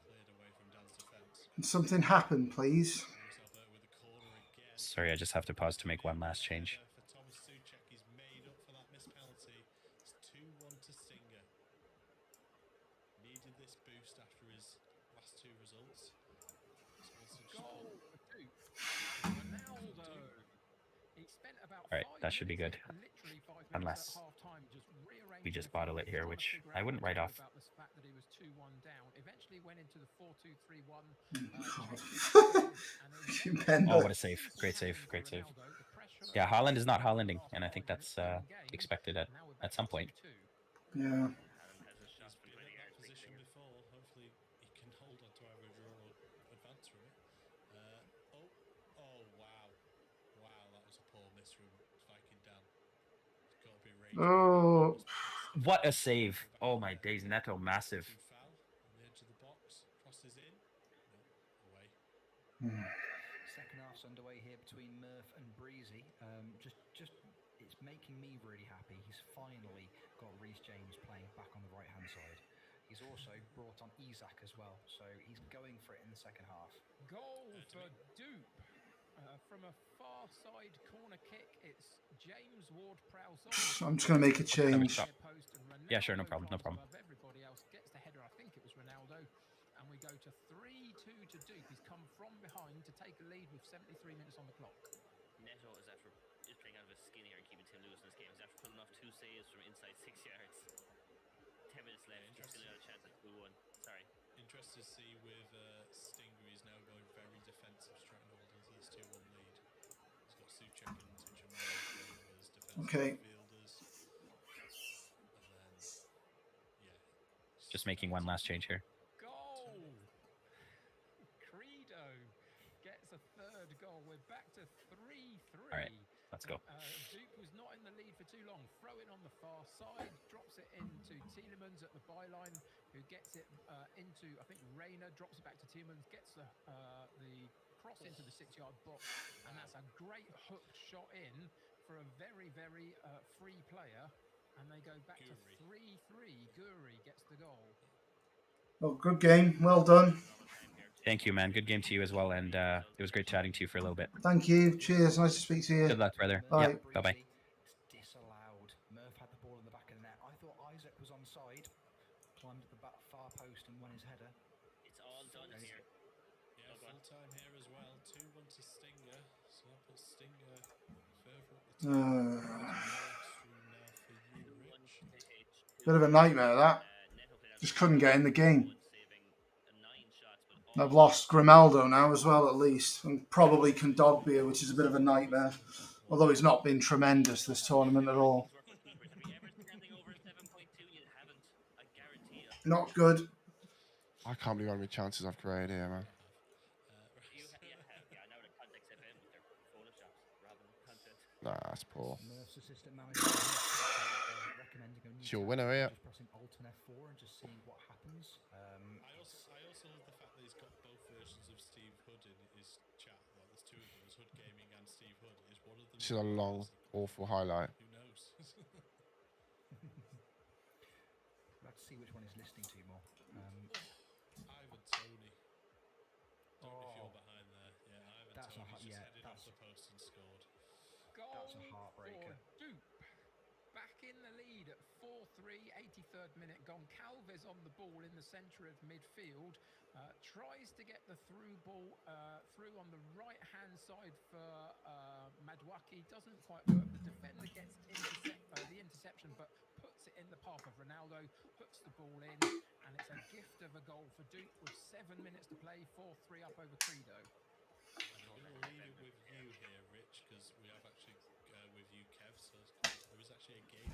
S1: cleared away from Dan's defence.
S4: Can something happen, please?
S1: Lewis Alberto with the corner again.
S8: Sorry, I just have to pause to make one last change.
S1: For Thomas Suchek, he's made up for that missed penalty. It's 2-1 to Stinger. Needed this boost after his last two results.
S3: Goal for Duke. Ronaldo. He spent about
S8: All right, that should be good. Unless we just bottle it here, which I wouldn't write off.
S3: About the fact that he was 2-1 down. Eventually went into the 4-2-3-1.
S8: Oh, what a save. Great save. Great save. Yeah, Haaland is not Haalanding, and I think that's expected at some point.
S4: Yeah.
S1: He's been in that position before. Hopefully he can hold on to either a draw or advance from it. Oh, wow. Wow, that was a poor miss from Viking Dan. He's got to be raging.
S4: Oh.
S8: What a save. Oh, my days. Neto, massive.
S1: Foul on the edge of the box. Crosses in. No, away.
S7: Second half's underway here between Murph and Breezy. Just it's making me really happy. He's finally got Reece James playing back on the right-hand side. He's also brought on Isak as well, so he's going for it in the second half.
S3: Goal for Dupe. From a far side corner kick, it's James Ward-Prowse.
S4: I'm just going to make a change.
S8: Yeah, sure, no problem, no problem.
S3: Everybody else gets the header. I think it was Ronaldo. And we go to 3-2 to Dupe. He's come from behind to take a lead with 73 minutes on the clock.
S2: Neto is playing out of his skin here and keeping Tim Lewis in this game. He's after pulling off 2 saves from inside 6 yards. 10 minutes left. He's still got a chance at 2-1. Sorry.
S1: Interested to see with Stinger. He's now going very defensive, trying to hold onto this 2-1 lead. He's got Suchek and Tuchemani playing as defensive midfielders. And then, yeah.
S8: Just making one last change here.
S3: Goal! Credo gets a third goal. We're back to 3-3.
S8: All right, let's go.
S3: Duke was not in the lead for too long. Throw it on the far side, drops it into Tielemans at the byline, who gets it into, I think Rayner drops it back to Tielemans, gets the cross into the 6-yard box, and that's a great hooked shot in for a very, very free player. And they go back to 3-3. Guri gets the goal.
S4: Well, good game. Well done.
S8: Thank you, man. Good game to you as well. And it was great chatting to you for a little bit.
S4: Thank you. Cheers. Nice to speak to you.
S8: Good luck, brother.
S4: Bye.
S8: Yeah, bye-bye.
S7: It's disallowed. Murph had the ball in the back of the net. I thought Isaac was onside. Climbed at the back far post and won his header.
S2: It's all done here.
S1: Yeah, full time here as well. 2-1 to Stinger. So that puts Stinger further up the
S4: Bit of a nightmare, that. Just couldn't get in the game. I've lost Grimaldo now as well, at least. And probably Kondogbia, which is a bit of a nightmare. Although he's not been tremendous this tournament at all. Not good.
S13: I can't believe how many chances I've created here, man. Nah, that's poor. It's your winner here.
S7: Just pressing Alt and F4 and just seeing what happens.
S1: I also love the fact that he's got both versions of Steve Hood in his chat. Like, there's two of them. There's Hood Gaming and Steve Hood. Is one of them?
S13: This is a long, awful highlight.
S1: Who knows?
S7: Let's see which one is listening to you more.
S1: Ivan Tony. Don't know if you're behind there. Yeah, Ivan Tony's just headed off the post and scored.
S7: That's a heartbreaker.
S3: Back in the lead at 4-3, 83rd minute gone. Calves on the ball in the centre of midfield. Tries to get the through ball through on the right-hand side for Madwaki. Doesn't quite work. The defender gets the interception, but puts it in the path of Ronaldo. Puts the ball in, and it's a gift of a goal for Duke with 7 minutes to play. 4-3 up over Credo.
S1: I'm going to leave it with you here, Rich, because we have actually with you, Kev. So there is actually a game.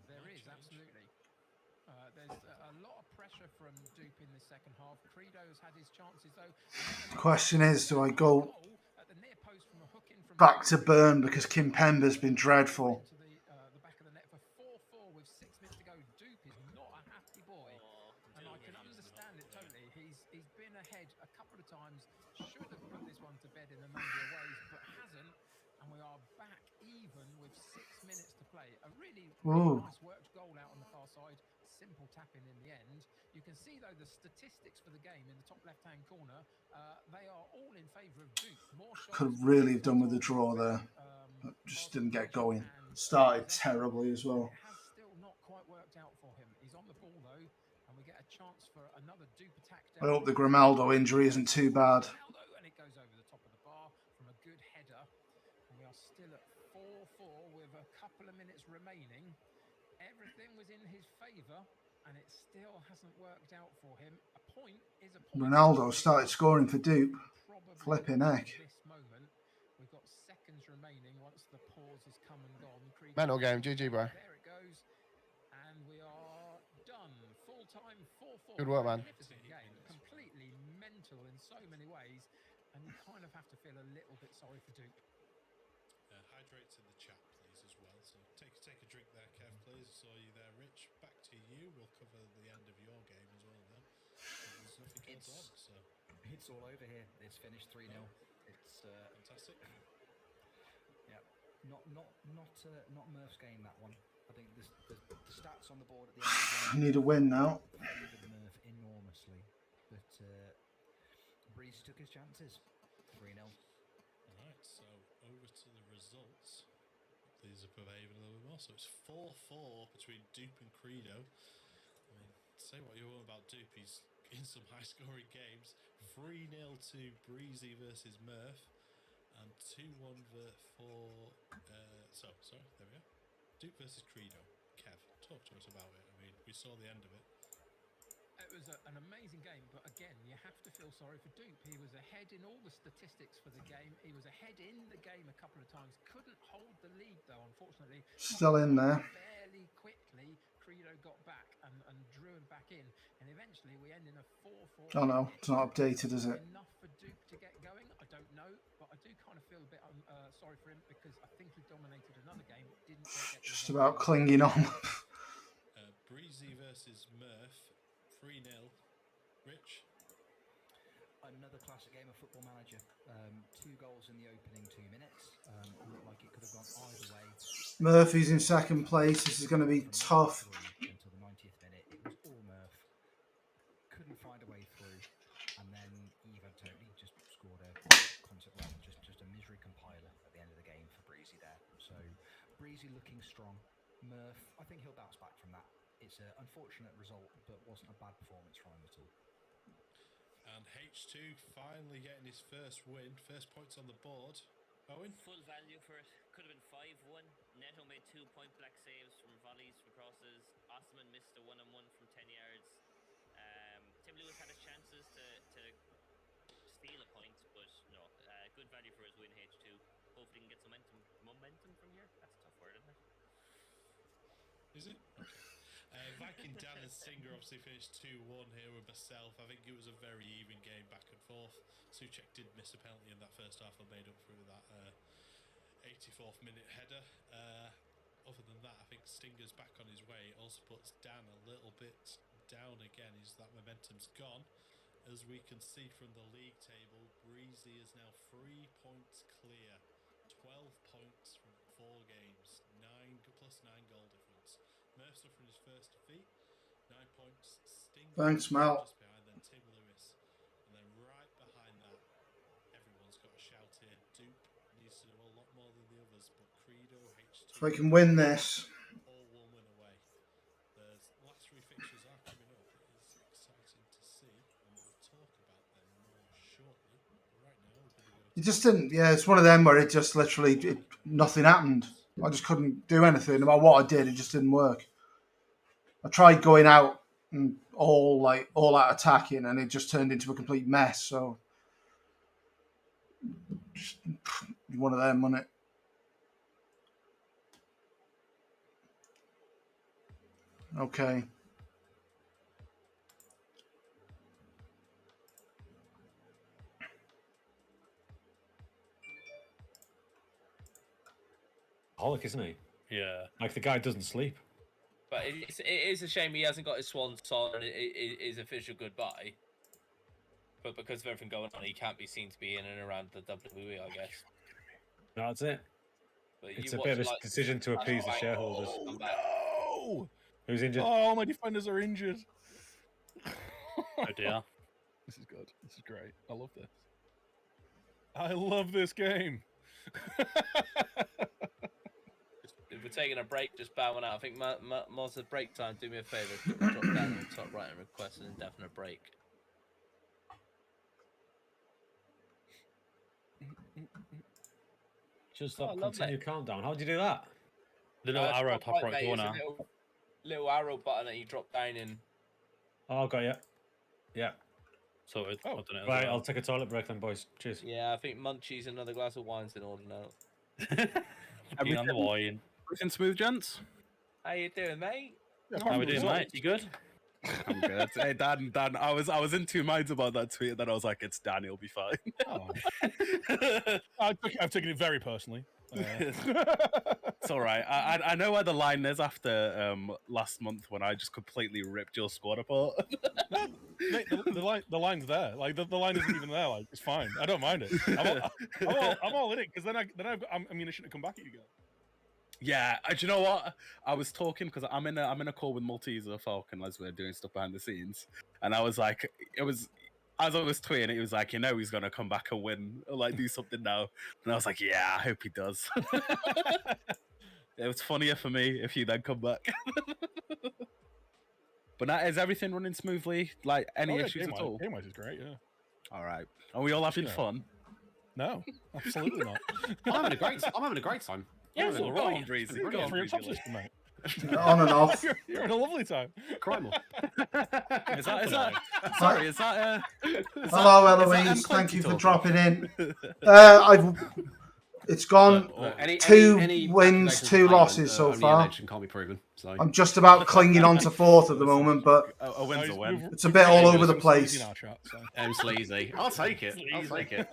S3: There is, absolutely. There's a lot of pressure from Dupe in the second half. Credo's had his chances, though.
S4: The question is, do I go back to Burn because Kim Pember's been dreadful?
S3: The back of the net for 4-4 with 6 minutes to go. Dupe is not a happy boy, and I can understand it totally. He's been ahead a couple of times. Should have put this one to bed in a number of ways, but hasn't. And we are back even with 6 minutes to play. A really nice worked goal out on the far side. Simple tapping in the end. You can see, though, the statistics for the game in the top left-hand corner. They are all in favour of Duke. More shots.
S4: Could really have done with a draw there. Just didn't get going. Started terribly as well.
S3: It has still not quite worked out for him. He's on the ball, though, and we get a chance for another Duke attack.
S4: I hope the Grimaldo injury isn't too bad.
S3: And it goes over the top of the bar from a good header. And we are still at 4-4 with a couple of minutes remaining. Everything was in his favour, and it still hasn't worked out for him. A point is a point.
S4: Ronaldo started scoring for Dupe. Flipping heck.
S3: This moment, we've got seconds remaining once the pause has come and gone.
S13: Mental game, GG, bro.
S3: There it goes, and we are done. Full time 4-4.
S13: Good work, man.
S3: Magnificent game, completely mental in so many ways, and you kind of have to feel a little bit sorry for Duke.
S1: Hydrate in the chat, please, as well. So take a drink there, Kev, please. Saw you there, Rich. Back to you. We'll cover the end of your game as well now. There's nothing else on, so
S7: it's all over here. It's finished 3-0. It's
S1: fantastic.
S7: Yeah, not Murph's game, that one. I think the stats on the board at the end of the game.
S4: I need a win now.
S7: Favored Murph enormously, but Breezy took his chances. 3-0.
S1: Alright, so over to the results. These are behaving a little bit more. So it's 4-4 between Dupe and Credo. I mean, say what you want about Dupe, he's in some high-scoring games. 3-0 to Breezy versus Murph, and 2-1 for. Sorry, there we go. Dupe versus Credo. Kev, talk to us about it. I mean, we saw the end of it.
S3: It was an amazing game, but again, you have to feel sorry for Dupe. He was ahead in all the statistics for the game. He was ahead in the game a couple of times. Couldn't hold the lead, though, unfortunately.
S4: Still in there.
S3: Fairly quickly, Credo got back and drew him back in. And eventually, we end in a 4-4.
S4: Oh no, it's not updated, is it?
S3: Enough for Dupe to get going? I don't know, but I do kind of feel a bit sorry for him because I think he dominated another game. Didn't get
S4: Just about clinging on.
S1: Breezy versus Murph. 3-0. Rich?
S7: manager. 2 goals in the opening 2 minutes. Looked like it could have gone either way.
S4: Murphy's in second place. This is going to be tough.
S7: Until the 90th minute, it was all Murph. Couldn't find a way through, and then Eva totally just scored a just a misery compiler at the end of the game for Breezy there. So Breezy looking strong. Murph, I think he'll bounce back from that. It's an unfortunate result, but wasn't a bad performance from him at all.
S1: And H2 finally getting his first win, first points on the board. Owen?
S2: Full value for it. Could have been 5-1. Neto made 2 point-blank saves from volleys, from crosses. Osman missed a 1-on-1 from 10 yards. Tim Lewis had his chances to steal a point, but no. Good value for his win, H2. Hopefully he can get some momentum from here. That's a tough word, isn't it?
S1: Is it? Okay. Viking Dan and Singer obviously finished 2-1 here with myself. I think it was a very even game back and forth. Suchek did miss a penalty in that first half and made up through that 84th minute header. Other than that, I think Stinger's back on his way. It also puts Dan a little bit down again. That momentum's gone. As we can see from the league table, Breezy is now 3 points clear. 12 points from 4 games. 9 goal difference. Murph suffering his first defeat. 9 points. Stinger
S4: Thanks, Mal.
S1: just behind, then Tim Lewis. And then right behind that, everyone's got a shout here. Dupe needs to do a lot more than the others, but Credo, H2...
S4: If I can win this.
S1: All one win away. The last 3 fixtures are coming up. It is exciting to see, and we'll talk about them more shortly. But right now, we're going to go...
S4: It just didn't, yeah, it's one of them where it just literally, nothing happened. I just couldn't do anything. No matter what I did, it just didn't work. I tried going out and all out attacking, and it just turned into a complete mess. So, just one of them, wasn't it? Okay.
S12: Holic, isn't he?
S1: Yeah.
S12: Like the guy doesn't sleep.
S14: But it is a shame he hasn't got his swan song and his official goodbye. But because of everything going on, he can't be seen to be in and around the WWE, I guess.
S12: That's it.
S14: But
S12: It's a bit of a decision to appease the shareholders.
S10: Oh,
S12: Who's injured?
S10: Oh, my defenders are injured.
S1: Oh dear.
S10: This is good. This is great. I love this. I love this game.
S14: If we're taking a break, just bowing out. I think Moz at break time. Do me a favour. Drop down on the top right and request an indefinite break.
S12: Just continue countdown. How do you do that?
S1: The little arrow top right corner.
S14: Little arrow button that you drop down in.
S12: Oh, got you. Yeah.
S1: So I've done it.
S12: Right, I'll take a toilet break then, boys. Cheers.
S14: Yeah, I think Munchies and another glass of wine's in order now.
S1: Everything on the wine.
S9: Everything smooth, gents?
S14: How you doing, mate?
S1: How we doing, mate? You good?
S9: I'm good. Hey, Dan, I was in 2 minds about that tweet, and then I was like, it's Dan, he'll be fine.
S10: Oh. I've taken it very personally.
S9: It's all right. I know where the line is after last month when I just completely ripped your squad apart.
S10: The line's there. Like the line isn't even there. Like it's fine. I don't mind it. I'm all in it because then I've got ammunition to come back at you guys.
S9: Yeah, do you know what? I was talking because I'm in a call with Malteser Falcon as we're doing stuff behind the scenes, and I was like, as I was tweeting, it was like, he's gonna come back and win, or like do something now, and I was like, yeah, I hope he does. It was funnier for me if you then come back. But now, is everything running smoothly? Like any issues at all?
S10: Game-wise is great, yeah.
S9: All right. Are we all having fun?
S10: No, absolutely not.
S11: I'm having a great time.
S10: Yeah,
S11: it's
S10: all
S11: all
S10: right. For your top system, mate.
S4: On and off.
S10: You're having a lovely time.
S11: Crimal.
S9: Is that? Sorry, is that?
S4: Hello, Eloise. Thank you for dropping in. It's gone two wins, 2 losses so far.
S11: Can't be proven. So
S4: I'm just about clinging on to 4th at the moment, but
S9: a win's a win.
S4: It's a bit all over the place.
S11: Sleazy. I'll take it. I'll take it.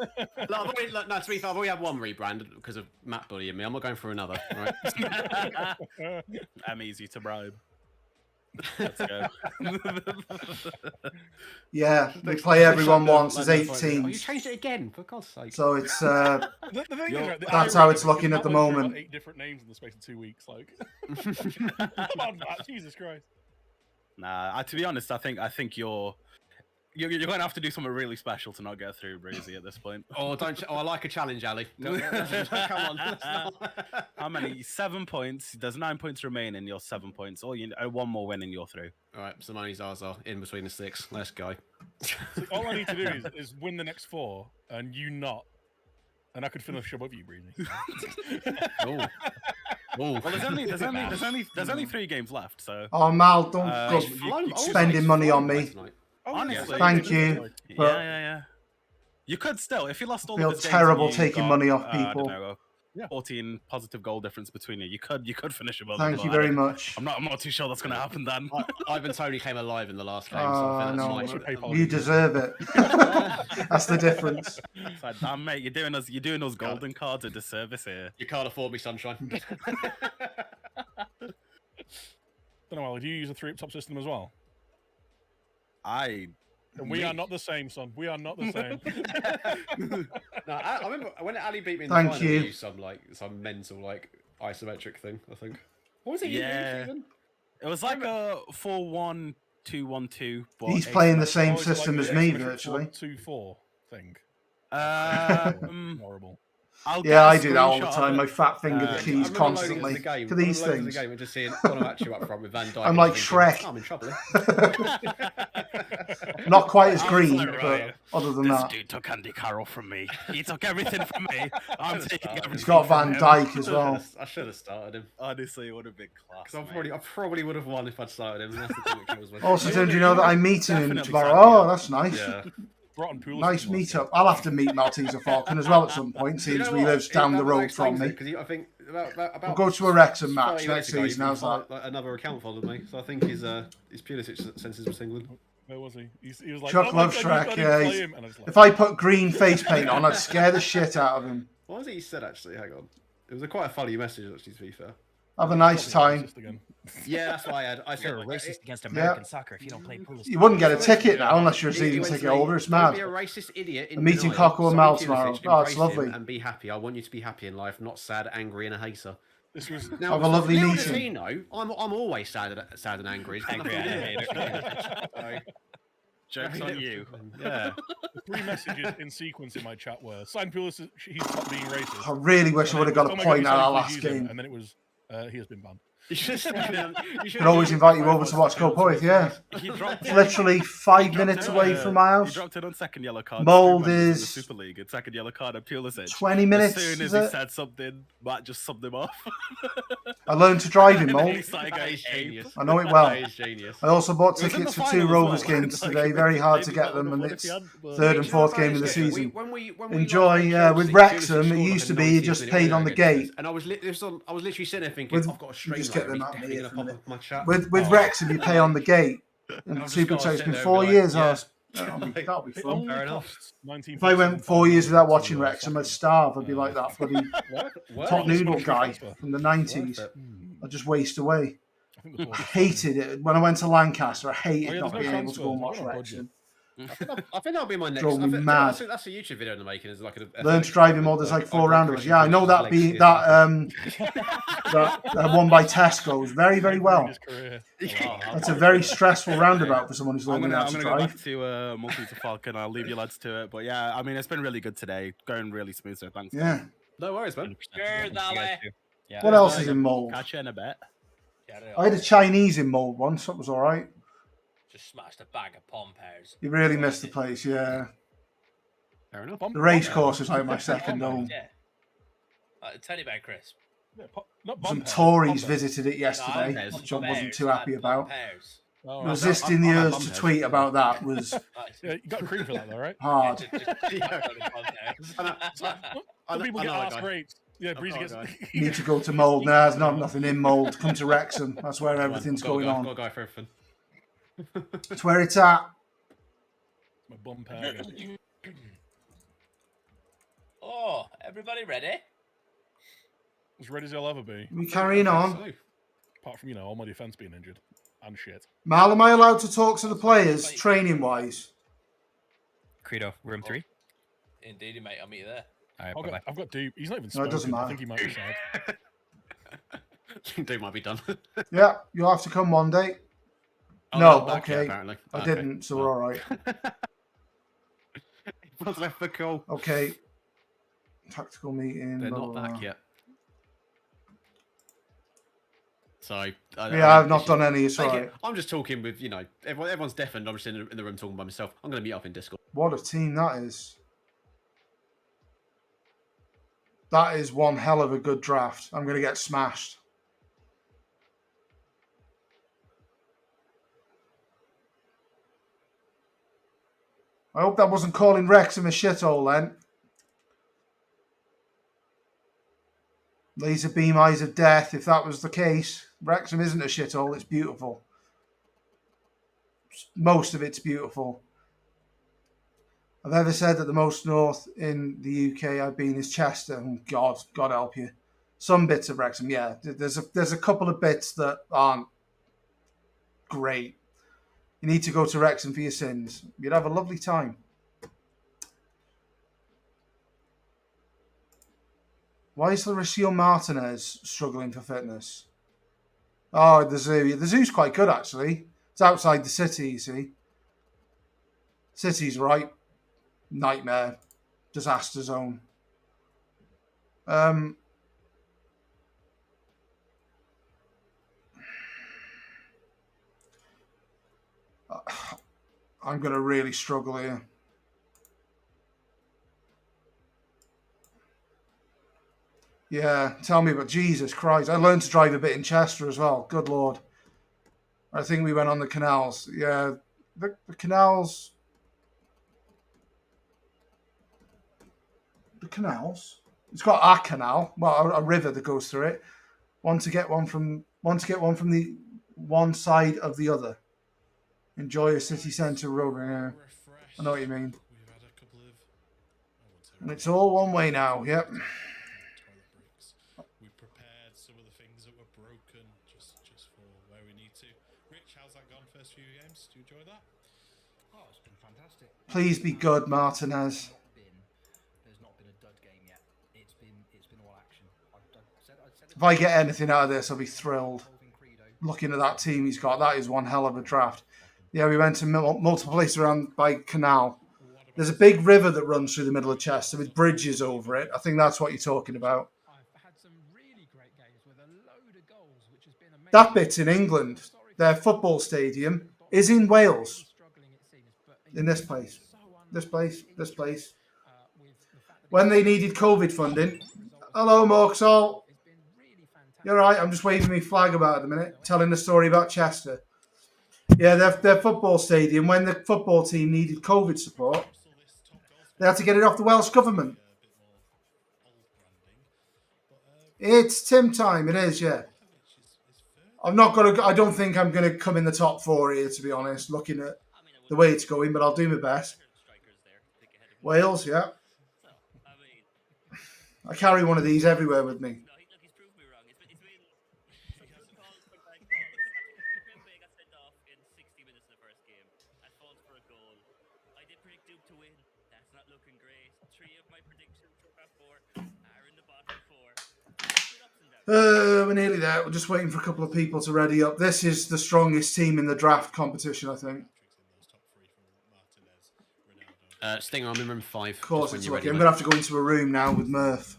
S11: No, to be fair, I've already had one rebrand because of Matt bullying me. I'm not going for another. Right?
S9: I'm easy to bribe. Let's go.
S4: Yeah, we play everyone once as 8
S11: Oh, you
S4: teams.
S11: changed it again, for God's sake.
S4: So it's
S10: The thing is, right, the
S4: that's
S10: irony
S4: how
S10: of
S4: it's
S10: it is
S4: looking
S10: Matt
S4: at the
S10: went through
S4: moment.
S10: about 8 different names in the space of 2 weeks. Like, come on, Matt, Jesus Christ.
S9: Nah, to be honest, I think you're going to have to do something really special to not get through, Breezy, at this point.
S11: Oh, don't! I like a challenge, Ali. Come on. Let's not.
S9: How many? 7 points. There's 9 points remaining. You're 7 points. One more win and you're through.
S11: All right, so money's ours are in between the 6. Let's go.
S10: See, all I need to do is win the next 4, and you not, and I could finish above you, Breezy.
S11: Oh.
S9: Well, there's only 3 games left, so.
S4: Oh, Mal, don't go
S9: you
S4: spending money on me.
S9: Honestly,
S4: Thank you. But
S9: Yeah. You could still, if you lost all
S4: feel
S9: of his games
S4: terrible
S9: and you
S4: taking
S9: got,
S4: money off
S9: I
S4: people.
S9: don't know, 14 positive goal difference between you. You could finish above.
S4: Thank
S9: them,
S4: you
S9: but
S4: very much.
S9: I'm not too sure that's going to happen then.
S11: Ivan Tony came alive in the last game, so
S4: Oh,
S11: I think
S4: no.
S11: that's my.
S4: You deserve it. That's the difference.
S9: It's like, damn, mate, you're doing us golden cards a disservice here.
S11: You can't afford me, sunshine.
S10: Don't know, Ali, do you use a 3 up top system as well? And we
S9: Me?
S10: are not the same, son. We are not the same.
S11: No, I remember when Ali beat me in the
S4: Thank
S11: final,
S4: you.
S11: he used some mental isometric thing, I think. What was it?
S9: Yeah.
S11: Even?
S9: It was like a 4-1-2-1-2. but
S4: He's playing the same
S10: Oh, is it
S4: system
S10: like
S4: as
S10: the
S4: me,
S10: asymmetric
S4: virtually.
S10: 4-2-4 thing.
S9: Horrible.
S4: Yeah, I do that all the time. My fat finger the
S11: I
S4: keys
S11: remember
S4: constantly.
S11: loading the game,
S4: Look at these
S11: loading
S4: things.
S11: The game and just seeing Bonaventure up front with Van Dijk.
S4: I'm
S11: and
S4: like
S11: thinking,
S4: Shrek.
S11: "Oh, I'm in trouble.
S4: Not quite as green,
S9: Right.
S4: but other than
S9: This
S4: that.
S9: dude took Andy Carroll from me. He took everything from me. I'm taking everything.
S4: He's got Van
S9: from him.
S4: Dijk as well.
S11: I should have started him.
S9: Honestly, it would have been class.
S11: Because I probably would have won if I'd started him. That's the thing that kills me.
S4: Also, Tim, do you know that I'm meeting him
S9: Definitely
S4: tomorrow?
S9: signed me
S4: Oh,
S9: up.
S4: that's nice.
S11: Yeah.
S4: Nice meetup. I'll have to meet Malteser Falcon as well at some point, seeing as he lives down the road from me.
S11: Because I think about
S4: We'll go to a Wrexham
S11: 30
S4: match
S11: minutes
S4: next
S11: ago,
S4: season.
S11: he
S4: How's that?
S11: like, another account followed me, so I think his Pulisic senses was tingling.
S10: Where was he? He was like,
S4: Chuck
S10: oh my
S4: loves
S10: God, you
S4: Shrek.
S10: can't
S4: Yeah,
S10: even play
S4: he's-
S10: him. And I was like,
S4: if I put green face paint on, I'd scare the shit out of him.
S11: What was it he said actually? Hang on. It was quite a funny message actually, to be fair.
S4: Have a nice time.
S11: Yeah, that's what I had. I said
S5: You're a racist against
S4: Yeah.
S5: American soccer if you don't play Pulisic.
S4: You wouldn't get a ticket now unless you're a
S11: He
S4: season
S11: went to
S4: ticket
S11: me,
S4: holder. It's
S11: "Don't
S4: mad.
S11: be a racist idiot in
S4: I'm meeting
S11: denial.
S4: Coco and
S11: Sign
S4: Mal
S11: Pulisic,
S4: tomorrow. Oh, it's
S11: embrace him
S4: lovely.
S11: And be happy. I want you to be happy in life, not sad, angry, and a hater.
S10: This was
S4: Have a lovely
S11: little does
S4: meeting.
S11: he know, I'm always sad and angry. It's got
S5: Angry
S11: nothing
S5: and
S11: to do
S5: a
S11: with it. So,
S9: Joke's on you.
S11: Yeah.
S10: the 3 messages in sequence in my chat were sign Pulisic, he's stopped being racist.
S4: I really wish I
S10: And
S4: would
S10: then
S4: have got
S10: it
S4: a
S10: was, "Oh my
S4: point
S10: God,
S4: out of our
S10: please
S4: last
S10: use him,"
S4: game.
S10: And then it was he has been banned.
S11: You should
S4: Could always invite you over to watch Go Poeth, yeah.
S9: He dropped
S4: It's literally 5 minutes away from my
S9: He
S4: house.
S9: dropped it on second yellow card.
S4: Mold
S9: Two members in the
S4: is
S9: Super League. It's second yellow card and Pulisic.
S4: 20 minutes,
S9: As soon
S4: is
S9: as he
S4: it?
S9: said something, Matt just subbed him off.
S4: I learned to drive in
S9: And then he
S4: Mold.
S9: started
S11: That
S9: going
S11: is
S9: ape.
S11: genius.
S4: I know it well.
S11: That is genius.
S4: I also bought
S9: It was in
S4: tickets
S9: the
S4: for 2
S9: final as
S4: Rovers
S9: well.
S4: games
S9: Like,
S4: today. Very hard to
S9: maybe
S4: get
S9: that
S4: them,
S9: would
S4: and
S9: have
S4: it's
S9: won if he hadn't, but-
S4: third
S11: Do
S4: and
S11: you know what
S4: fourth game in the
S11: that is, though?
S4: season.
S11: When we
S4: Enjoy,
S11: lost
S4: yeah, with
S11: Chelsea,
S4: Wrexham,
S11: Pulisic
S4: it
S11: scored
S4: used to
S11: like
S4: be you
S11: 90th
S4: just
S11: minute
S4: paid
S11: winner
S4: on the
S11: against
S4: gate.
S11: us, and I was literally sitting there thinking,
S4: With-
S11: I've got a
S4: you just
S11: stream
S4: get
S11: like
S4: them out
S11: definitely
S4: here
S11: gonna
S4: for a
S11: pop
S4: minute.
S11: up my chat.
S4: With Wrexham, you pay on the gate. And
S11: I've just
S4: Super
S11: got to
S4: so it's
S11: sit
S4: been
S11: there and
S4: 4
S11: be like,
S4: years.
S11: yeah.
S4: That'll be
S10: It
S4: fun.
S10: only
S11: Fair enough.
S10: costs 19.
S4: If I went 4 years without watching Wrexham, I'd starve. I'd be like that bloody top noodle guy from the 90s. I'd just waste away. I hated it. When I went to Lancaster, I hated not being able to go and watch Wrexham.
S11: I think that'll be my next.
S4: Drove me
S11: I think
S4: mad.
S11: that's a YouTube video in the making. Is like a
S4: Learn to drive in Mold. There's like 4 roundabouts. Yeah, I know that that one by Tesco's very, very well. That's a very stressful roundabout for someone who's
S9: I'm
S4: learning
S9: gonna
S4: how to
S9: go
S4: drive.
S9: back to Multi to Falcon. I'll leave you lads to it. But yeah, I mean, it's been really good today. Going really smooth. So thanks.
S4: Yeah.
S9: guys.
S11: No worries, man.
S14: Cheers, Ali.
S4: What else is in Mold?
S9: Catch you in a bit.
S4: I had a Chinese in Mold once. That was all right.
S14: Just smashed a bag of pom pears.
S4: You really missed the place, yeah.
S11: Fair enough.
S4: The race course is like my second home.
S14: Yeah. Teddy bear crisp.
S4: Some Tories visited it yesterday, which I wasn't too happy about. Resisting the urge to tweet about that was
S10: Yeah, you got cream for that though, right?
S4: hard.
S10: Some people get asked rates. Yeah, Breezy gets.
S4: Need to go to Mold. Nah, there's not nothing in Mold. Come to Wrexham. That's where everything's going on.
S11: Got to go for everything.
S4: That's where it's at.
S10: My bum pear.
S14: Oh, everybody ready?
S10: As ready as I'll ever be.
S4: We carrying on.
S10: Apart from all my defense being injured. and shit.
S4: Mal, am I allowed to talk to the players training-wise?
S8: Credo, room 3.
S14: Indeed, mate. I'll meet you there.
S8: All right,
S10: Okay,
S8: bye-bye.
S10: I've got Deep. He's not even
S4: No,
S10: spoken.
S4: it doesn't matter.
S10: I think he might be sad.
S11: Dude might be done.
S4: Yeah, you'll have to come one day.
S11: Oh,
S4: No,
S11: not back yet,
S4: okay.
S11: apparently.
S4: I
S11: Okay.
S4: didn't, so we're all right.
S11: What's left for call?
S4: Okay. Tactical meeting.
S11: They're
S4: blah,
S11: not
S4: blah,
S11: back
S4: blah.
S11: yet. So
S4: I've not done any. It's all right.
S11: I'm just talking with, everyone's deafened. I'm just in the room talking by myself. I'm going to meet up in Discord.
S4: What a team that is. That is one hell of a good draft. I'm going to get smashed. I hope that wasn't calling Wrexham a shithole then. Laser beam eyes of death, if that was the case. Wrexham isn't a shithole, it's beautiful. Most of it's beautiful. I've ever said that the most north in the UK I've been is Chester, and God help you. Some bits of Wrexham, yeah. There's a couple of bits that aren't great. You need to go to Wrexham for your sins. You'd have a lovely time. Why is Lauricio Martinez struggling for fitness? Oh, the zoo. The zoo's quite good, actually. It's outside the city, you see. City's right. Nightmare. Disaster zone. I'm going to really struggle here. Yeah, tell me about Jesus Christ. I learned to drive a bit in Chester as well. Good Lord. I think we went on the canals. Yeah, the canals. The canals. It's got a canal, well, a river that goes through it. One to get one from the one side of the other. Enjoy a city centre road. Yeah. I know what you mean. And it's all one way now. Yep.
S1: We prepared some of the things that were broken just for where we need to. Rich, how's that gone first few games? Do you enjoy that?
S7: Oh, it's been fantastic.
S4: Please be good, Martinez.
S7: There's not been a dud game yet. It's been all action.
S4: If I get anything out of this, I'll be thrilled. Looking at that team he's got, that is one hell of a draft. Yeah, we went to multiple places around by canal. There's a big river that runs through the middle of Chester with bridges over it. I think that's what you're talking about. That bit's in England. Their football stadium is in Wales. In this place. This place. When they needed COVID funding. Hello, Morksall. You're right. I'm just waving my flag about at the minute, telling the story about Chester. Yeah, their football stadium, when the football team needed COVID support, they had to get it off the Welsh government. It's Tim time. It is, yeah. I don't think I'm going to come in the top 4 here, to be honest, looking at the way it's going, but I'll do my best. Wales, yeah. I carry one of these everywhere with me. We're nearly there. We're just waiting for a couple of people to ready up. This is the strongest team in the draft competition, I think.
S11: Stinger, I'm in room 5.
S4: Of course, it's lucky. I'm going to have to go into a room now with Murph.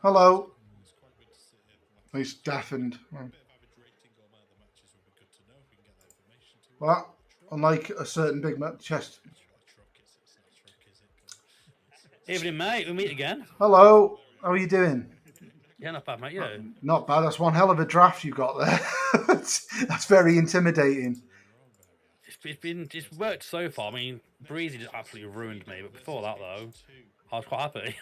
S4: Hello. He's deafened. What? Unlike a certain big chest.
S15: Evening, mate. We meet again.
S4: Hello. How are you doing?
S15: Yeah, not bad, mate. Yeah.
S4: Not bad. That's one hell of a draft you got there. That's very intimidating.
S15: It's worked so far. I mean, Breezy just absolutely ruined me. But before that, though, I was quite happy.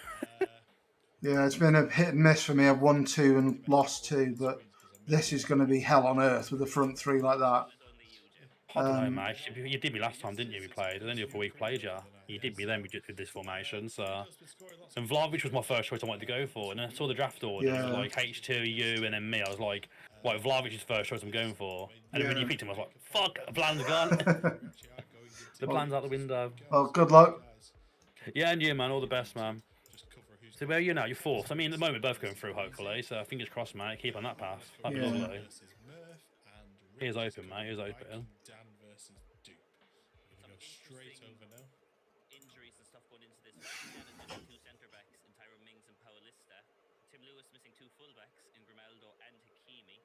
S4: Yeah, it's been a hit and miss for me. I've won 2 and lost 2, but this is going to be hell on earth with the front 3 like that.
S15: I don't know, mate. You did me last time, didn't you? We played. And then the other week played you. You did me then with this formation. So, and Vlahovic was my first choice I wanted to go for. And then I saw the draft order. And it was like H2, you, and then me. I was like, right, Vlahovic's first choice I'm going for. And then when you picked him, I was like, fuck, the plan's gone. The plan's out the window.
S4: Well, good luck.
S15: Yeah, and you, man. All the best, man. So where are you now? You're fourth. I mean, at the moment, both going through, hopefully. So fingers crossed, mate. Keep on that path. That'd be lovely. Here's open, mate. Here's open.
S1: Dan versus Dupe. We're going to go straight over now.
S2: Injuries and stuff going into this. Dan is missing 2 centre backs in Tyrone Mings and Paulista. Tim Lewis missing 2 fullbacks in Grimaldo and Hakimi.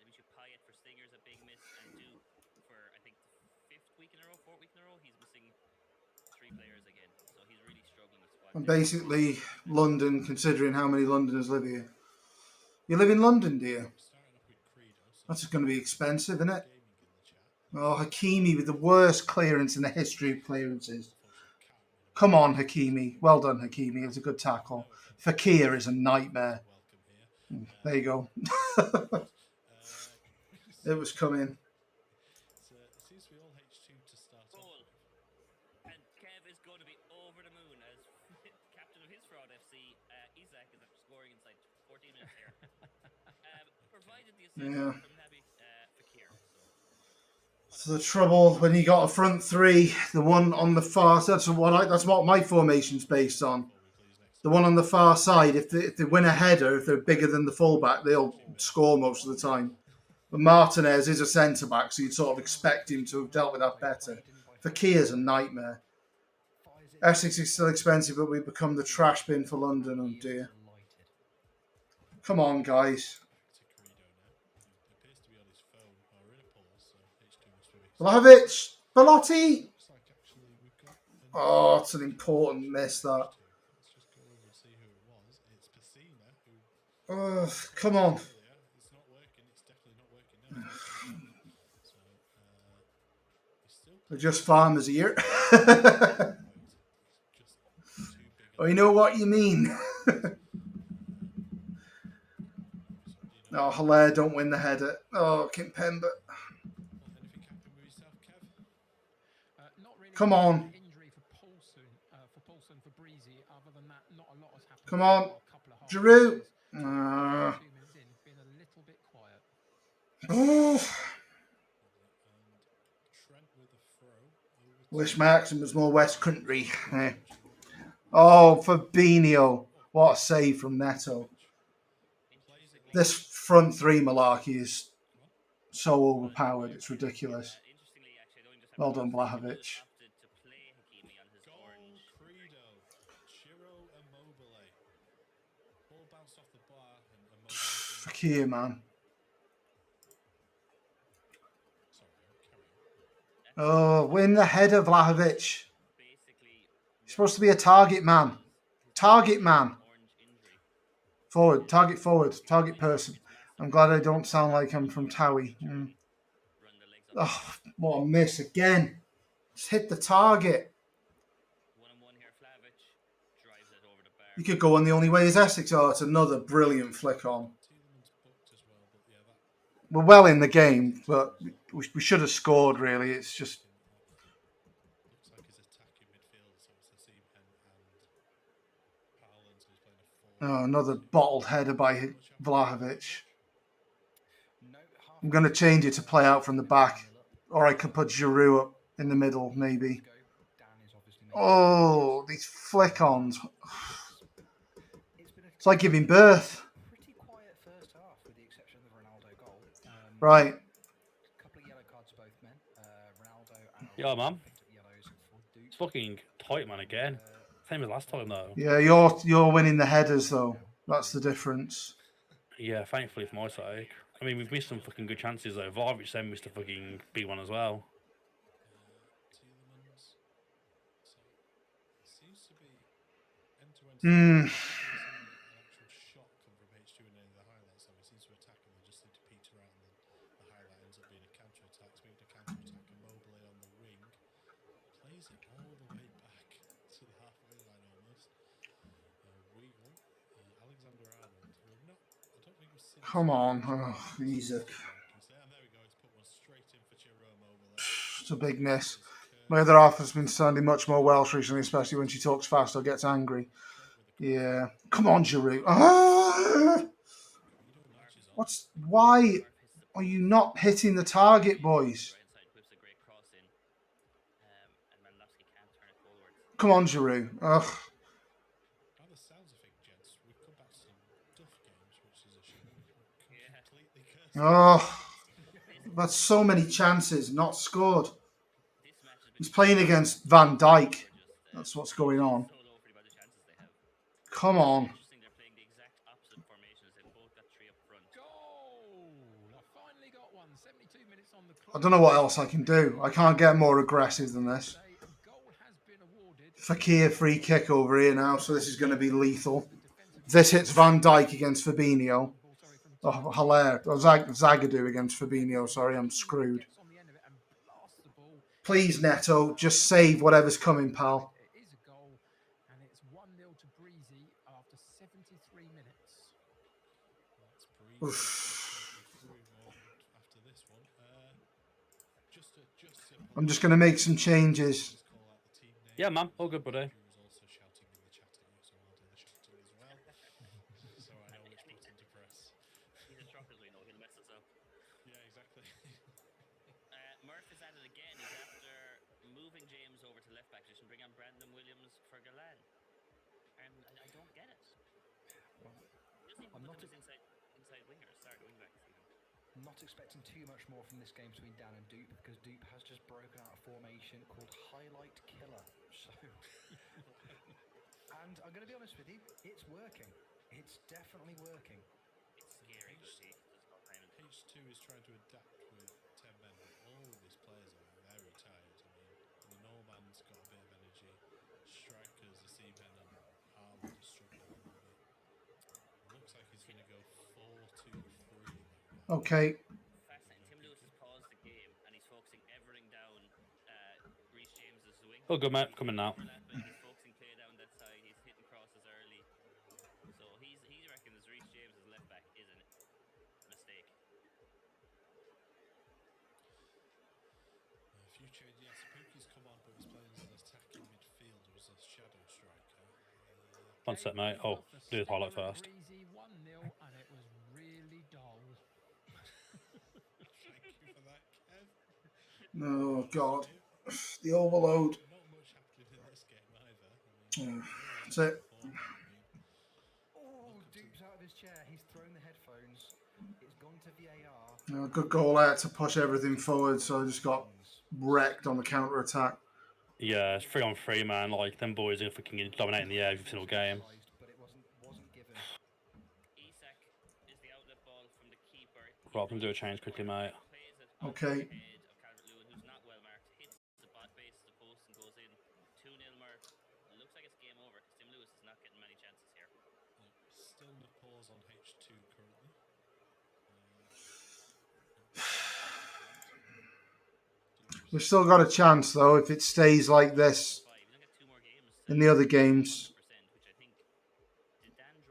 S2: Dimitri Payet for Stingers, a big miss, and Dupe for, I think, the 4th week in a row, he's missing 3 players again. So he's really struggling with squad.
S4: And basically, London, considering how many Londoners live here. You live in London, do you? That's just going to be expensive, isn't it? Oh, Hakimi with the worst clearance in the history of clearances. Come on, Hakimi. Well done, Hakimi. It was a good tackle. Fekir is a nightmare. There you go. It was coming.
S2: And Kev is going to be over the moon as captain of his fraud FC. Isaac is after scoring inside 14 minutes here. Provided the assist from Naby Fekir.
S4: So the trouble when you got a front three, the one on the far side, that's what my formation's based on. The one on the far side, if they win a header, if they're bigger than the fullback, they'll score most of the time. But Martinez is a centre back, so you'd sort of expect him to have dealt with that better. Fakir's a nightmare. Essex is still expensive, but we've become the trash bin for London. Oh dear. Come on, guys. Vlahovic, Belotti. Oh, it's an important miss, that. Oh, come on. They're just farmers here. Oh, you know what you mean. Oh, Hilaire don't win the header. Oh, Kimpembe. Come on. Come on. Giroud. Wish my accent was more West Country. Oh, Fabinho. What a save from Neto. This front three malarkey is so overpowered. It's ridiculous. Well done, Vlahovic. Fekir, man. Oh, win the header, Vlahovic. You're supposed to be a target man. Target man. Forward, target person. I'm glad I don't sound like I'm from Towie. Oh, what a miss again. Just hit the target. You could go on the only way is Essex. Oh, it's another brilliant flick on. We're well in the game, but we should have scored, really. It's just... Oh, another bottled header by Vlahovic. I'm going to change it to play out from the back. Or I could put Giroud up in the middle, maybe. Oh, these flick-ons. It's like giving birth. Right.
S15: Yeah, man. It's fucking tight, man, again. Same as last time, though.
S4: Yeah, you're winning the headers, though. That's the difference.
S15: Yeah, thankfully for my sake. I mean, we've missed some fucking good chances, though. Vlahovic then missed a fucking big one as well.
S4: Come on. Oh, Isaac. a big miss. My other half has been sounding much more Welsh recently, especially when she talks fast or gets angry. Yeah. Come on, Giroud. Ah! Why are you not hitting the target, boys? Come on, Giroud. Ugh.
S1: By the sounds of it, gents, we've come back to some duff games, which is a shame. We've completely cursed.
S4: Oh, that's so many chances not scored. He's playing against Van Dijk. That's what's going on. Come on. I don't know what else I can do. I can't get more aggressive than this. Fekir free kick over here now, so this is going to be lethal. This hits Van Dijk against Fabinho. Oh, hilarious. Oh, Zagadou against Fabinho. Sorry, I'm screwed. Please, Neto, just save whatever's coming, pal.
S3: And it's 1-0 to Breezy after 73 minutes.
S4: I'm just going to make some changes.
S15: Yeah, man. All good, buddy.
S1: Yeah, exactly.
S2: Murph is at it again. He's after moving James over to left back position, bring on Brandon Williams for Galan. And I don't get it. Just even put him as inside winger, start wing backs even.
S7: Not expecting too much more from this game between Dan and Dupe because Dupe has just broken out a formation called Highlight Killer. So, and I'm going to be honest with you, it's working. It's definitely working.
S2: It's scary because
S1: H2 is trying to adapt with 10 men, but all of his players are very tired. I mean, the Norman's got a bit of energy. Strikers, the Seamen and Haaland are struggling a little bit. It looks like he's going to go 4-2-3 now.
S4: Okay.
S2: Fascinating. Tim Lewis has paused the game and he's focusing everything down Reece James's wing.
S15: Oh, good, mate. Coming now.
S2: He's focusing play down that side. He's hitting crosses early. So he reckons Reece James as left back is a mistake.
S1: A few changes. Yeah, Sapuki's come on, but he's playing as an attacking midfielder, as a shadow striker.
S15: One sec, mate. Oh, do the highlight first.
S3: 1-0 and it was really dull.
S1: Thank you for that, Kev.
S4: Oh, God. The overload.
S1: Not much happening in this game either.
S4: That's it.
S7: Oh, Dupe's out of his chair. He's thrown the headphones. It's gone to VAR.
S4: Good goal there to push everything forward, so I just got wrecked on the counter attack.
S15: Yeah, it's 3-on-3, man. Like, them boys are fucking dominating the air every single game.
S7: But it wasn't given.
S2: Isak is the outlet ball from the keeper.
S15: Right, I'm going to do a change quickly, mate.
S4: Okay.
S2: Who's not well marked, hits the base of the post and goes in. 2-0 Murph. Looks like it's game over because Tim Lewis is not getting many chances here.
S1: Still no pause on H2 currently.
S4: We've still got a chance, though, if it stays like this in the other games.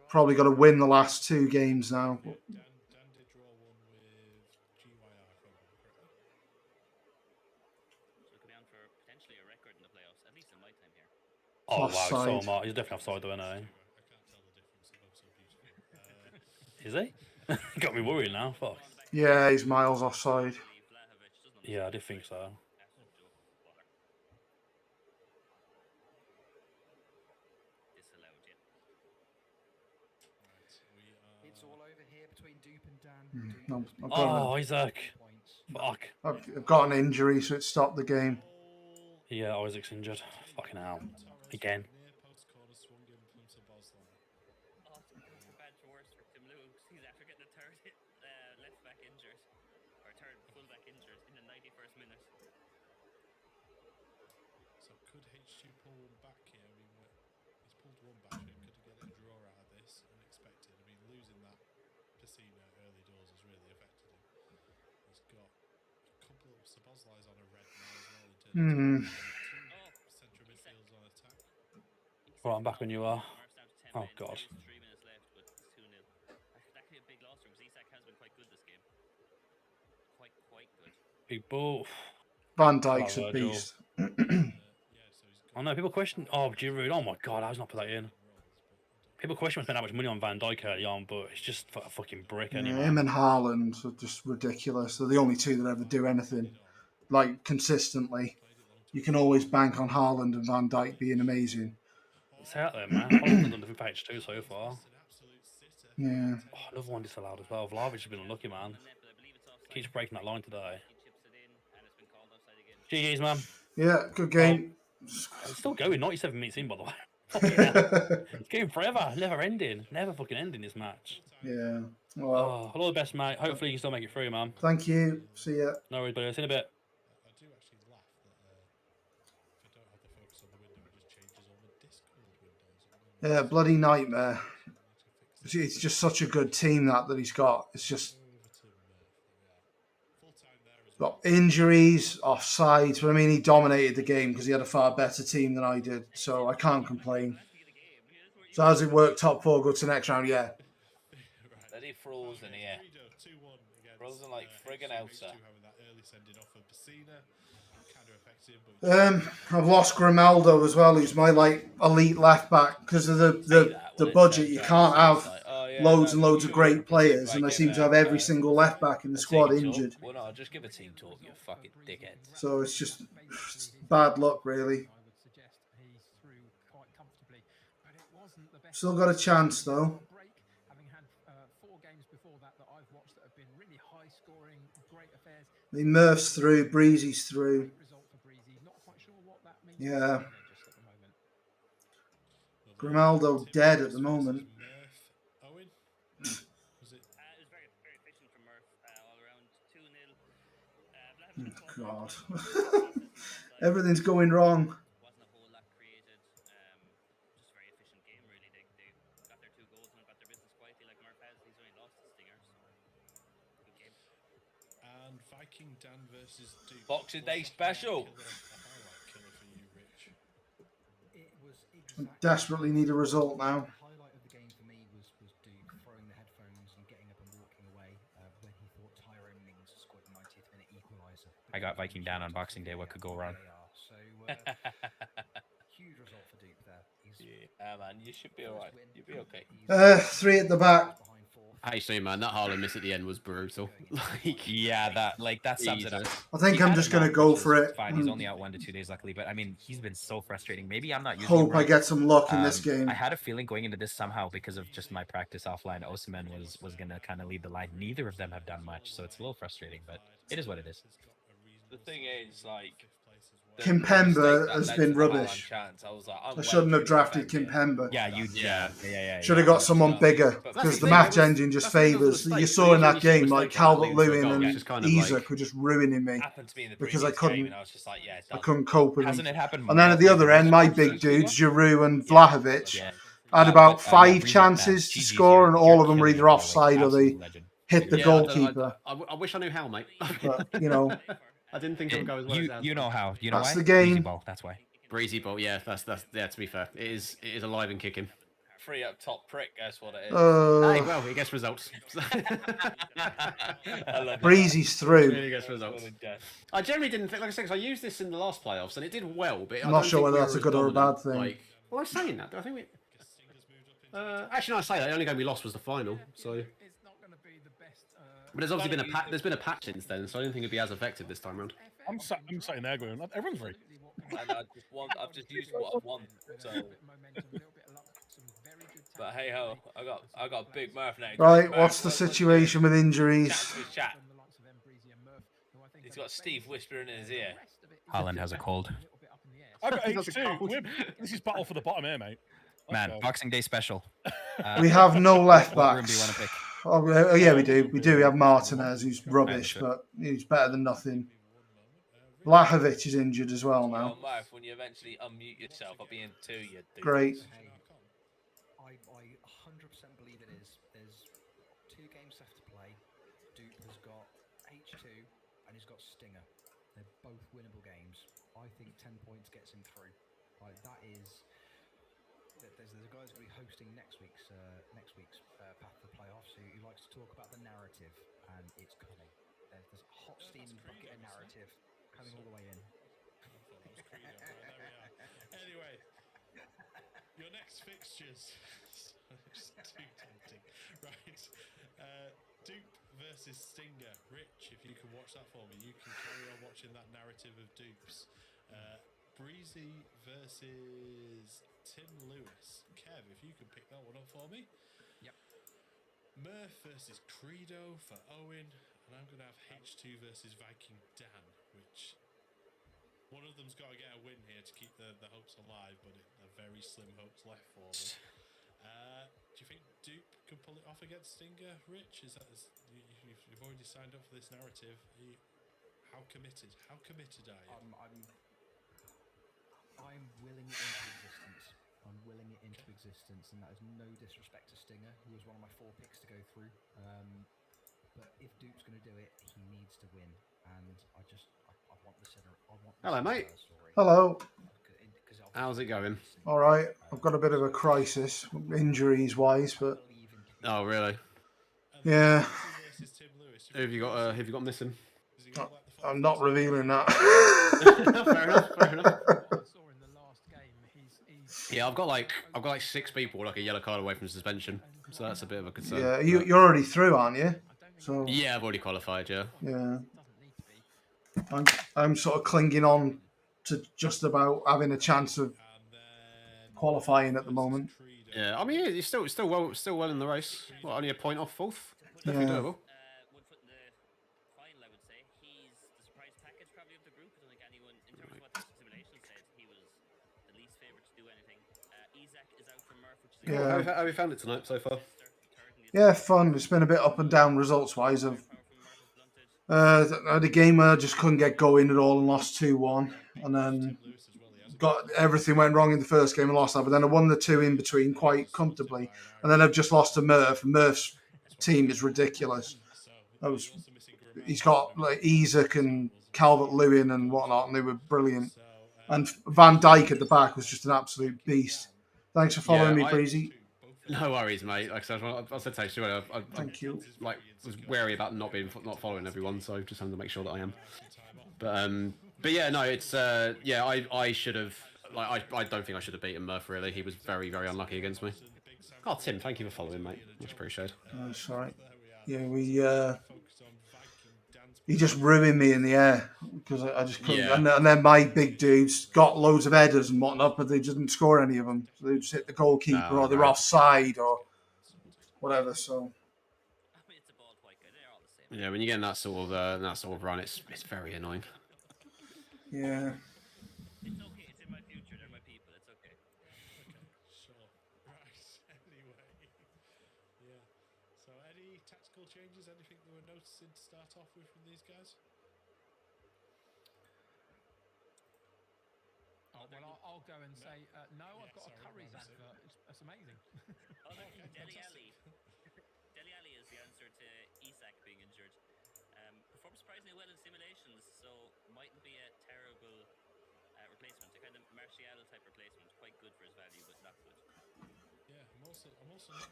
S4: Probably got to win the last 2 games now.
S1: Dan did draw one with GYR, if I remember correctly.
S2: So it could be on for potentially a record in the playoffs, at least in my time here.
S15: Oh,
S4: Offside.
S15: wow, so much. He's definitely offside, though, isn't he?
S1: I can't tell the difference. They're both so beautiful.
S15: Is he? Got me worried now. Fuck.
S4: Yeah, he's miles offside.
S15: Yeah, I did think so.
S7: It's all over here between Dupe and Dan.
S4: No,
S15: Oh, Isaac. Fuck.
S4: I've got an injury, so it stopped the game.
S15: Yeah, Isaac's injured. Fucking hell. Again.
S1: Near post corner swung in from Sabozlai.
S2: Oh, it's going from bad to worse for Tim Lewis. He's after getting a third left back injured, or third full back injured in the 91st minute.
S1: So could H2 pull one back here? I mean, he's pulled one back, so could he get a draw out of this? Unexpected. I mean, losing that Piscina early doors has really affected him. He's got a couple of Sabozlai's on a red now as well in terms of central midfields on attack.
S15: Right, I'm back when you are. Oh, God.
S2: 3 minutes left, but it's 2-0. That could be a big loss for him because Isak has been quite good this game. Quite good.
S15: Big ball.
S4: Van Dijk's a beast.
S15: I know people question, oh, Giroud, oh my god, I was not put that in. People question we spent how much money on Van Dijk early on, but it's just a fucking brick anyway.
S4: Him and Haaland are just ridiculous. They're the only two that ever do anything like consistently. You can always bank on Haaland and Van Dijk being amazing.
S15: It's out there, man. Holland's done nothing for H2 so far.
S4: Yeah.
S15: Oh, another one disallowed as well. Vlahovic has been unlucky, man. Keeps breaking that line today. GG's, man.
S4: Yeah, good game.
S15: It's still going. 97 minutes in, by the way. It's going forever. Never ending. Never fucking ending this match.
S4: Yeah. Well,
S15: all the best, mate. Hopefully you can still make it through, man.
S4: Thank you. See ya.
S15: No worries, buddy. See you in a bit.
S4: Yeah, bloody nightmare. It's just such a good team that he's got. It's just got injuries, offsides, but I mean he dominated the game because he had a far better team than I did, so I can't complain. So how's it work? Top 4 go to the next round? Yeah.
S14: Bloody frozen here. Frozen like friggin' Elsa.
S4: I've lost Grimaldo as well, who's my like elite left back because of the budget. You can't have loads and loads of great players, and I seem to have every single left back in the squad injured.
S14: Well, no, just give a team talk, you fucking dickhead.
S4: So it's just bad luck, really. Still got a chance though. I mean, Murph's through, Breezy's through. Yeah. Grimaldo dead at the moment. Oh, God. Everything's going wrong.
S14: Boxing Day special.
S4: I desperately need a result now.
S7: Highlight of the game for me was Duke throwing the headphones and getting up and walking away when he thought Tyrone Mings scored the 90th minute equaliser.
S6: I got Viking down on Boxing Day. What could go wrong?
S7: So huge result for Duke there.
S14: Yeah, man, you should be alright. You'll be okay.
S4: 3 at the back.
S11: I say, man, that Haaland miss at the end was brutal.
S6: Yeah, that sums it up.
S4: I think I'm just going to go for it.
S6: Fine, he's only out 1 to 2 days, luckily. But I mean, he's been so frustrating. Maybe I'm not using.
S4: Hope I get some luck in this game.
S6: I had a feeling going into this somehow because of just my practice offline. Osimhen was going to kind of lead the line. Neither of them have done much, so it's a little frustrating. But it is what it is.
S14: The thing is, like,
S4: Kimpembe has been rubbish. I shouldn't have drafted Kimpembe.
S6: Yeah.
S4: Should have got someone bigger because the match engine just favours. You saw in that game, like Calvert-Lewin and Isak were just ruining me because I couldn't cope with them. And then at the other end, my big dudes, Giroud and Vlahovic, had about 5 chances to score, and all of them were either offside or they hit the goalkeeper.
S11: I wish I knew how, mate.
S4: But, you know.
S11: I didn't think it would go as well as that.
S6: You know how. You know
S4: that's
S6: why?
S4: The game.
S6: Breezy ball, that's why.
S11: Breezy ball, yeah. That's yeah. To be fair, it is alive and kicking.
S14: Free up top prick. That's what it is.
S11: Hey, well, he gets results.
S4: Breezy's through.
S11: Really gets results. I generally didn't think, like I said, 'cause I used this in the last playoffs and it did well, but
S4: I'm not sure whether that's a good or a bad thing.
S11: Like, well, I'm saying that. I think we. Actually, no, I say that. The only game we lost was the final. So. But there's obviously been a patch since then, so I don't think it'd be as effective this time around.
S10: I'm sitting there going, everyone's free.
S14: And I've just used what I want. So. But hey ho, I got Big Murph now.
S4: Right, what's the situation with injuries?
S14: He's got Steve whispering in his ear.
S6: Haaland has a cold.
S10: I got H2. This is battle for the bottom here, mate.
S6: Man, Boxing Day special.
S4: We have no left
S6: What room
S4: backs.
S6: do you want to pick?
S4: Oh yeah, we do. We do. We have Martinez, who's rubbish, but he's better than nothing. Vlahovic is injured as well now.
S14: Oh, Murph, when you eventually unmute yourself, I'll be in 2, you dude.
S4: Great.
S7: I 100% believe it is. There's 2 games left to play. Duke has got H2 and he's got Stinger. They're both winnable games. I think 10 points gets him through. Like that is. There's a guy who's going to be hosting next week's Path to the Playoffs who likes to talk about the narrative, and it's coming. There's a hot steaming bucket of narrative coming all the way in.
S1: I thought that was Credo. Right, there we are. Anyway, your next fixtures. It's too tempting. Right. Dupe versus Stinger. Rich, if you can watch that for me, you can carry on watching that narrative of dupes. Breezy versus Tim Lewis. Kev, if you can pick that one up for me.
S3: Yep.
S1: Murph versus Credo for Owen. And I'm going to have H2 versus Viking Dan, which one of them's got to get a win here to keep the hopes alive, but they're very slim hopes left for them. Do you think Dupe can pull it off against Stinger, Rich? You've already signed up for this narrative. How committed? How committed are you?
S7: I'm willing it into existence. I'm willing it into existence, and that is no disrespect to Stinger, who was one of my 4 picks to go through. But if Dupe's going to do it, he needs to win, and I want the center.
S11: Hello, mate.
S7: Story.
S4: Hello.
S11: How's it going?
S4: All right. I've got a bit of a crisis, injuries wise, but.
S11: Oh, really?
S4: Yeah.
S11: Who have you got missing?
S4: I'm not revealing that.
S11: Fair enough. Fair enough. Yeah, I've got like 6 people like a yellow card away from suspension, so that's a bit of a concern.
S4: Yeah, you're already through, aren't you? So.
S11: Yeah, I've already qualified. Yeah.
S4: Yeah. I'm sort of clinging on to just about having a chance of qualifying at the moment.
S11: Yeah, I mean, yeah, you're still well in the race. What, only a point off 4th? Definitely
S4: Yeah.
S11: doable.
S2: 1 foot in the final, I would say. He's the surprise package probably of the group. I don't think anyone, in terms of what the simulation said, he was the least favourite to do anything. Isaac is out from Murph, which is
S4: Yeah.
S11: How have you found it tonight so far?
S4: Yeah, fun. It's been a bit up and down results wise. I've had a game where I just couldn't get going at all and lost 2-1, and then got everything went wrong in the first game and lost that. But then I won the 2 in between quite comfortably, and then I've just lost to Murph. Murph's team is ridiculous. He's got like Isaac and Calvert-Lewin and whatnot, and they were brilliant. And Van Dijk at the back was just an absolute beast. Thanks for following me, Breezy.
S11: No worries, mate. Like I said, I said to you,
S4: Thank you.
S11: Like, was wary about not following everyone, so just having to make sure that I am. But yeah, no, it's I should have. Like, I don't think I should have beaten Murph. Really, he was very, very unlucky against me. Oh, Tim, thank you for following, mate. Much appreciated.
S4: That's all right. Yeah, he just ruined me in the air because I just couldn't.
S11: Yeah.
S4: And then my big dudes got loads of headers and whatnot, but they didn't score any of them. So they just hit the goalkeeper or they're offside or whatever. So.
S11: Yeah, when you get in that sort of run, it's very annoying.
S4: Yeah.
S2: It's okay. It's in my future. They're my people. It's okay.
S1: Okay, sure. Right. Anyway. Yeah. So, any tactical changes? Anything that we're noticing to start off with from these guys?
S3: Oh, well, I'll go and say no. I've got a Curry's advert. That's amazing.
S2: Dele Alli. Dele Alli is the answer to Isak being injured. Performed surprisingly well in simulations, so mightn't be a terrible replacement. A kind of Martial type replacement, quite good for his value, but not good.
S1: Yeah, I'm also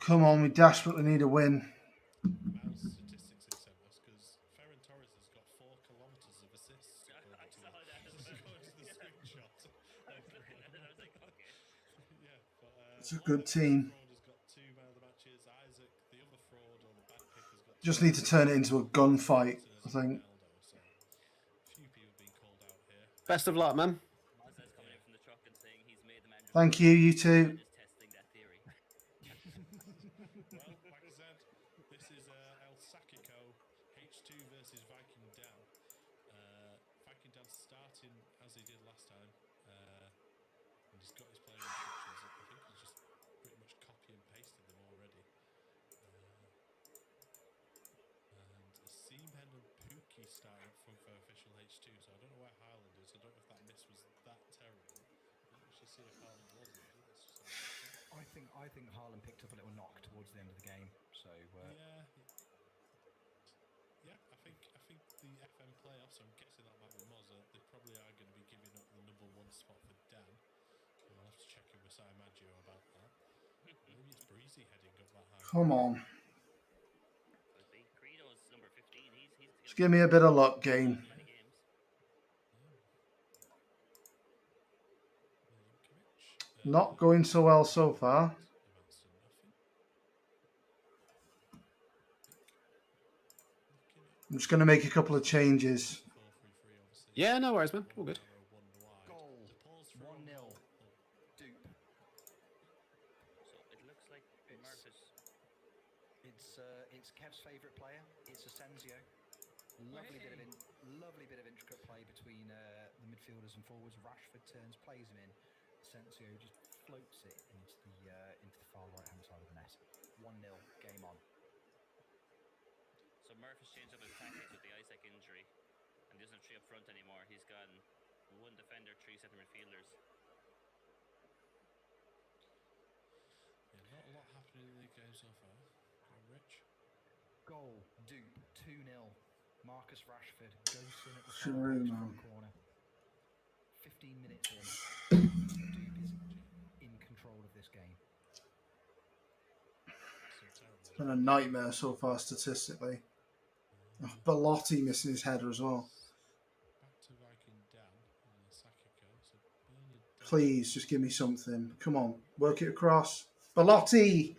S4: Come on, we desperately need a win.
S1: Mouse statistics he sent us because Ferran Torres has got 4 kilometers of assists.
S2: I saw that as well.
S1: According to the screenshot.
S2: I was looking at it, I was like, okay.
S1: Yeah, but
S4: it's a good team.
S1: Fraud has got 2 man of the matches. Isaac, the other fraud or the bad pick, has got.
S4: Just need to turn it into a gunfight, I think.
S1: Few people being called out here.
S11: Best of luck, man.
S2: Coming in from the truck and saying he's made the man.
S4: Thank you, you too.
S2: Testing that theory.
S1: Well, like I said, this is El Sakiko H2 versus Viking Dan. Viking Dan starting as he did last time, and he's got his player instructions. I think he's just pretty much copy and pasted them already. And Seamhen and Pookie starting up for official H2, so I don't know where Haaland is. I don't know if that miss was that terrible. Let's just see if Haaland was injured. Let's just have a look.
S7: I think Haaland picked up a little knock towards the end of the game. So
S1: yeah, I think the FM playoffs. I'm guessing that might be Moza. They probably are going to be giving up the number 1 spot for Dan. I'll have to check in with Sai Maggio about that. Maybe it's Breezy heading up that high.
S4: Come on.
S2: Credo's number 15. He's
S4: Just give me a bit of luck, game. Not going so well so far. I'm just going to make a couple of changes.
S11: Yeah, no worries, man. All good.
S7: Goal 1-0. Dupe.
S2: So it looks like Murph is.
S7: It's Kev's favourite player. It's Asensio. Lovely bit of intricate play between the midfielders and forwards. Rashford turns, plays him in. Asensio just floats it into the far right hand side of the net. 1-0. Game on.
S2: So Murph has changed up his tactics with the Isaac injury, and he doesn't have three up front anymore. He's gone one defender, three centre midfielders.
S1: Yeah, not a lot happening in the game so far. Rich.
S7: Goal, Dupe, 2-0. Marcus Rashford goes in at the far post front corner. 15 minutes in. Dupe is in control of this game.
S4: It's been a nightmare so far statistically. Oh, Belotti missing his header as well. Please, just give me something. Come on, work it across. Belotti!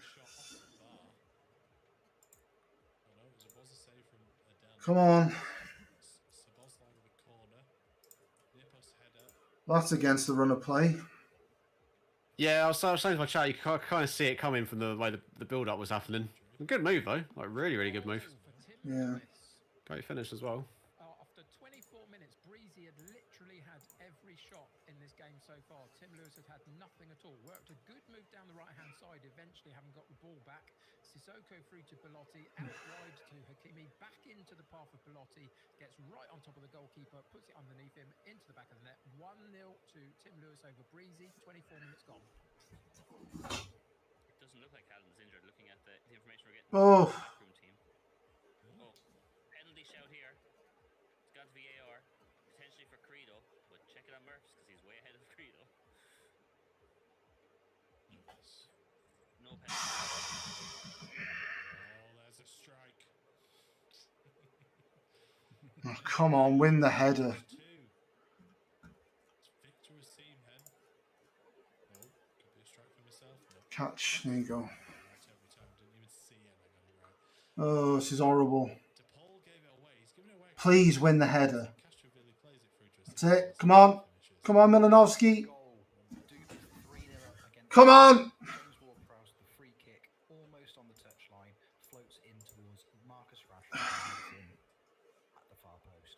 S4: Come on. That's against the run of play.
S11: Yeah, I was saying to my chat, you can kind of see it coming from the way the build-up was happening. Good move, though. Like, really, really good move.
S4: Yeah.
S11: Great finish as well.
S3: After 24 minutes, Breezy had literally had every shot in this game so far. Tim Lewis had had nothing at all. Worked a good move down the right-hand side, eventually having got the ball back. Sissoko through to Belotti, out wide to Hakimi, back into the path of Belotti, gets right on top of the goalkeeper, puts it underneath him, into the back of the net. 1-0 to Tim Lewis over Breezy, 24 minutes gone.
S2: It doesn't look like Callum's injured, looking at the information we're getting
S4: from the
S2: backroom team. Oh, penalty shout here. It's got VAR, potentially for Credo, but check it on Murph's because he's way ahead of Credo. No penalty.
S1: Oh, there's a strike.
S4: Oh, come on, win the header. Catch, there you go. Oh, this is horrible. Please win the header. That's it. Come on. Come on, Milanovsky. Come on.
S7: Free kick, almost on the touchline, floats in towards Marcus Rashford at the far post.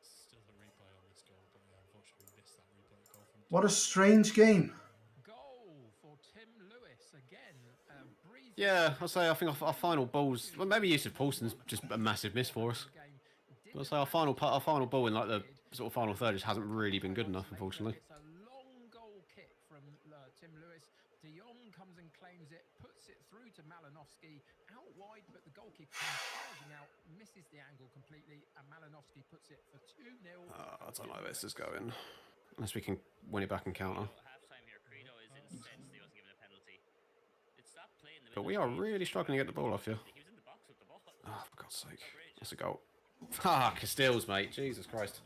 S1: Still a replay on this goal, but yeah, unfortunately we missed that replay goal from.
S4: What a strange game.
S3: Goal for Tim Lewis again.
S11: Yeah, I'll say I think our final balls. Well, maybe Yusuf Paulson's just a massive miss for us. But I'll say our final ball in like the sort of final third just hasn't really been good enough, unfortunately.
S3: It's a long goal kick from Tim Lewis. De Jong comes and claims it, puts it through to Malinovsky, out wide, but the goalkeeper comes charging out, misses the angle completely, and Malinovsky puts it for 2-0.
S11: I don't know where this is going. Unless we can win it back and counter. But we are really struggling to get the ball off here. Oh, for God's sake. That's a goal. Fuck, Castells, mate. Jesus Christ.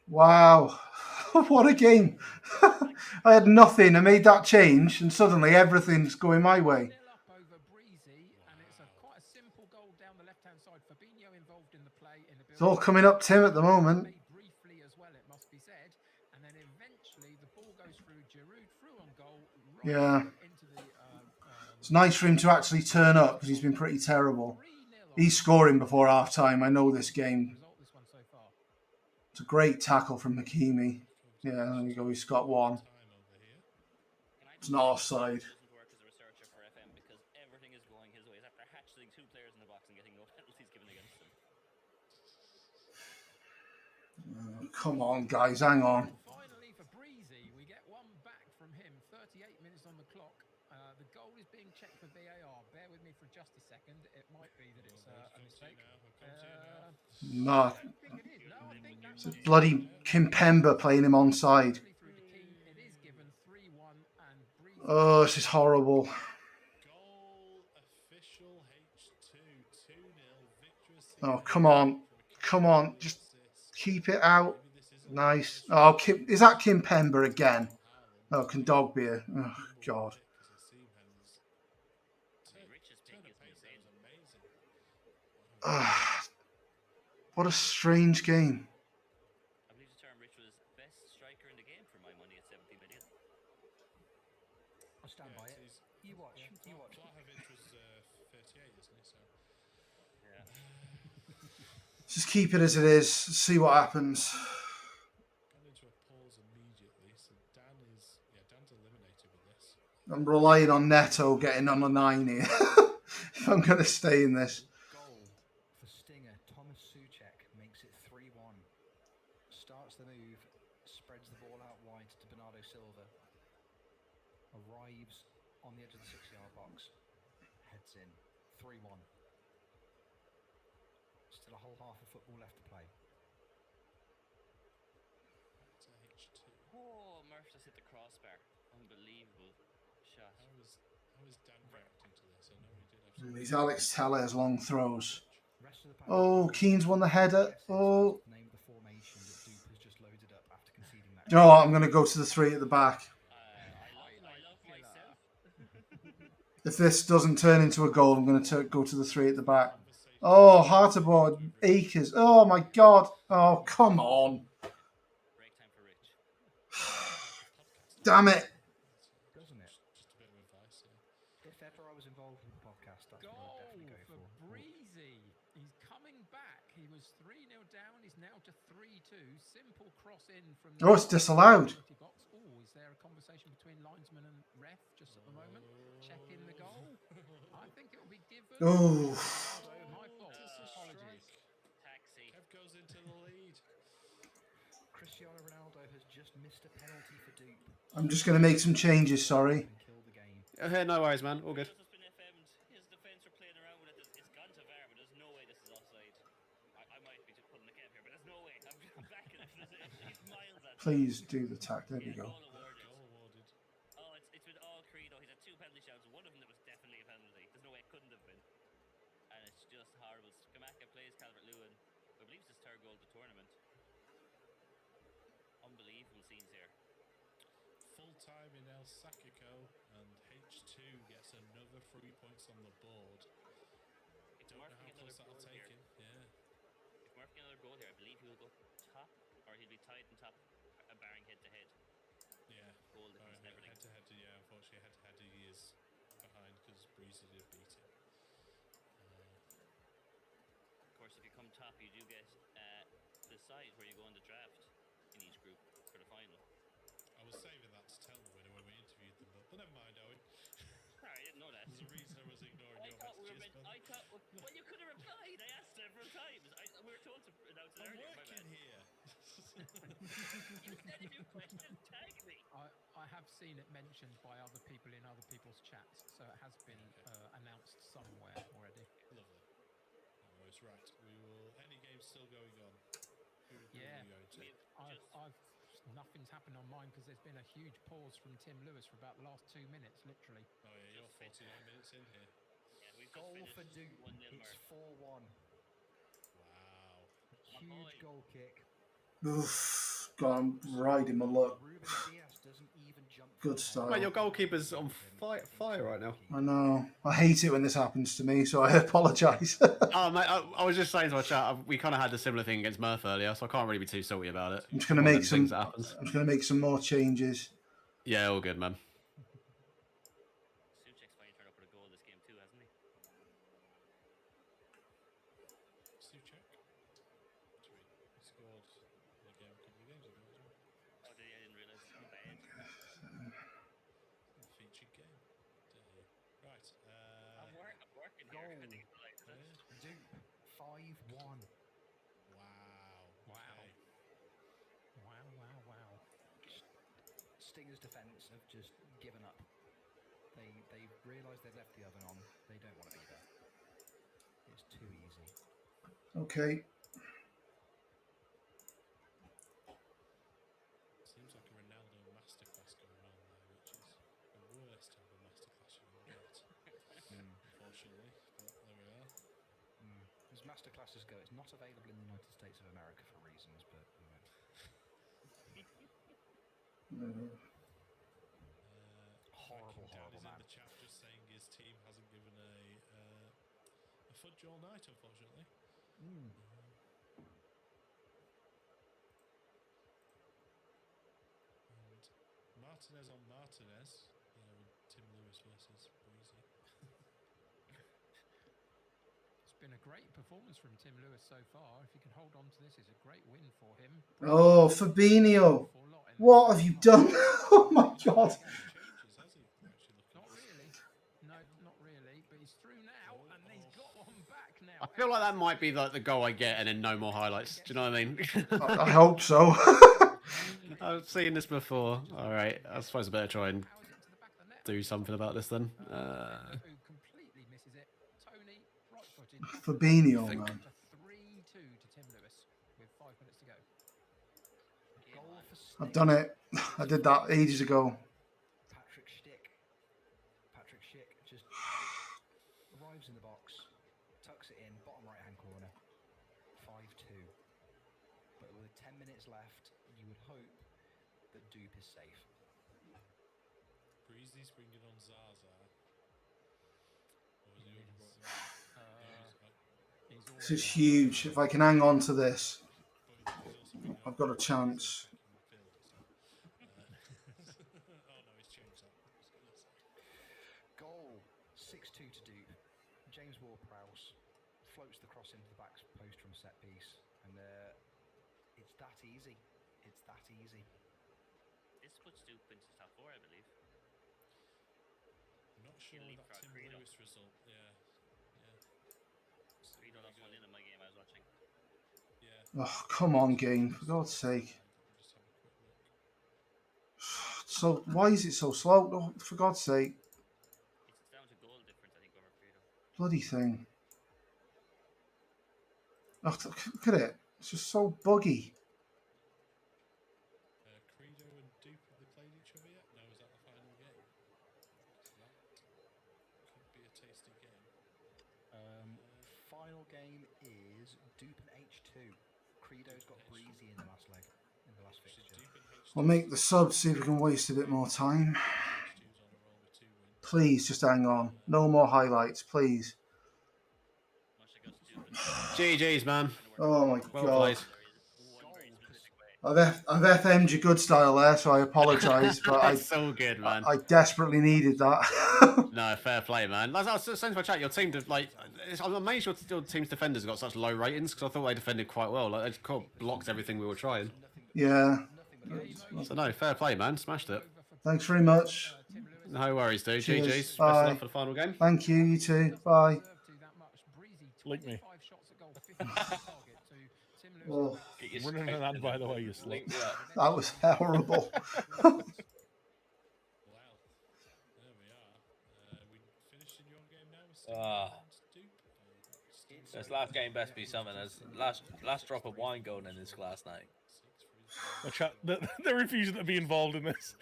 S4: Wow. What a game. I had nothing. I made that change, and suddenly everything's going my way. It's all coming up Tim at the moment. Yeah. It's nice for him to actually turn up because he's been pretty terrible. He's scoring before half time. I know this game. It's a great tackle from Hakimi. Yeah, there you go. He's got one. It's not offside. Oh, come on, guys. Hang on.
S3: Finally for Breezy, we get one back from him. 38 minutes on the clock. The goal is being checked for VAR. Bear with me for just a second. It might be that it's a mistake.
S4: No. It's a bloody Kimpemba playing him onside. Oh, this is horrible. Oh, come on. Come on. Just keep it out. Nice. Oh, is that Kim Pember again? Oh, can dog be a... Oh, God. Ah, what a strange game.
S2: I believe the term Rich was best striker in the game for my money at 70 million.
S7: I'll stand by it. You watch. You watch.
S1: Vlahovic was 38, isn't he? So
S2: yeah.
S4: Just keep it as it is. See what happens.
S1: Gone into a pause immediately. So Dan's eliminated with this.
S4: I'm relying on Neto getting on a 9 here. If I'm going to stay in this.
S7: Goal for Stinger. Thomas Souček makes it 3-1. Starts the move, spreads the ball out wide to Bernardo Silva. Arrives on the edge of the 6-yard box. Heads in. 3-1. Still a whole half of football left to play.
S2: Oh, Murph just hit the crossbar. Unbelievable shot.
S1: How is Dan reacting to this? I know he did have
S4: These Alex Tellez long throws. Oh, Keane's won the header. Oh.
S7: Name the formation that Dupe has just loaded up after conceding that.
S4: You know what? I'm going to go to the 3 at the back.
S2: I love myself.
S4: If this doesn't turn into a goal, I'm going to go to the 3 at the back. Oh, Harterboard, Akers. Oh, my God. Oh, come on.
S2: Break time for Rich.
S4: Damn it.
S7: Doesn't it?
S1: just a bit of advice. Yeah.
S7: If ever I was involved with the podcast, that's what I would definitely go for.
S3: Breezy. He's coming back. He was 3-0 down. He's now to 3-2. Simple cross in from the...
S4: Oh, it's disallowed.
S3: Box. Oh, is there a conversation between linesman and ref just at the moment? Check in the goal. I think it will be given.
S4: Oh.
S3: My fault. Apologies.
S2: Taxi.
S1: Kev goes into the lead.
S7: Cristiano Ronaldo has just missed a penalty for Dupe.
S4: I'm just going to make some changes, sorry.
S11: Okay, no worries, man. All good.
S2: His defense are playing around with it. It's gone to VAR, but there's no way this is offside. I might be just pulling the cap here, but there's no way. I'm backing it. He's miles at
S4: Please do the tack. There we go.
S2: Goal awarded. Oh, it's with all three though. He's had 2 penalty shouts. One of them that was definitely a penalty. There's no way it couldn't have been. And it's just horrible. Skamaka plays Calvert-Lewin. I believe it's his 3rd goal of the tournament. Unbelievable scenes here.
S1: Full time in El Sacico, and H2 gets another 3 points on the board.
S2: If
S1: Don't know
S2: Murphy
S1: how
S2: gets
S1: close
S2: another
S1: that'll
S2: goal
S1: take
S2: here,
S1: him. Yeah.
S2: if Murphy gets another goal here, I believe he will go top, or he'll be tied in top, barring head to head.
S1: Yeah.
S2: Goal difference and everything.
S1: Head to head, yeah. Unfortunately, head to head he is behind because Breezy did beat him.
S2: Of course, if you come top, you do get the side where you go on the draft in each group for the final.
S1: I was saving that to tell the winner when we interviewed them, but never mind, Owen.
S2: Sorry, I didn't know that.
S1: There's a reason I was ignoring your messages.
S2: I thought, well, you could have replied. I asked several times. We were told to announce it
S1: I'm
S2: earlier.
S1: working here.
S2: You said if you question, tag me.
S3: I have seen it mentioned by other people in other people's chats, so it has been announced somewhere already.
S1: Lovely. No worries. Right. We will. Any games still going on? Who are you going to?
S3: Nothing's happened on mine because there's been a huge pause from Tim Lewis for about the last 2 minutes, literally.
S1: Oh yeah, you're 49 minutes in here.
S2: Yeah, we've
S7: Goal
S2: just
S7: for
S2: finished
S7: Dupe.
S2: 1-0
S7: It's
S2: Murph.
S7: 4-1.
S1: Wow.
S7: Huge goal kick.
S4: Oof. God, I'm riding my luck.
S7: Ruben Diaz doesn't even jump.
S4: Good style.
S11: Mate, your goalkeeper's on fire right now.
S4: I know. I hate it when this happens to me, so I apologise.
S11: Oh, mate, I was just saying to my chat, we kind of had a similar thing against Murph earlier, so I can't really be too salty about it.
S4: I'm just going to make some more changes.
S11: Yeah, all good, man.
S2: Souček's finally turned up with a goal this game too, hasn't he?
S1: Souček? He scored in a game a couple of games ago as well.
S2: Oh, did he? I didn't realise. My bad.
S1: Featured game. Right.
S2: I'm working here. I think it's like
S7: Dupe. 5-1.
S1: Wow.
S3: Wow.
S7: Stinger's defence have just given up. They realise they've left the oven on. They don't want to be there. It's too easy.
S4: Okay.
S1: Seems like a Ronaldo masterclass going on there, which is the worst type of masterclass you can get. Unfortunately, but there we are.
S7: as masterclasses go, it's not available in the United States of America for reasons, but horrible
S1: Dan is in
S7: man.
S1: the chat just saying his team hasn't given a fudge all night, unfortunately. And Martinez on Martinez. With Tim Lewis versus Breezy.
S3: It's been a great performance from Tim Lewis so far. If he can hold on to this, it's a great win for him.
S4: Oh, Fabinho. What have you done? Oh my God.
S3: Not really. No, not really. But he's through now, and he's got one back now.
S11: I feel like that might be like the goal I get and then no more highlights. Do you know what I mean?
S4: I hope so.
S11: I've seen this before. All right. I suppose I better try and do something about this then.
S3: Completely misses it. Tony, right-footed.
S4: Fabinho, man.
S3: 3-2 to Tim Lewis with 5 minutes to go.
S4: I've done it. I did that ages ago.
S7: Patrick Schick just arrives in the box, tucks it in, bottom right-hand corner, 5-2. But with 10 minutes left, you would hope that Dupe is safe.
S1: Breezy's bringing on Zaza.
S4: This is huge. If I can hang on to this, I've got a chance.
S7: Goal, 6-2 to Dupe. James Ward-Prowse floats the cross into the back post from set piece, and it's that easy. It's that easy.
S2: This puts Dupe into top 4, I believe.
S1: I'm not sure that Tim Lewis result. Yeah.
S2: Credo lost 1-0 in my game I was watching.
S4: Oh, come on, game. For God's sake. So, why is it so slow? Oh, for God's sake.
S2: It's down to goal difference, I think, over Credo.
S4: Bloody thing. Oh, look at it. It's just so buggy.
S1: Credo and Dupe, have they played each other yet? No, is that the final game? That could be a tasty game.
S7: Final game is Dupe and H2. Credo's got Breezy in the last leg, in the last fixture.
S4: I'll make the sub, see if we can waste a bit more time. Please, just hang on. No more highlights, please.
S11: GG's, man.
S4: Oh my
S11: well
S4: God.
S11: Played.
S4: I've FM'd your good style there, so I apologise, but
S11: That's so good, man.
S4: I desperately needed that.
S11: No, fair play, man. Like I was saying to my chat, your team did I'm amazed your team's defenders got such low ratings because I thought they defended quite well. Like they kind of blocked everything we were trying.
S4: Yeah.
S11: So no, fair play, man. Smashed it.
S4: Thanks very much.
S11: No worries, dude.
S4: Cheers.
S11: GG's. Best
S4: Bye.
S11: of luck for the final game.
S4: Thank you. You too. Bye.
S10: Link me.
S4: Oh.
S10: Running an ad, by the way, you slut.
S4: That was horrible.
S14: This last game best be something. As last drop of wine going in this last night.
S10: They're refusing to be involved in this.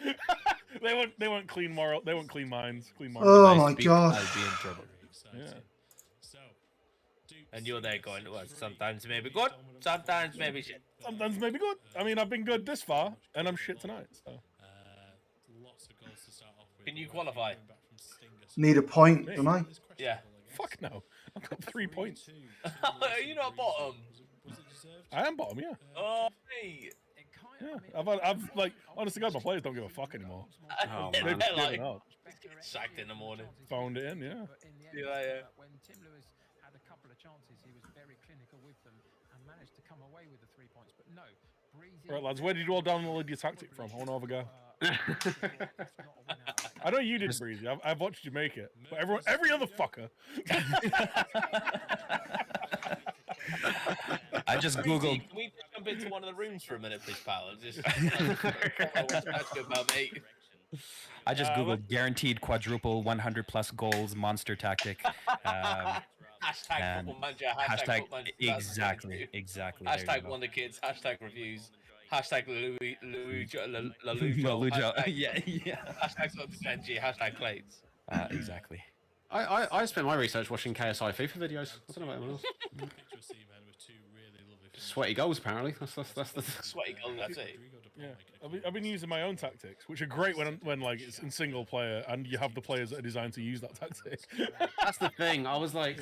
S10: they want clean moral. They want clean minds. Clean minds.
S4: Oh my God.
S14: I'll be in trouble.
S10: Yeah.
S14: And you're there going, well, sometimes maybe good, sometimes maybe shit.
S10: Sometimes maybe good. I mean, I've been good this far, and I'm shit tonight. So.
S1: Lots of goals to start off with.
S14: Can you qualify?
S4: Need a point, don't I?
S14: Yeah.
S10: Fuck no. I've got 3 points.
S14: Are you not bottom?
S10: I am bottom, yeah.
S14: Oh, mate.
S10: Yeah, I've like, honestly, God, my players don't give a fuck anymore.
S11: Oh,
S10: They've
S11: man.
S10: given
S14: Like,
S10: up.
S14: sacked in the morning.
S10: Found it in, yeah.
S3: When Tim Lewis had a couple of chances, he was very clinical with them and managed to come away with the 3 points. But no, Breezy.
S10: Right, lads, where did you all download your tactic from? I want to have a go. I know you did, Breezy. I've watched you make it. But every other fucker.
S8: I just googled.
S14: Can we just jump into one of the rooms for a minute, please, pal? Just about me.
S8: I just googled guaranteed quadruple 100 plus goals monster tactic.
S14: Hashtag football manager.
S8: Hashtag
S14: Football manager,
S8: exactly. There you
S14: Hashtag
S8: go.
S14: Wonder Kids. Hashtag reviews. Hashtag
S8: Lalujo. Yeah.
S14: Hashtag Benji. Hashtag plates.
S8: Exactly.
S11: I spent my research watching KSI FIFA videos. I don't know about anyone else. Sweaty goals, apparently. That's the
S14: Sweaty goals. That's it.
S10: Yeah, I've been using my own tactics, which are great when like it's in single player and you have the players that are designed to use that tactic.
S11: That's the thing. I was like,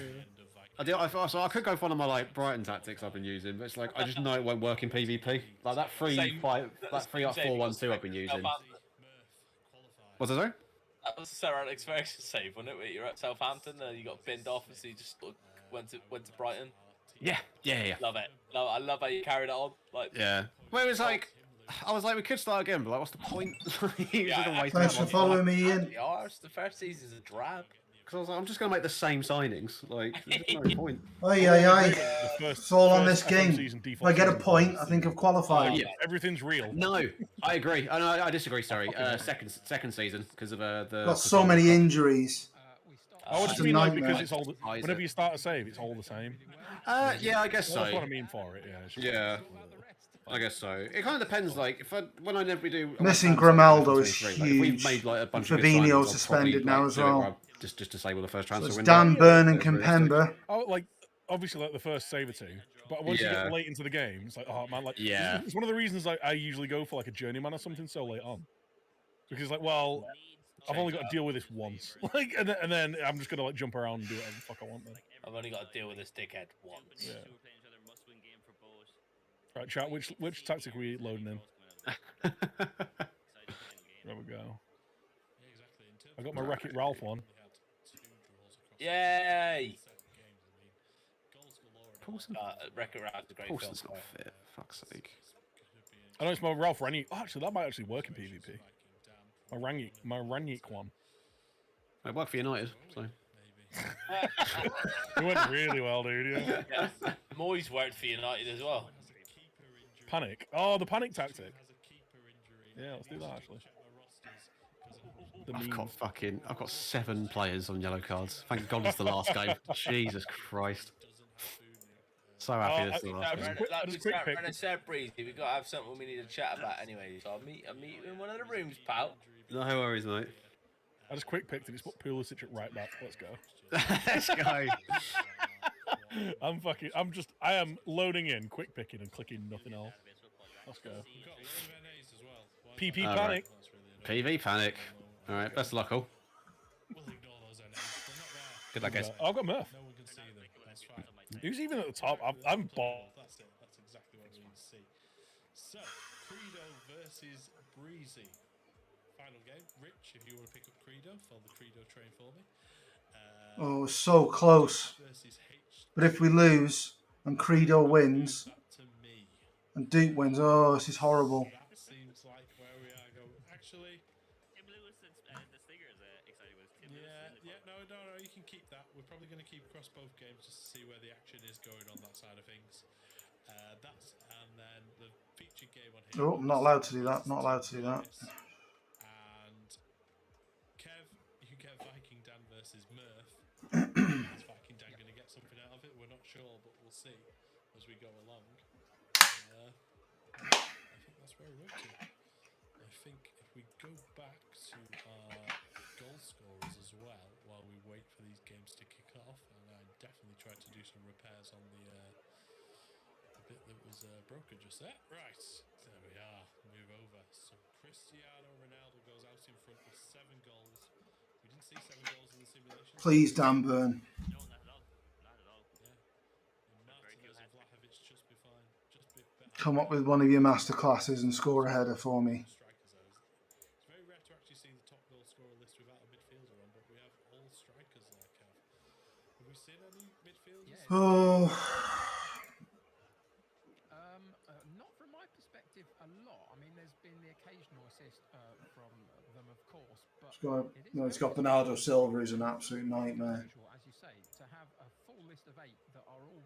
S11: so I could go for one of my like Brighton tactics I've been using, but it's like I just know it won't work in PvP. Like that 3-5-1-2 I've been using. What's that? Sorry?
S14: That was Sir Alex Ferguson save, wasn't it? Where you're at Southampton and you got binned off, and so you just went to Brighton.
S11: Yeah.
S14: Love it. I love how you carried it on. Like,
S11: yeah. Well, it was like, I was like, we could start again, but like, what's the point?
S4: Thanks for following me in.
S14: The first season's a drab.
S11: Because I was like, I'm just going to make the same signings. Like, there's no point.
S4: It's all on this game. If I get a point, I think I've qualified.
S11: Yeah.
S10: Everything's real.
S11: No, I agree. No, I disagree. Sorry, second season because of the.
S4: Got so many injuries.
S10: I would just mean like because it's all whenever you start a save, it's all the same.
S11: Yeah, I guess so.
S10: That's what I mean for it.
S11: Yeah. I guess so. It kind of depends. Like, when I never do
S4: missing Grimaldo is
S11: like,
S4: huge.
S11: we've made like a bunch of
S4: Fabinho
S11: signings,
S4: suspended now as well.
S11: Just disable the first transfer
S4: So it's
S11: window.
S4: Dan Burn and Kempembe.
S10: Oh, like obviously like the first save or two, but once you get late into the game, it's like, oh man, like it's one of the reasons I usually go for like a journeyman or something so late on, because like, well, I've only got to deal with this once, like, and then I'm just gonna like jump around and do whatever the fuck I want. Then
S14: I've only got to deal with this dickhead once.
S10: Yeah. Right, chat. Which tactic are we loading in? There we go. I got my Wreck-It Ralph one.
S14: Yay! Wreck-It Ralph's a great film.
S11: Paulson's not fit. Fuck's sake.
S10: I know it's my Ralph Rangnick. Oh, actually, that might actually work in PvP. My Rangnick one.
S11: It worked for United, so.
S10: It went really well, dude. Yeah.
S14: Moyes worked for United as well.
S10: Panic. Oh, the panic tactic. Yeah, let's do that actually.
S11: I've got 7 players on yellow cards. Thank God it's the last game. Jesus Christ. So happy this is the last game.
S14: Like we said, Breezy, we've got to have something we need to chat about anyway. So I'll meet you in one of the rooms, pal.
S11: No worries, mate.
S10: I just quick picked it. It's put Pulisic at right back. Let's go.
S11: Let's go.
S10: I am loading in, quick picking, and clicking nothing else. Let's go. PP Panic.
S11: Right. PV Panic. All right, best of luck, all. Good luck, guys.
S10: I've got Murph. Who's even at the top? I'm bald.
S1: That's it. That's exactly what we need to see. So, Credo versus Breezy. Final game. Rich, if you want to pick up Credo, follow the Credo train for me.
S4: Oh, so close. But if we lose and Credo wins and Duke wins, oh, this is horrible.
S1: That seems like where we are going. Actually,
S2: Tim Lewis said the stinger is exciting with Tim Lewis.
S1: No, you can keep that. We're probably going to keep across both games just to see where the action is going on that side of things. And then the featured game on here.
S4: Oh, I'm not allowed to do that. Not allowed to do that.
S1: And Kev, you get Viking Dan versus Murph. Is Viking Dan going to get something out of it? We're not sure, but we'll see as we go along. I think that's where we're up to. I think if we go back to our goal scorers as well, while we wait for these games to kick off, and I definitely tried to do some repairs on the bit that was broken just there. Right, there we are. Move over. So Cristiano Ronaldo goes out in front with 7 goals. We didn't see 7 goals in the simulation.
S4: Please, Dan Burn.
S1: No, not at all. Not at all. Yeah. And Martinez and Vlahovic just be fine. Just be better.
S4: Come up with one of your master classes and score a header for me.
S1: It's very rare to actually see the top goal scorer list without a midfielder on, but we have all strikers there, Kev. Have we seen any midfielders?
S4: Oh.
S3: Not from my perspective a lot. I mean, there's been the occasional assist from them, of course, but
S4: It's got Bernardo Silva, who's an absolute nightmare.
S3: As you say, to have a full list of 8 that are all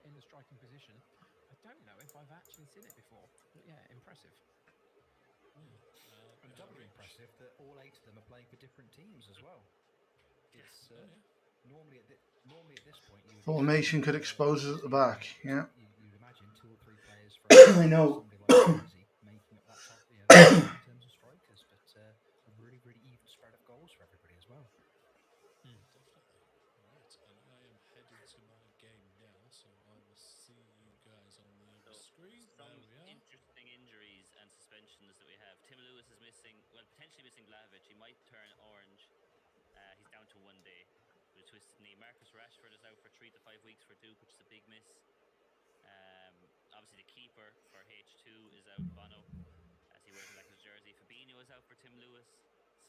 S3: in the striking position, I don't know if I've actually seen it before. But yeah, impressive.
S7: And doubly impressive that all 8 of them are playing for different teams as well. It's normally at this point.
S4: Formation could expose us at the back. Yeah.
S7: You'd imagine 2 or 3 players from
S4: I know.
S7: making up that top in terms of strikers, but a really, really even spread of goals for everybody as well.
S1: So I will see you guys on the other screen.
S2: Some
S1: There we are.
S2: interesting injuries and suspensions that we have. Tim Lewis is missing, well, potentially missing Vlahovic. He might turn orange. He's down to 1 day with a twisted knee. Marcus Rashford is out for 3 to 5 weeks for Duke, which is a big miss. Obviously, the keeper for H2 is out, Bono, as he wears a Lakers jersey. Fabinho is out for Tim Lewis.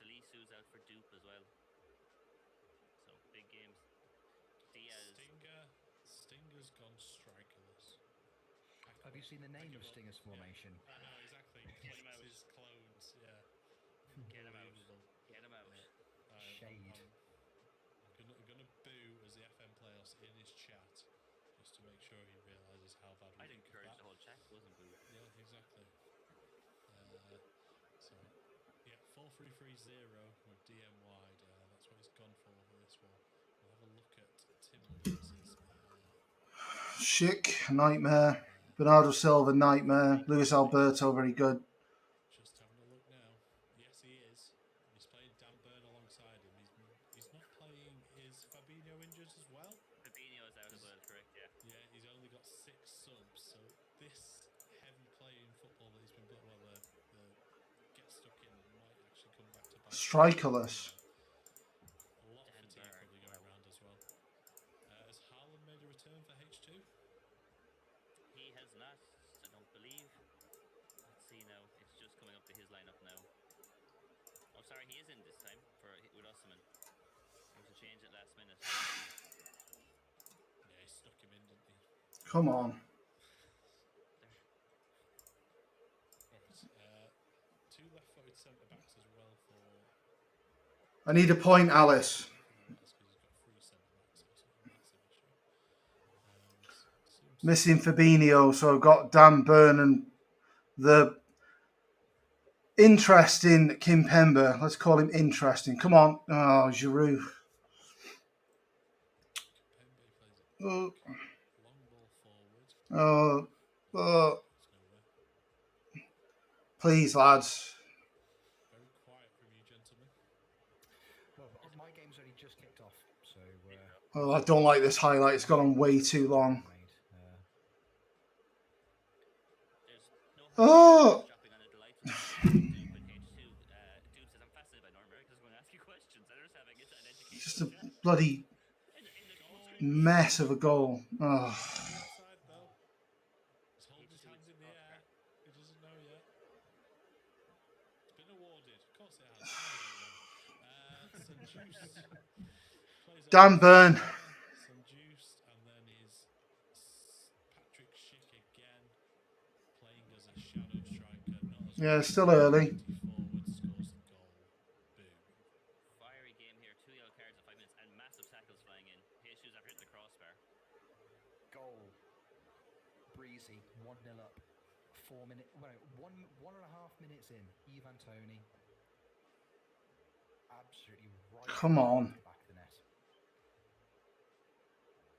S2: Salisu is out for Duke as well. So, big games. Diaz.
S1: Stinger's gone strikerless.
S5: Have you seen the name of Stinger's formation?
S1: I know, exactly. His clones, yeah.
S2: Get him out. Get him out.
S1: Yeah.
S5: Shade.
S1: I'm gonna boo as the FM playoffs in his chat, just to make sure he realizes how bad we
S2: I'd
S1: think of
S2: encourage
S1: that.
S2: the whole chat wasn't booed.
S1: Yeah, exactly. So, yeah, 4-3-3-0 with DM wide. That's what he's gone for this one. We'll have a look at Tim Lewis's.
S4: Schick, nightmare. Bernardo Silva, nightmare. Luis Alberto, very good.
S1: Just having a look now. Yes, he is. He's playing Dan Burn alongside him. He's not playing. Is Fabinho injured as well?
S2: Fabinho is out as well, correct? Yeah.
S1: Yeah, he's only got 6 subs. So this heavy playing football that he's been playing, well, the get stuck in might actually come back to bite.
S4: Strikerless.
S1: A lot of fatigue probably going around as well. Has Haaland made a return for H2?
S2: He has not, I don't believe. Let's see now. It's just coming up to his lineup now. Oh, sorry, he is in this time with Osimhen. There was a change at last minute.
S1: Yeah, he stuck him in, didn't he?
S4: Come on.
S1: Right. 2 left-footed centre backs as well for.
S4: I need a point, Alice.
S1: Because he's got 3 centre backs, so it's not a massive issue.
S4: Missing Fabinho, so I've got Dan Burn and the interesting Kimpembe. Let's call him interesting. Come on. Oh, Giroud.
S1: Long ball forward.
S4: Please, lads.
S1: Very quiet from you, gentlemen.
S5: Well, my game's only just kicked off, so.
S4: Oh, I don't like this highlight. It's gone on way too long. Oh! Just a bloody mess of a goal. Oh.
S1: He's holding his hands in the air. He doesn't know yet. It's been awarded. Of course it has.
S4: Dan Burn.
S1: Juiced, and then is Patrick Schick again, playing as a shadow striker.
S4: Yeah, still early.
S1: Forward scores the goal. Boom.
S2: Fiery game here. 2 yellow cards in 5 minutes and massive tackles flying in. Jesus after hitting the crossbar.
S5: Goal. Breezy, 1-0 up. 4 minutes. Well, 1.5 minutes in. Ivan Toney. Absolutely right.
S4: Come on.
S5: Back of the net.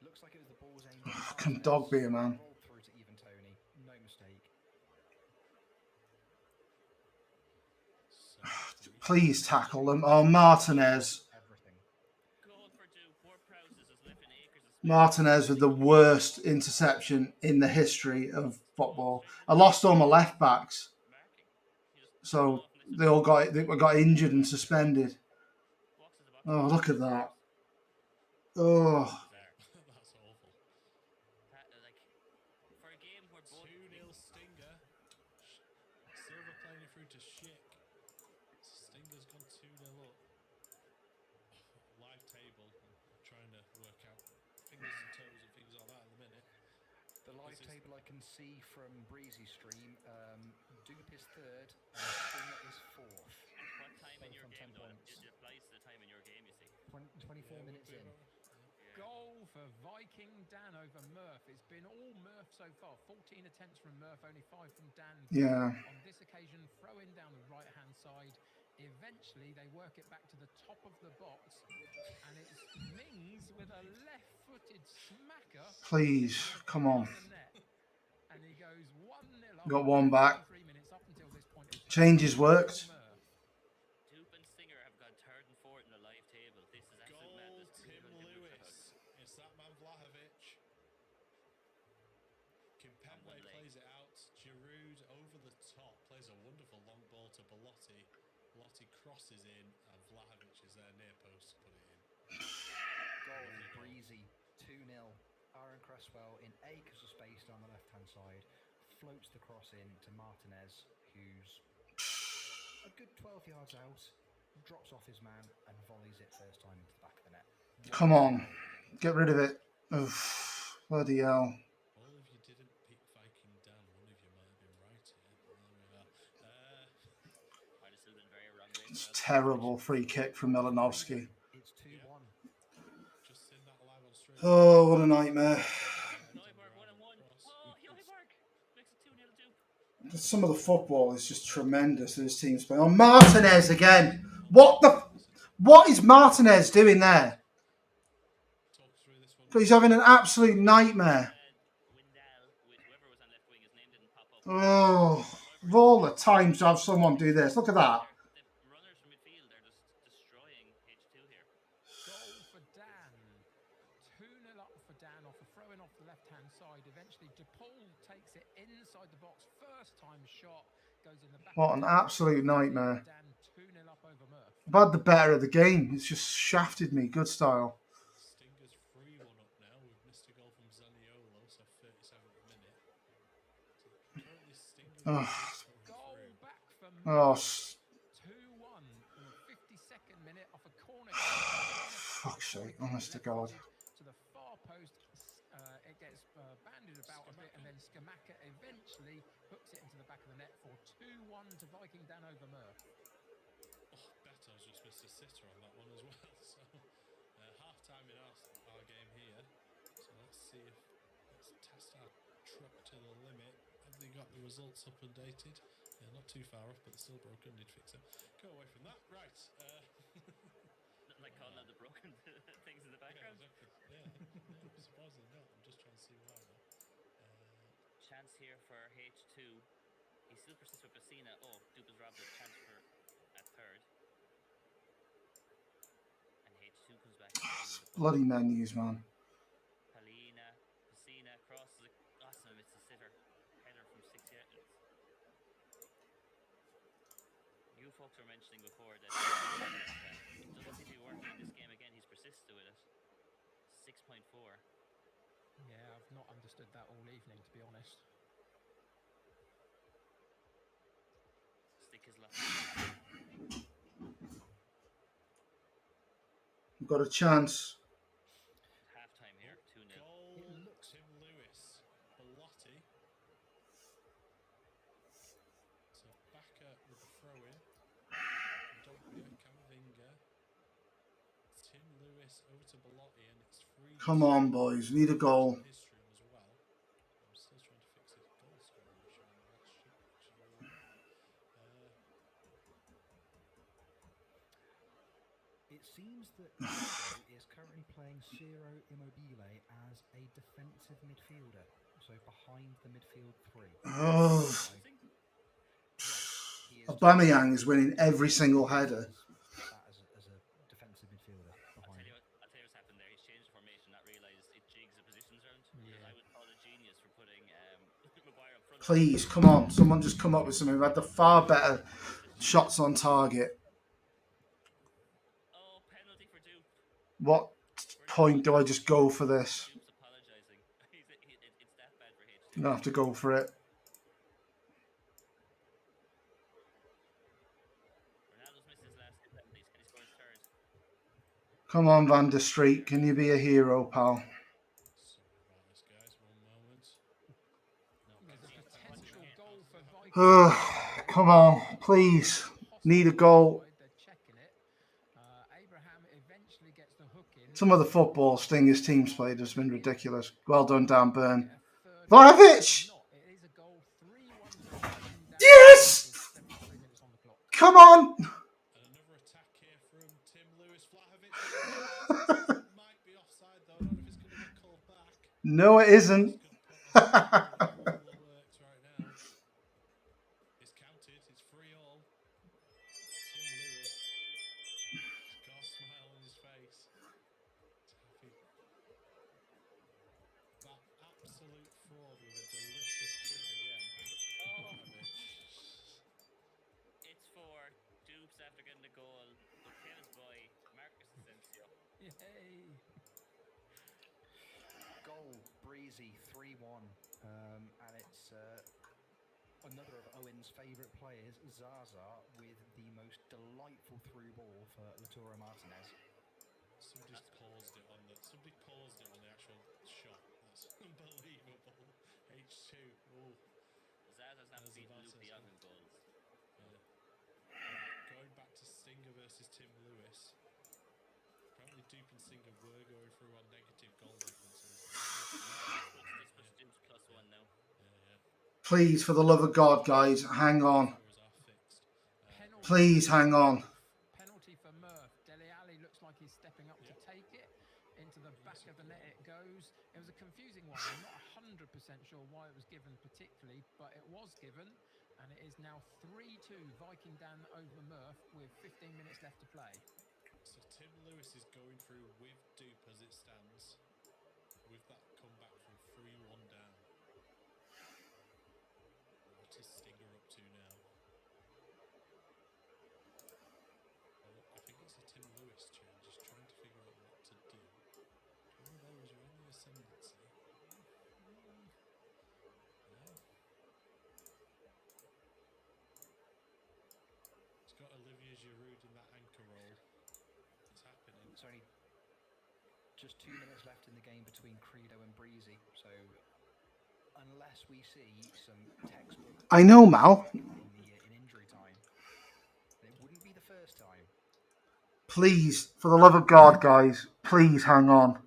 S5: Looks like it was the ball's aimed.
S4: Fucking dog beer, man.
S5: Rolled through to Ivan Toney. No mistake.
S4: Please tackle them. Oh, Martinez. Martinez with the worst interception in the history of football. I lost all my left backs, so they got injured and suspended. Oh, look at that! Oh,
S1: That's awful.
S2: For a game where both
S1: 2-0 Stinger. Silva playing it through to Schick. Stinger's gone 2-0 up. Live table. I'm trying to work out fingers and toes and things like that at the minute.
S5: The live table I can see from Breezy stream, Dupe is 3rd and Stinger is 4th.
S2: What time in your game, though? It applies to the time in your game, you see.
S5: 24 minutes in.
S3: Goal for Viking Dan over Murph. It's been all Murph so far. 14 attempts from Murph, only 5 from Dan.
S4: Yeah.
S3: On this occasion, throw in down the right-hand side. Eventually, they work it back to the top of the box, and it's Mings with a left-footed smacker.
S4: please, come on.
S3: And he goes 1-0 up.
S4: Got one back.
S3: 3 minutes up until this point.
S4: Changes worked.
S2: Dupe and Stinger have got 3rd and 4th in the live table. This is absolute madness.
S1: Tim Lewis. It's that man Vlahovic. Bellotti crosses in, and Vlahovic is there near post to put it in.
S7: Goal, Breezy, 2-0. Aaron Cresswell in acres of space down the left-hand side, floats the cross in to Martinez, who's a good 12 yards out, drops off his man and volleys it first time into the back of the net.
S4: Come on, get rid of it. Oh, bloody hell.
S1: All of you didn't pick Viking Dan. One of you might have been right here. There we are.
S2: Might have still been very wrong there.
S4: It's terrible free kick from Malinovsky.
S7: It's 2-1.
S1: Just seen that live on stream.
S4: Oh, what a nightmare.
S2: Neuberg 1-1. Oh, Neuberg makes it 2-0 dupe.
S4: Some of the football is just tremendous that his team's playing. Oh, Martinez again. What is Martinez doing there? He's having an absolute nightmare. Oh, of all the times to have someone do this. Look at that.
S2: Runners from midfield, they're just destroying H2 here.
S3: Goal for Dan. 2-0 up for Dan off a throw-in off the left-hand side. Eventually, DePaul takes it inside the box. First time shot goes in the back.
S4: What an absolute nightmare.
S3: Dan 2-0 up over Murph.
S4: I've had the better of the game. It's just shafted me. Good style.
S1: Stingers 3-1 up now. We've missed a goal from Zaniolo, so 37th minute. Currently Stingers.
S3: Goal back for
S4: Oh,
S3: 2-1 in the 52nd minute off a corner.
S4: fuck's sake. Honest to God.
S3: To the far post, it gets banded about a bit, and then Skamaka eventually hooks it into the back of the net for 2-1 to Viking Dan over Murph.
S1: Oh, Beto's just missed a sitter on that one as well. So half time in our game here. So let's test our truck to the limit. Have they got the results up and dated? Yeah, not too far off, but they're still broken. Need to fix it. Go away from that. Right.
S2: Like calling out the broken things in the background.
S1: Yeah, exactly. Yeah, surprisingly not. I'm just trying to see why though.
S2: Chance here for H2. He still persists with Bassina. Oh, Dupas robbed a chance for a third. And H2 comes back.
S4: Bloody menus, man.
S2: Bassina crosses it. Awesome, it's a sitter. Header from 6 yards. You folks were mentioning before that it doesn't seem to be working in this game again. He's persisted with it. 6.4.
S3: Yeah, I've not understood that all evening, to be honest.
S2: Stick his left.
S4: We've got a chance.
S2: Half time here, 2-0.
S1: Goal, Tim Lewis. Bellotti. So Bakker with the throw in. Dogbia, Camavinga. Tim Lewis over to Bellotti, and it's free.
S4: Come on, boys. Need a goal.
S1: His stream as well. I'm still trying to fix his goal scoring issue on the last sheet, actually.
S7: It seems that Ivo is currently playing Ciro Immobile as a defensive midfielder, so behind the midfield three.
S4: Oh. Aubameyang is winning every single header.
S7: As a defensive midfielder behind.
S2: I'll tell you what's happened there. He's changed the formation, not realised it jigs the positions around. Yeah. I would call a genius for putting Maguire up front.
S4: Please, come on. Someone just come up with something. We've had the far better shots on target.
S2: Oh, penalty for Dupe.
S4: What point do I just go for this?
S2: Dupe's apologising. It's that bad for H2.
S4: I'm going to have to go for it.
S2: Ronaldo's missed his last two penalties. Can he score his third?
S4: Come on, Van der Street. Can you be a hero, pal?
S1: Sorry about this, guys. One moment.
S3: Potential goal for Viking.
S4: Come on, please. Need a goal.
S3: They're checking it. Abraham eventually gets the hook in.
S4: Some of the football Stingers teams played has been ridiculous. Well done, Dan Burn. Vlahovic! Yes! Come on!
S1: And another attack here from Tim Lewis. Vlahovic might be offside though. I don't know if it's going to get called back.
S4: No, it isn't.
S1: Works right now. It's counted. It's 3-all. Tim Lewis. He's got a smile on his face. Happy. That absolute fraud with a delicious chip again.
S2: It's for Dupes after getting the goal, but Kev's boy, Marcus Asensio.
S3: Yay.
S7: Goal, Breezy, 3-1. And it's another of Owen's favourite players, Zaza, with the most delightful through ball for Lautaro Martinez.
S1: Somebody paused it on the actual shot. That's unbelievable. H2. Oh.
S2: Zaza's not beating Luke de Jong in goals.
S1: Yeah. Going back to Stinger versus Tim Lewis. Apparently Dupe and Stinger were going through on negative goal differences.
S2: This puts Dupe's +1 now.
S1: Yeah.
S4: Please, for the love of God, guys, hang on. Please hang on.
S3: Penalty for Murph. Dele Alli looks like he's stepping up to take it. Into the back of the net it goes. It was a confusing one. I'm not 100% sure why it was given particularly, but it was given. And it is now 3-2 Viking Dan over Murph with 15 minutes left to play.
S1: So Tim Lewis is going through with Dupe as it stands. With that comeback from 3-1 down. What is Stinger up to now? Well, I think it's a Tim Lewis change. He's trying to figure out what to do. One of those, you're on the ascendancy. No. He's got Olivier Giroud in that anchor role. It's happening.
S7: It's only just 2 minutes left in the game between Credo and Breezy. So unless we see some textbook...
S4: I know, Mal.
S7: In injury time, it wouldn't be the first time.
S4: Please, for the love of God, guys, please hang on.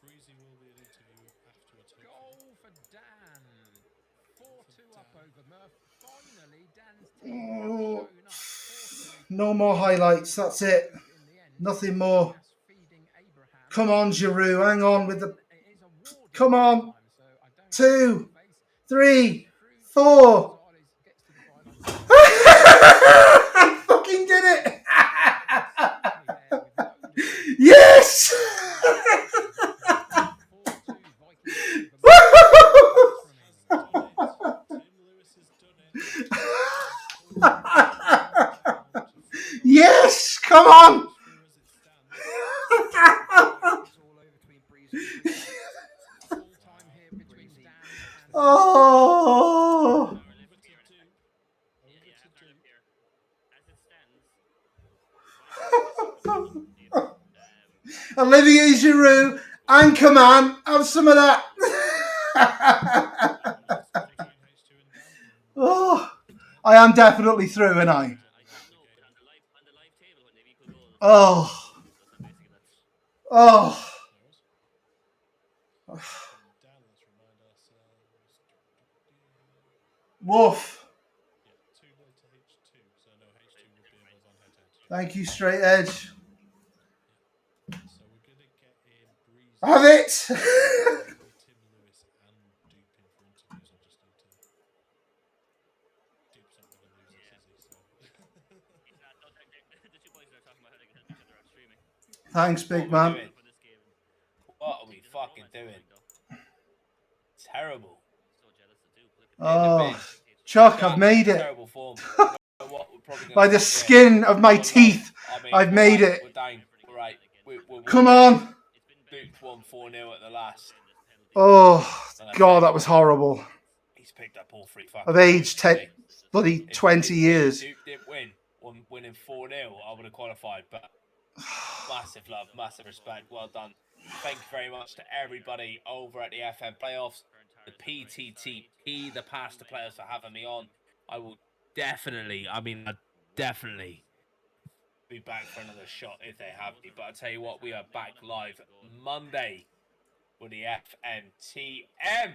S1: Breezy will be an interview afterwards.
S3: Goal for Dan. 4-2 up over Murph. Finally, Dan's team shown up.
S4: No more highlights. That's it. Nothing more. Come on, Giroud. Hang on with the... Come on. 2, 3, 4. I fucking did it. Yes. Yes, come on. Oh. Olivier Giroud, Anchorman, have some of that. Oh, I am definitely through, and I. Oh. Oh. Woof. Thank you, Straight Edge. Have it. Thanks, big man.
S14: What are we fucking doing? Terrible.
S4: Oh, Chuck, I've made it.
S14: Terrible form.
S4: By the skin of my teeth, I've made it.
S14: We're down. Right.
S4: Come on.
S14: Booked 1-4-0 at the last.
S4: Oh, God, that was horrible.
S14: He's picked up all three fucking...
S4: I've aged bloody 20 years.
S14: Duke didn't win. Winning 4-0, I would have qualified, but massive love, massive respect. Well done. Thank you very much to everybody over at the FM playoffs, the PTTP, the past players for having me on. I will definitely be back for another shot if they have me. But I tell you what, we are back live Monday with the FMTM.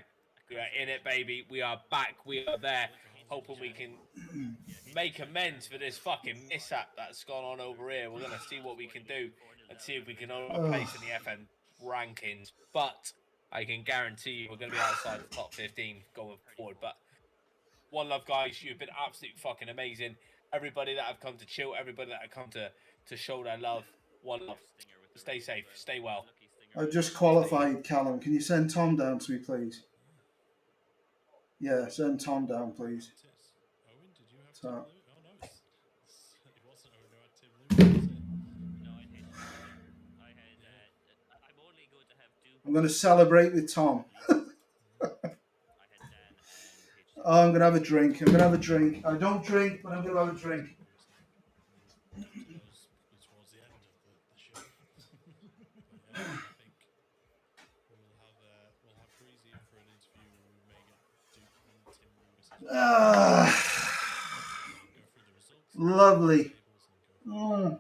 S14: We are in it, baby. We are back. We are there. Hoping we can make amends for this fucking mishap that's gone on over here. We're going to see what we can do and see if we can hold a place in the FM rankings. But I can guarantee you we're going to be outside the top 15 going forward. But one love, guys. You've been absolutely fucking amazing. Everybody that have come to chill, everybody that have come to show their love. One love. Stay safe. Stay well.
S4: I've just qualified, Callum. Can you send Tom down to me, please? Yeah, send Tom down, please. So. I'm going to celebrate with Tom. Oh, I'm going to have a drink. I'm going to have a drink. I don't drink, but I'm going to have a drink. Lovely. Mm.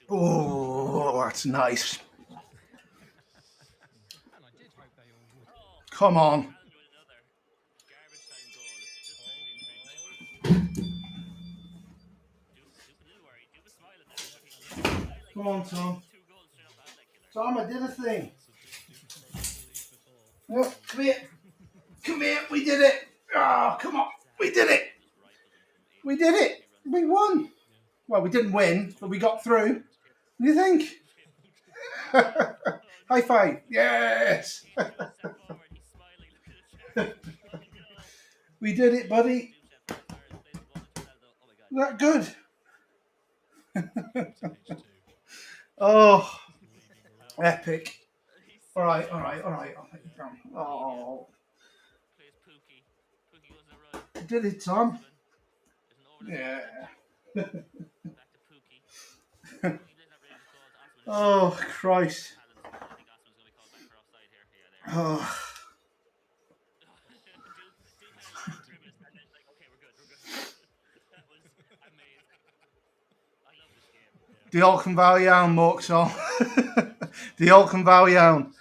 S4: Oh, that's nice. Come on. Come on, Tom. Tom, I did a thing. Oh, come here. Come here. We did it. Oh, come on. We did it. We did it. We won. Well, we didn't win, but we got through. What do you think? High five. Yes. We did it, buddy. That good. Oh, epic. All right. Oh. You did it, Tom. Yeah. Oh, Christ. Oh. Diolch yn fawr iawn, Moxall. Diolch yn fawr iawn.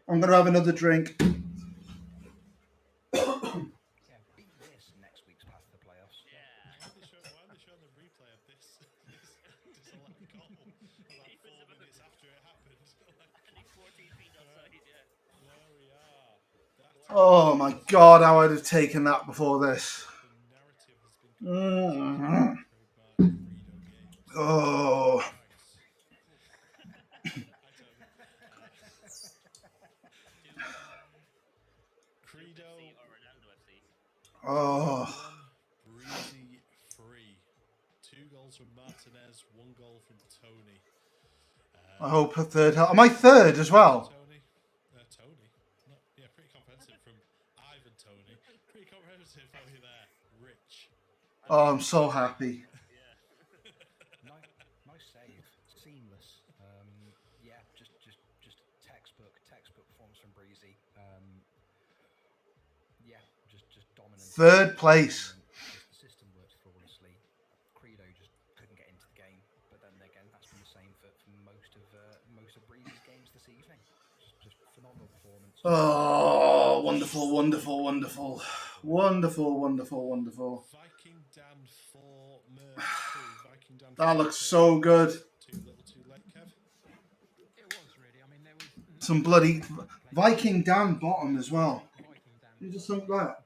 S4: I'm going to have another drink. Oh my God, how I'd have taken that before this. Mm-hmm. Oh. Oh.
S1: Breezy free. 2 goals from Martinez, 1 goal from Tony.
S4: I hope a third. Am I third as well?
S1: Tony. No, yeah, pretty comprehensive from Ivan Tony. Pretty comprehensive over there. Rich.
S4: Oh, I'm so happy.
S7: Nice save. Seamless. Yeah, just textbook performance from Breezy. Yeah, just dominant.
S4: Third place.
S7: The system works flawlessly. Credo just couldn't get into the game, but then again, that's been the same for most of Breezy's games this evening. Just phenomenal performance.
S4: Oh, wonderful.
S1: Viking Dan 4, Merv 2. Viking Dan 4.
S4: That looks so good.
S1: Too little, too late, Kev.
S4: Some bloody Viking Dan bottom as well. You just think that.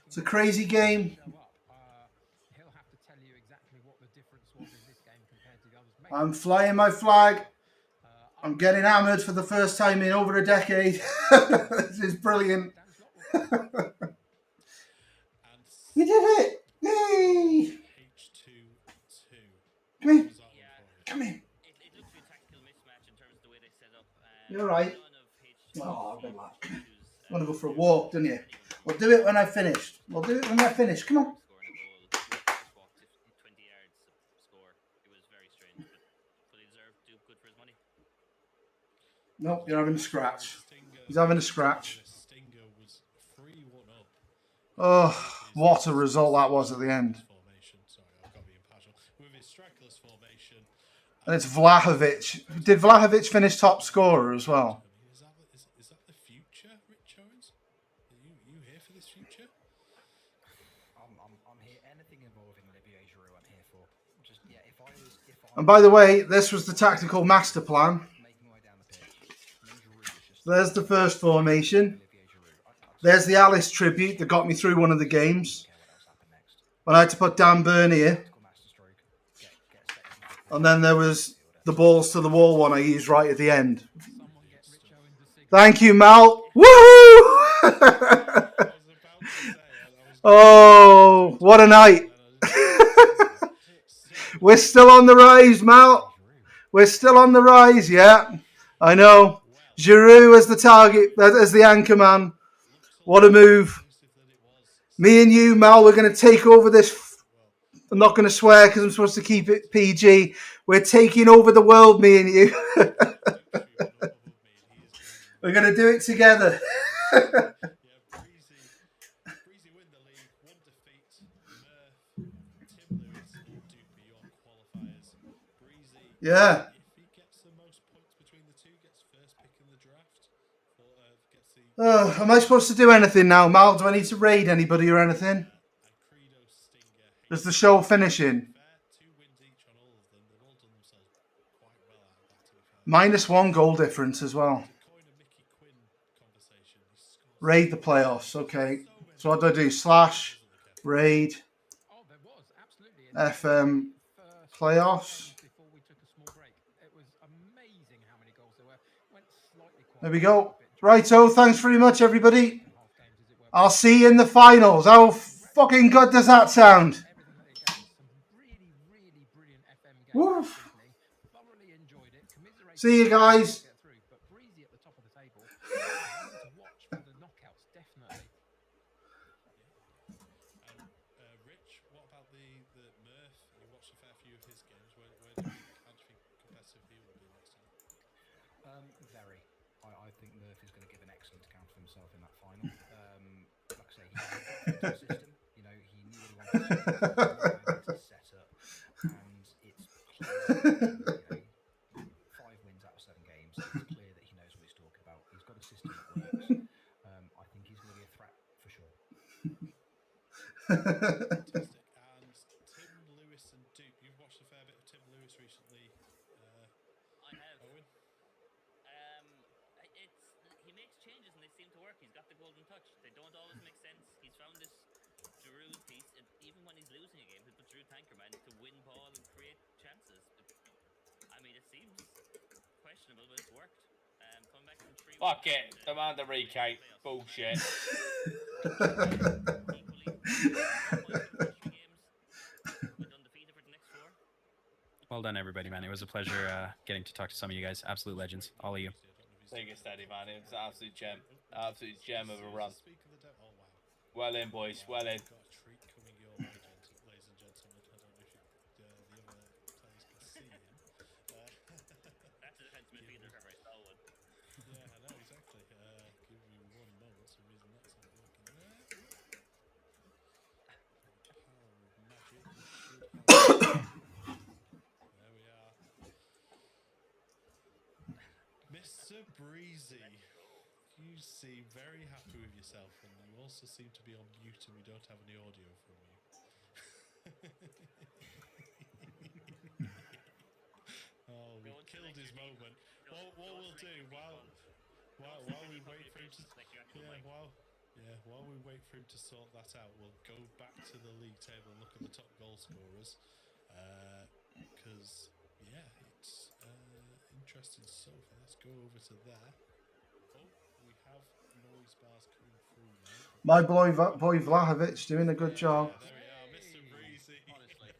S4: It's a crazy game. I'm flying my flag. I'm getting hammered for the first time in over a decade. This is brilliant. We did it! Yay! Come here. You're right. Oh, good luck. You want to go for a walk, don't you? We'll do it when I finish. Come on. Nope, you're having a scratch. He's having a scratch. Oh, what a result that was at the end. And it's Vlahovic. Did Vlahovic finish top scorer as well?
S1: Is that the future, Rich Owens? Are you here for this future?
S7: I'm here. Anything involving Olivier Giroud, I'm here for.
S4: And by the way, this was the tactical master plan. There's the first formation. There's the Alice tribute that got me through one of the games. When I had to put Dan Burn here. And then there was the balls to the wall one I used right at the end. Thank you, Mal. Woohoo! Oh, what a night. We're still on the rise, Mal. We're still on the rise, yeah. I know. Giroud as the target, as the anchor man. What a move. Me and you, Mal, we're going to take over this. I'm not going to swear because I'm supposed to keep it PG. We're taking over the world, me and you. We're going to do it together. Yeah. Am I supposed to do anything now, Mal? Do I need to raid anybody or anything? Is the show finishing? -1 goal difference as well. Raid the playoffs. Okay. So what do I do? / raid FM playoffs. There we go. Righto. Thanks very much, everybody. I'll see you in the finals. How fucking good does that sound? Woof. See you guys.
S7: Very. I think Murph is going to give an excellent account of himself in that final. Like I say, he got the system. You know, he knew what he wanted to set up, and it's clear. 5 wins out of 7 games. It's clear that he knows what he's talking about. He's got a system that works. I think he's going to be a threat for sure.
S1: Fantastic. And Tim Lewis and Duke, you've watched a fair bit of Tim Lewis recently.
S2: I have.
S1: Owen?
S2: He makes changes and they seem to work. He's got the golden touch. They don't always make sense. He's found this Giroud piece, and even when he's losing a game, he'll put Giroud Tankerman to win ball and create chances. I mean, it seems questionable, but it's worked. Coming back from 3.
S14: Fuck it. Demand a recount. Bullshit.
S6: Well done, everybody, man. It was a pleasure getting to talk to some of you guys. Absolute legends, all of you.
S14: Take it steady, man. It was an absolute gem. Absolute gem of a run. Well in, boys. Well in.
S1: Got a treat coming your way, ladies and gentlemen. I don't know if the other players can see him.
S2: That's a defense midfielder for very solid.
S1: Yeah, I know, exactly. Give me one moment. Some reason that's not working there. Power of magic. There we are. Mr. Breezy, you seem very happy with yourself, and you also seem to be on mute, and we don't have any audio from you. Oh, we killed his moment. What we'll do while we wait for him to while we wait for him to sort that out, we'll go back to the league table and look at the top goal scorers, because it's interesting stuff. Let's go over to there. Oh, we have noise bars coming through now.
S4: My boy Vlahovic doing a good job.
S1: There we are, Mr. Breezy. Honestly,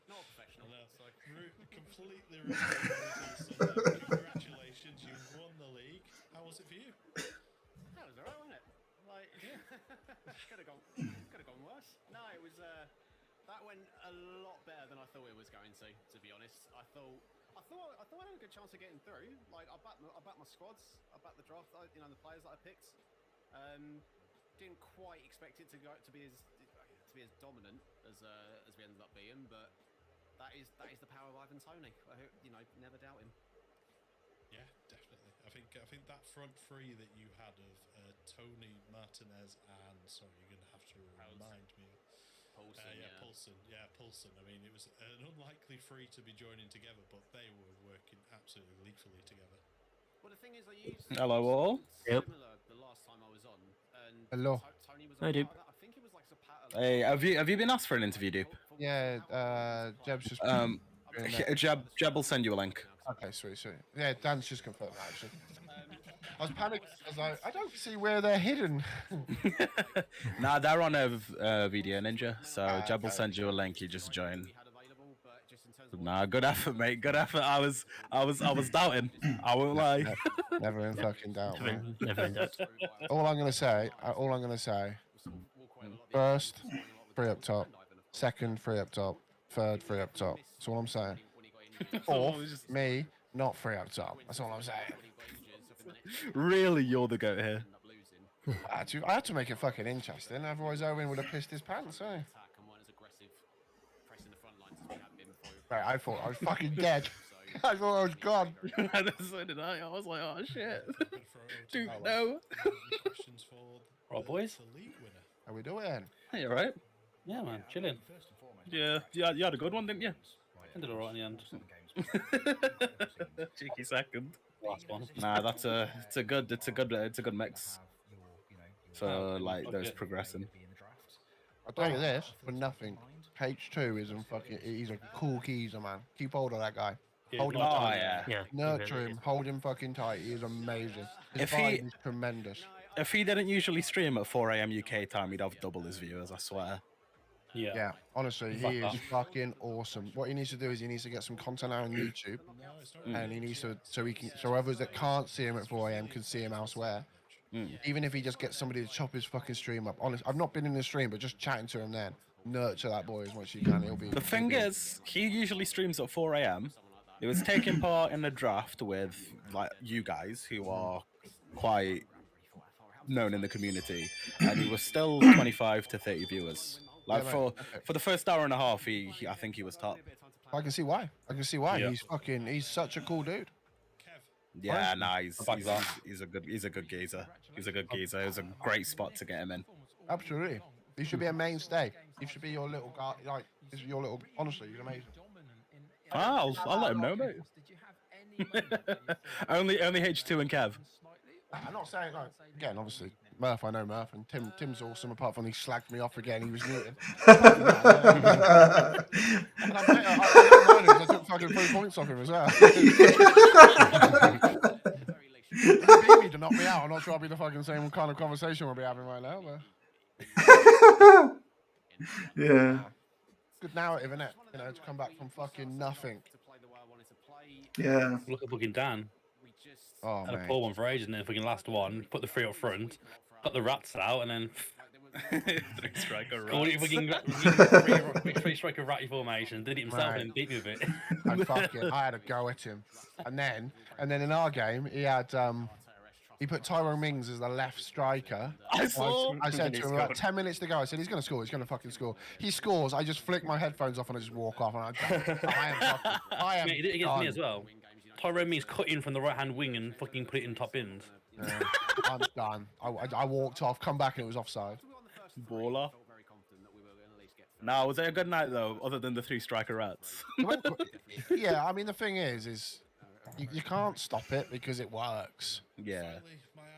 S11: not professional.
S1: Completely ruined. Congratulations, you won the league. How was it for you?
S11: That was alright, wasn't it? Like, could have gone worse. No, it was. That went a lot better than I thought it was going to be honest. I thought I had a good chance of getting through. Like I backed my squads, I backed the draft, the players that I picked. Didn't quite expect it to be as dominant as we ended up being, but that is the power of Ivan Toney. Never doubt him.
S1: Yeah, definitely. I think that front three that you had of Tony, Martinez, and sorry, you're gonna have to remind me. Poulsen. I mean, it was an unlikely three to be joining together, but they were working absolutely lethally together.
S11: Well, the thing is, I used
S16: Hello, all.
S11: Yep. Similar the last time I was on, and
S13: Hello.
S11: Tony was
S16: Hi, Dupe.
S11: I think it was like
S16: Hey, have you been asked for an interview, Dupe?
S13: Yeah, Jeb's just.
S16: Jeb will send you a link.
S13: Okay, sweet. Yeah, Dan's just confirmed that, actually. I was panicked because I don't see where they're hidden.
S16: Nah, they're on a Video Ninja, so Jeb will send you a link. You just join. Nah, good effort, mate. Good effort. I was doubting. I won't lie.
S13: Never in fucking doubt, man.
S16: Never in doubt.
S13: All I'm gonna say. First, 3 up top. Second, 3 up top. Third, 3 up top. That's all I'm saying. Fourth, me, not 3 up top. That's all I'm saying.
S16: Really, you're the goat here.
S13: I had to make it fucking interesting. Otherwise, Owen would have pissed his pants, eh? Right, I thought I was fucking dead. I thought I was gone.
S16: So did I. I was like, oh shit. Dude, no.
S15: Right, boys.
S13: How we doing?
S15: Hey, all right? Yeah, man, chilling.
S16: Yeah, you had a good one, didn't you?
S15: Ended all right in the end.
S16: Cheeky second.
S15: Last one.
S16: Nah, it's a good mix for like those progressing.
S13: I'll tell you this for nothing. H2 isn't fucking. He's a cool geezer, man. Keep hold of that guy. Hold him tight.
S16: Yeah.
S13: Nurture him. Hold him fucking tight. He is amazing. His vibe is tremendous.
S16: If he didn't usually stream at 4 a.m. UK time, he'd have double his viewers. I swear.
S13: Yeah, honestly, he is fucking awesome. What he needs to do is he needs to get some content out on YouTube, and he needs to so others that can't see him at 4 a.m. can see him elsewhere. Even if he just gets somebody to chop his fucking stream up. Honestly, I've not been in the stream, but just chatting to him then. Nurture that boy as much as you can. He'll be.
S16: The thing is, he usually streams at 4 a.m. He was taking part in the draft with like you guys who are quite known in the community, and he was still 25 to 30 viewers. Like for the first hour and a half, I think he was top.
S13: I can see why. Yeah. He's such a cool dude.
S16: Yeah, nah, he's a good geezer. He's a good geezer. It was a great spot to get him in.
S13: Absolutely. He should be a mainstay. He should be your little guy. Like, this is your little. Honestly, he's amazing.
S16: I'll let him know, mate. only H2 and Kev.
S13: I'm not saying like again. Obviously, Murph. I know Murph, and Tim's awesome. Apart from he slagged me off again. He was muted. I took fucking 3 points off him as well. He beat me to knock me out. I'm not sure I'll be the fucking same kind of conversation we'll be having right now, but
S4: yeah.
S13: Good narrative, isn't it? You know, to come back from fucking nothing.
S4: Yeah.
S15: Look at fucking Dan.
S13: Oh,
S15: had a poor one for ages, and then fucking last one, put the 3 up front, got the rats out, and then
S16: 3-striker
S15: called it
S16: rats.
S15: fucking 3-striker ratty formation, did it himself and beat me with it.
S13: I had a go at him, and then in our game he had he put Tyrone Mings as the left striker. I said to him, like, 10 minutes to go. I said, he's going to score. He's going to fucking score. He scores. I just flick my headphones off and I just walk off. And I am
S15: Mate, he did it against me as well. Tyrone Mings cut in from the right-hand wing and fucking put it in top bins.
S13: Yeah, I'm done. I walked off, come back, and it was offside.
S16: Baller. Now, was it a good night, though, other than the 3-striker rats?
S13: Yeah, I mean, the thing is you can't stop it because it works.
S16: Yeah.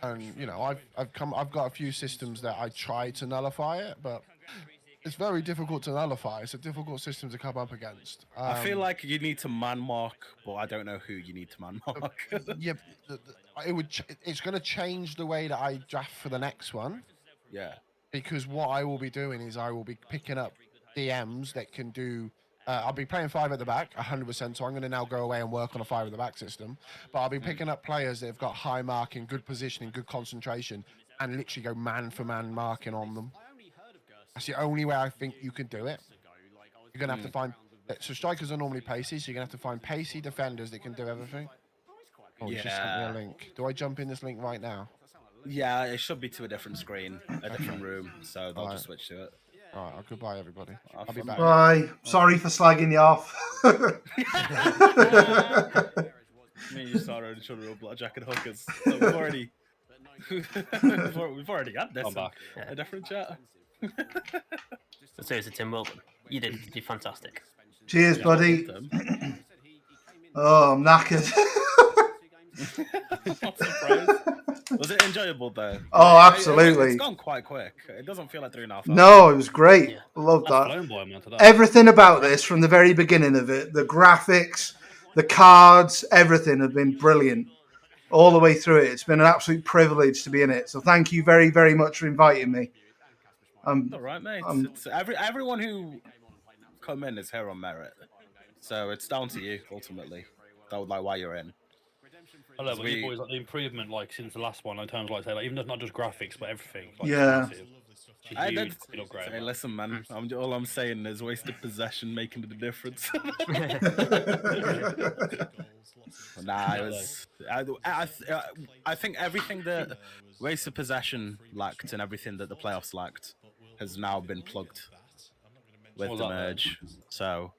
S13: And you know, I've got a few systems that I try to nullify it, but it's very difficult to nullify. It's a difficult system to come up against.
S16: I feel like you need to man mark, but I don't know who you need to man mark.
S13: Yeah, it's going to change the way that I draft for the next one.
S16: Yeah.
S13: Because what I will be doing is I will be picking up DMs that can do. I'll be playing 5 at the back, 100%. So I'm going to now go away and work on a 5 at the back system. But I'll be picking up players that have got high marking, good positioning, good concentration, and literally go man for man marking on them. That's the only way I think you can do it. You're going to have to find. So strikers are normally pacey, so you're going to have to find pacey defenders that can do everything. Oh, you just sent me a link. Do I jump in this link right now?
S16: Yeah, it should be to a different screen, a different room. So they'll just switch to it.
S13: All right, goodbye, everybody. I'll be back.
S4: Bye. Sorry for slagging you off.
S16: Me and you started each other up like Jack and Hookers. So we've already had this.
S15: I'm back.
S16: A different chat.
S17: Seriously, Tim, well done. You did fantastic.
S4: Cheers, buddy. Oh, I'm knackered.
S16: I'm not surprised. Was it enjoyable though?
S4: Oh, absolutely.
S16: It's gone quite quick. It doesn't feel like 3.5 hours.
S4: No, it was great.
S17: Yeah.
S4: Loved
S15: That's
S4: that.
S15: flown by, man, today.
S4: Everything about this from the very beginning of it, the graphics, the cards, everything have been brilliant all the way through it. It's been an absolute privilege to be in it. So thank you very, very much for inviting me.
S16: All right, mate. It's everyone who come in is here on merit, so it's down to you ultimately. Like why you're in.
S15: I love you boys, like the improvement, like since the last one, in terms of, like, say, like even if not just graphics, but everything. Like,
S4: Yeah.
S15: It's massive. It's huge, upgrade,
S16: Hey, listen, man. All I'm saying is wasted possession making the difference. Nah, it was. I think everything that wasted possession lacked and everything that the playoffs lacked has now been plugged with the merge. So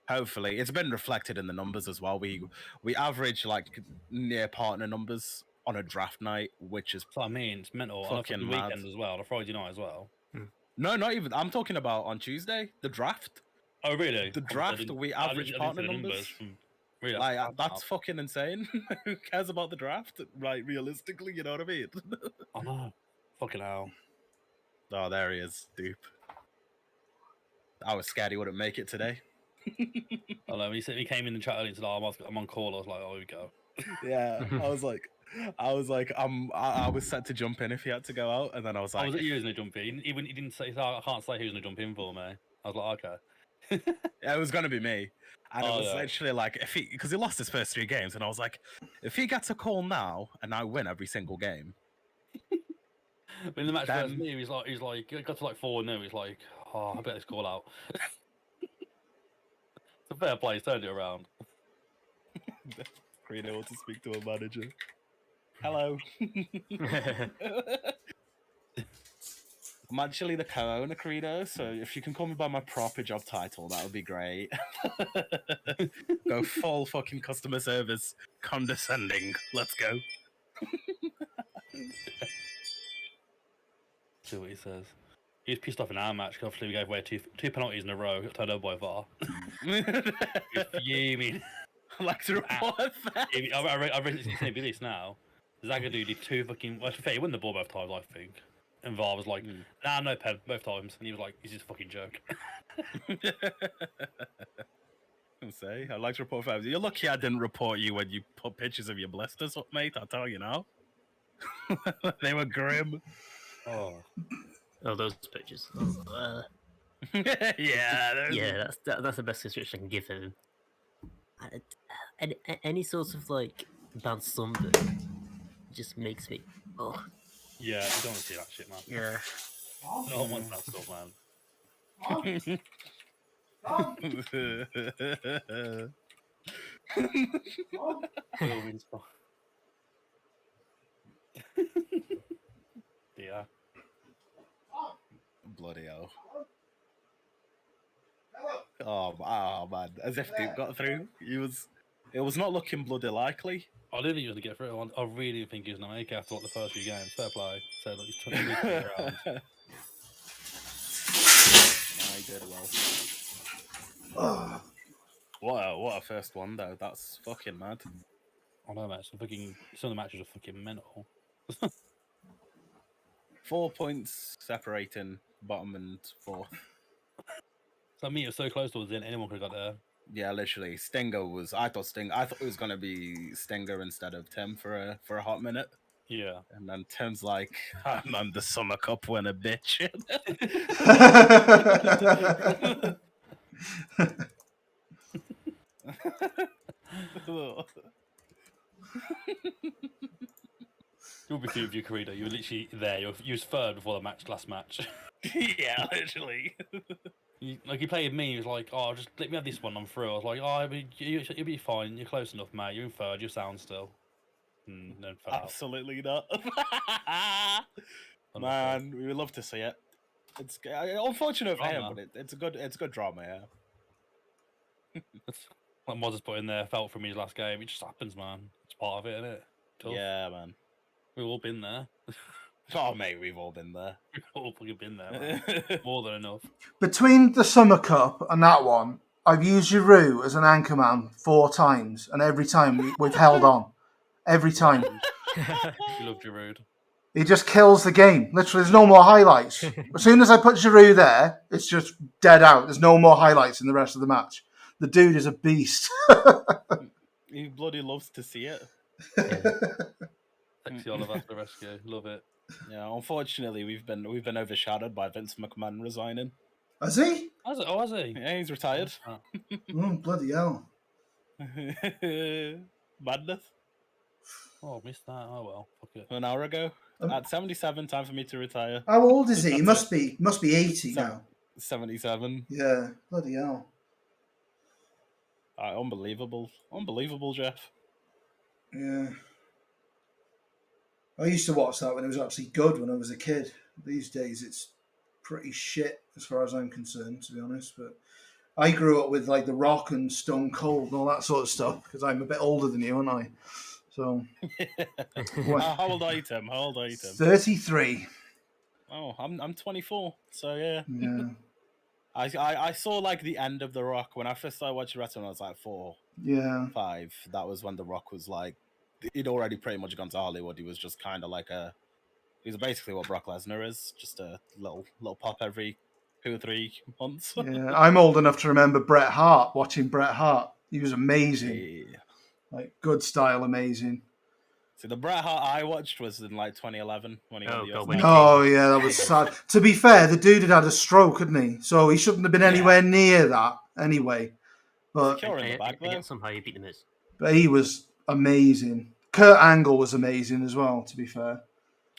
S16: hopefully, it's been reflected in the numbers as well. We average like near partner numbers on a draft night, which is
S15: what I mean, it's mental.
S16: Fucking
S15: on the
S16: mad.
S15: weekend as well, on a Friday night as well.
S16: No, not even. I'm talking about on Tuesday, the draft.
S15: Oh, really?
S16: The draft, we average partner numbers.
S15: Really,
S16: like that's fucking insane. Who cares about the draft? Like realistically, you know what I mean?
S15: I know. Fucking hell.
S16: Oh, there he is, dupe. I was scared he wouldn't make it today.
S15: I know. He came in the chat earlier and said, "Oh, I'm on call." I was like, "Oh, here we go."
S16: Yeah, I was like, I was set to jump in if he had to go out, and then I was like,
S15: "Oh, was it you who's gonna jump in?" He didn't say, "I can't say who's gonna jump in for me." I was like, "Okay."
S16: Yeah, it was gonna be me, and it was literally like if because he lost his first 3 games, and I was like, if he gets a call now and I win every single game.
S15: But in the match versus me, he's like, got to like 4-0. He's like, "Oh, I bet this call out." It's a fair play. He's turned it around.
S16: Credo wants to speak to a manager. Hello. I'm actually the co-owner, Credo, so if you can call me by my proper job title, that would be great. Go full fucking customer service, condescending. Let's go.
S15: See what he says. He was pissed off in our match because obviously we gave away two penalties in a row. Got turned over by VAR. He's fuming.
S16: I like to report that.
S15: I read it's going to be this now. Zagadou did 2 fucking. Well, to be fair, he won the ball both times, I think. And VAR was like, "Nah, no pen, both times." And he was like, "He's just a fucking joke."
S16: I'd like to report fans. You're lucky I didn't report you when you put pictures of your blisters up, mate. I'll tell you now. They were grim.
S17: Oh, those pictures.
S16: Yeah,
S17: that's the best description I can give him. Any sort of like bad sunburn just makes me. Oh.
S15: Yeah, you don't want to see that shit, man.
S17: Yeah.
S15: No one wants that stuff, man. Yeah.
S16: Bloody hell. Oh man, as if Duke got through. It was not looking bloody likely.
S15: I didn't think he was going to get through. I really think he was going to make it after like the first few games. Fair play. So like, he's 20 weeks around.
S16: I did well. What a first one though. That's fucking mad.
S15: I know, mate. Some of the matches are fucking mental.
S16: 4 points separating bottom and 4th.
S15: So me, it was so close towards the end. Anyone could have got there.
S16: Yeah, literally. I thought it was gonna be Stinger instead of Tim for a hot minute.
S15: Yeah.
S16: And then Tim's like, "I'm the Summer Cup winner, bitch."
S15: You'll be through with your Corrido. You were literally there. You was third before the last match.
S16: Yeah, literally.
S15: He played me. He was like, "Oh, just let me have this one. I'm through." I was like, "Oh, you'll be fine. You're close enough, mate. You're in third. You're sound still."
S16: Absolutely not. Man, we would love to see it. It's unfortunate for him, but it's a good drama. Yeah.
S15: Like Moz has put in there, felt from his last game. It just happens, man. It's part of it, isn't it? Tough.
S16: Yeah, man.
S15: We've all been there.
S16: Oh, mate, we've all been there.
S15: We've all fucking been there, man. More than enough.
S4: Between the Summer Cup and that one, I've used Giroud as an anchor man 4 times, and every time we've held on. Every time.
S15: You love Giroud.
S4: He just kills the game. Literally, there's no more highlights. As soon as I put Giroud there, it's just dead out. There's no more highlights in the rest of the match. The dude is a beast.
S16: He bloody loves to see it.
S15: Sexy Oliver the rescue. Love it.
S16: Yeah, unfortunately, we've been overshadowed by Vince McMahon resigning.
S4: Has he?
S15: Has he?
S16: Yeah, he's retired.
S4: Oh, bloody hell.
S16: Madness.
S15: Oh, missed that. Oh, well. Fuck it.
S16: An hour ago. At 77, time for me to retire.
S4: How old is he? He must be 80 now.
S16: 77.
S4: Yeah, bloody hell.
S16: Unbelievable. Unbelievable, Jeff.
S4: Yeah. I used to watch that when it was actually good when I was a kid. These days it's pretty shit as far as I'm concerned, to be honest. But I grew up with like The Rock and Stone Cold and all that sort of stuff because I'm a bit older than you, aren't I? So.
S16: How old are you, Tim? How old are you, Tim?
S4: 33.
S16: Oh, I'm 24. So yeah.
S4: Yeah.
S16: I saw like the end of The Rock when I first started watching wrestling. I was like 4,
S4: Yeah.
S16: 5. That was when The Rock was like, he'd already pretty much gone to Hollywood. He was just kind of like he was basically what Brock Lesnar is, just a little pop every 2 or 3 months.
S4: Yeah, I'm old enough to remember Bret Hart. Watching Bret Hart, he was amazing.
S16: Yeah.
S4: Like good style, amazing.
S16: So the Bret Hart I watched was in like 2011 when he won the US.
S4: Oh yeah, that was sad. To be fair, the dude had a stroke, hadn't he? So he shouldn't have been anywhere near that anyway. But
S17: somehow you beat the Miz.
S4: But he was amazing. Kurt Angle was amazing as well, to be fair.